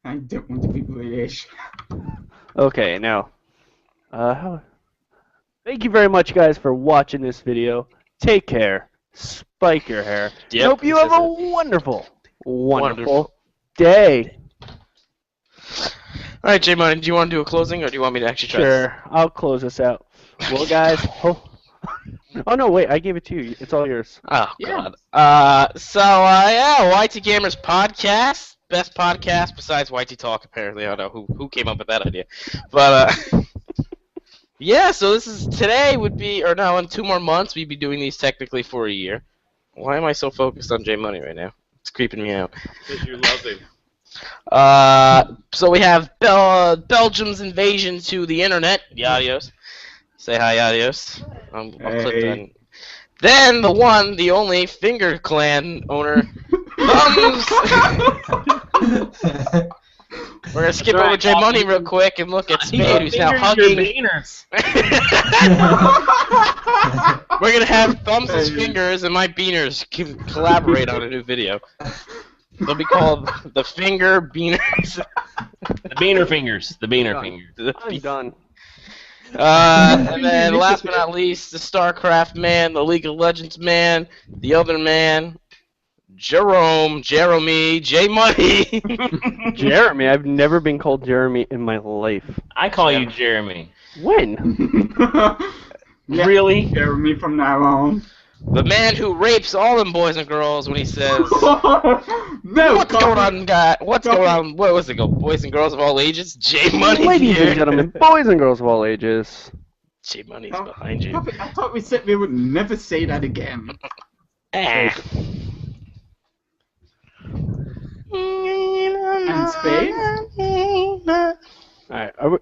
I don't want to be British. Okay, now, thank you very much, guys, for watching this video. Take care. Spike your hair. Yep, Hope you have a consistent. wonderful day. Alright, J Money, do you want to do a closing or do you want me to actually try this? Sure, I'll close this out. Well, guys, oh no, wait, I gave it to you. It's all yours. Oh, Yeah. God. YTGamers Pod Cast. Best podcast besides YT Talk, apparently. I don't know who came up with that idea. But, yeah, so this is, today would be, or no, in 2 more months, we'd be doing these technically for a year. Why am I so focused on J Money right now? It's creeping me out. Because you love him. So we have Belgium's invasion to the internet. Yadios. Say hi, Yadios. I'll clip Hey. that. Then the one, the only Finger Clan owner, Thumbs. We're gonna skip over J Money real quick and look at Spade, who's now hugging. We're gonna have Thumbs' fingers and my beaners collaborate on a new video. They'll be called the Finger Beaners. The Beaner Fingers. The Beaner Fingers. I'm done. And then last but not least, the StarCraft man, the League of Legends man, the other man, Jerome, Jeremy, J Money. Jeremy, I've never been called Jeremy in my life. I call you Jeremy. When? Yeah, Really? Jeremy from now on. The man who rapes all them boys and girls when he says, No, "What's going on, guy? What's going on? What was it go? Boys and girls of all ages." J Money Ladies here. and gentlemen, boys and girls of all ages. J Money's behind you. I thought we said we would never say that again. Ah. And Spade? Alright, are we...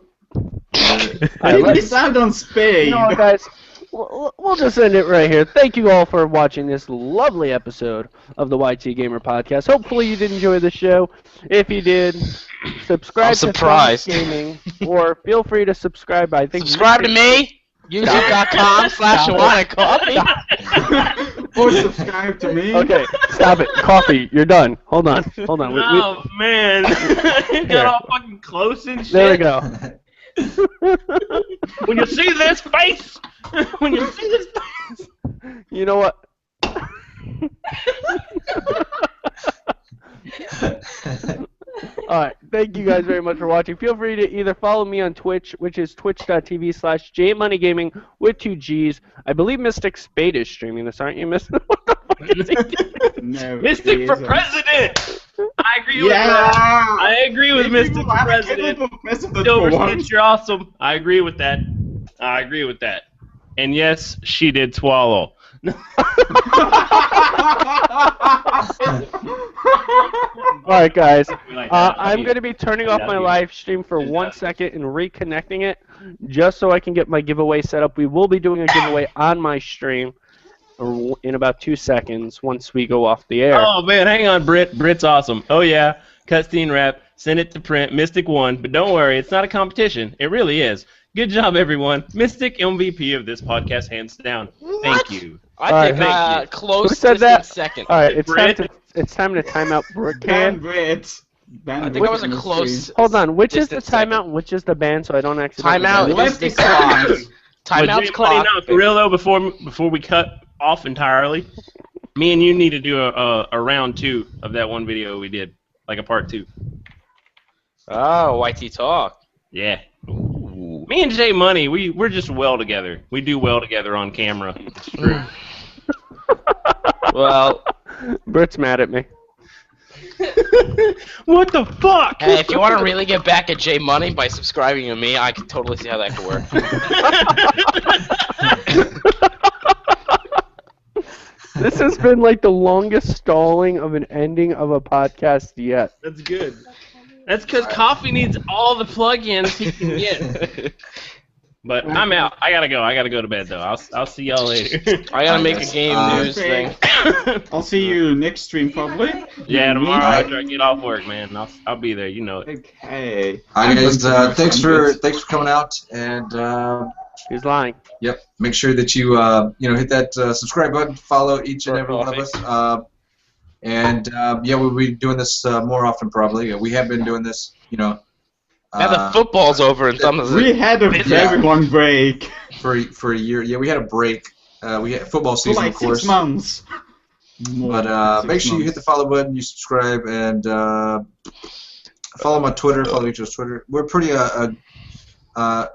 I didn't miss out on Spade. You know what, guys? We'll just end it right here. Thank you all for watching this lovely episode of the YT Gamer Podcast. Hopefully you did enjoy the show. If you did, subscribe I'm to surprised. Fox Gaming, or feel free to subscribe. I think Subscribe to me. YouTube.com/wannacoffee. Or subscribe to me. Okay, stop it. Coffee, you're done. Hold on. Oh man, it got all fucking close and shit. There we go. When you see this face, when you see this face. You know what? Alright, thank you guys very much for watching. Feel free to either follow me on Twitch, which is twitch.tv/jmoneygaming with 2 G's. I believe Mystic Spade is streaming this, aren't you, Mystic? What the fuck is he doing? No, Mystic for president! I agree with that. I agree with Mystic for president. Silver Stitch, you're awesome. I agree with that. And yes, she did swallow. Alright guys, I'm going to be turning off my live stream for 1 second and reconnecting it just so I can get my giveaway set up. We will be doing a giveaway on my stream in about 2 seconds once we go off the air. Oh man, hang on, Britt. Britt's awesome. Oh yeah, cutscene rap, send it to print, Mystic won, but don't worry, it's not a competition. It really is. Good job, everyone. Mystic MVP of this podcast, hands down. Thank you. I think close. Who said that? Second. All right, it's time to time out Britt. Ban Brit. I think it was a close. Hold on, which is the distance timeout and which is the ban so I don't accidentally... Timeout is the clock. Timeout's clock. No, for real though, before we cut off entirely, me and you need to do a round 2 of that one video we did, like a part 2. Oh, YT Talk. Yeah. Me and J Money, we're just well together. We do well together on camera. It's true. Well, Britt's mad at me. What the fuck? Hey, if you want to really get back at J Money by subscribing to me, I can totally see how that could work. This has been like the longest stalling of an ending of a podcast yet. That's good. That's because Coffee needs all the plugins he can get. But I'm out. I gotta go. I gotta go to bed though. I'll see y'all later. I gotta make a game news thing. I'll see you next stream probably. Yeah, tomorrow after I get off work, man. I'll be there. You know it. Okay. Alright guys, thanks for coming out, and he's lying. Yep. Make sure that you hit that subscribe button, follow each and every one of us. Yeah, we'll be doing this more often probably. We have been doing this, now the football's over and we had a very long break for a year. Yeah, we had a break. We had football season, for like of course. 6 months. But make sure you hit the follow button, you subscribe, and follow my Twitter. Follow each other's Twitter. We're pretty let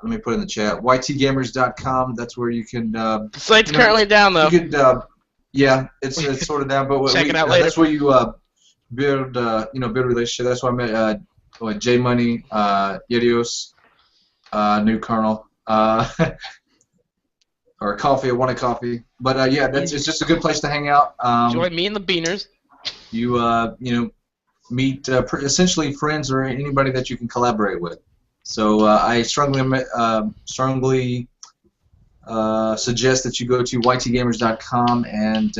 me put it in the chat. YTGamers.com. That's where you can. The site's currently down though. You could. Yeah, it's sort of down, but check it out later. That's where you build build a relationship. That's why I met J Money, Yedios, New Colonel, or Coffee. I wanted coffee, but yeah, it's just a good place to hang out. Join me and the Beaners. You meet essentially friends or anybody that you can collaborate with. So I strongly suggest that you go to YTGamers.com and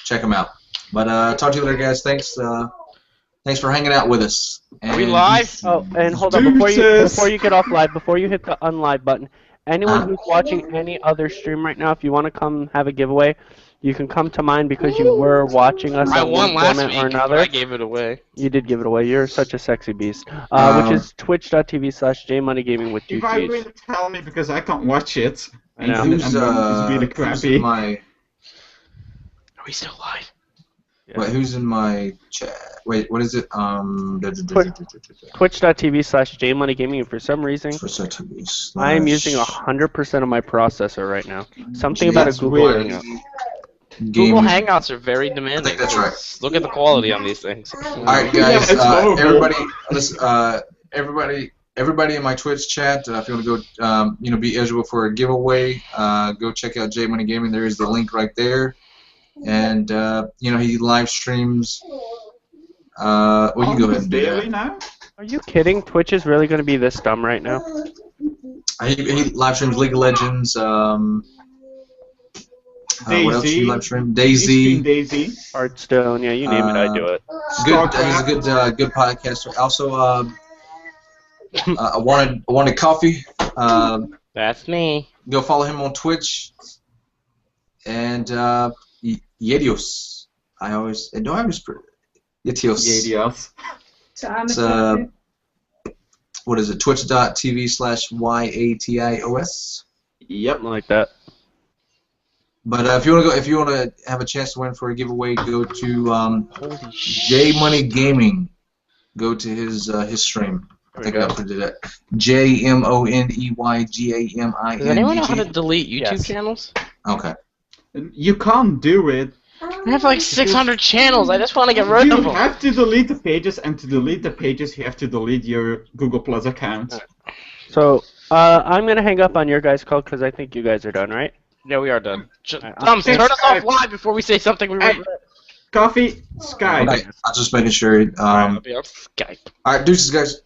check them out. But talk to you later, guys. Thanks for hanging out with us. Are we live? Oh, and hold on before you get off live, before you hit the unlive button. Anyone who's watching any other stream right now, if you want to come have a giveaway, you can come to mine because you were watching us. I won last week, or another. I gave it away. You did give it away. You're such a sexy beast. Which is twitch.tv/jmoneygaming with 2 G's. If I really tell me because I can't watch it. I know. It's really crappy. Are we still live? Yeah. Wait, who's in my chat? Wait, what is it? Twitch.tv/jmoneygaming, and for some reason, I am using 100% of my processor right now. Something about a Google Hangout. Google Hangouts are very demanding. I think that's right. Look at the quality on these things. Alright, guys, everybody in my Twitch chat, if you want to go, be eligible for a giveaway, go check out J Money Gaming. There is the link right there. And he live streams. Well, you go ahead and do that. Now? Are you kidding? Twitch is really going to be this dumb right now? He live streams League of Legends. What else do you live stream? Daisy. Hearthstone. Yeah, you name it, I do it. Good. He's a good podcaster. Also, I wanted coffee. That's me. Go follow him on Twitch. And Yedios. Yetios. Yadios. So I'm It's, a what is it? Twitch.tv/YATIOS. Yep. Something like that. But if you want to have a chance to win for a giveaway, go to Holy J Money Gaming. Go to his stream. I think I put it at JMONEYGAMING. Does anyone know how to delete YouTube Yes. channels? Okay. You can't do it. I have like 600 channels. I just want to get rid You of them. have to delete the pages, and to delete the pages, you have to delete your Google Plus account. So I'm gonna hang up on your guys' call because I think you guys are done, right? Yeah, we are done. Alright, Thumbs, Hey, turn us off Skype. live before we say something we regret. Coffee, Skype. Okay. I'm just making sure. I'll be on Skype. All right, deuces, guys.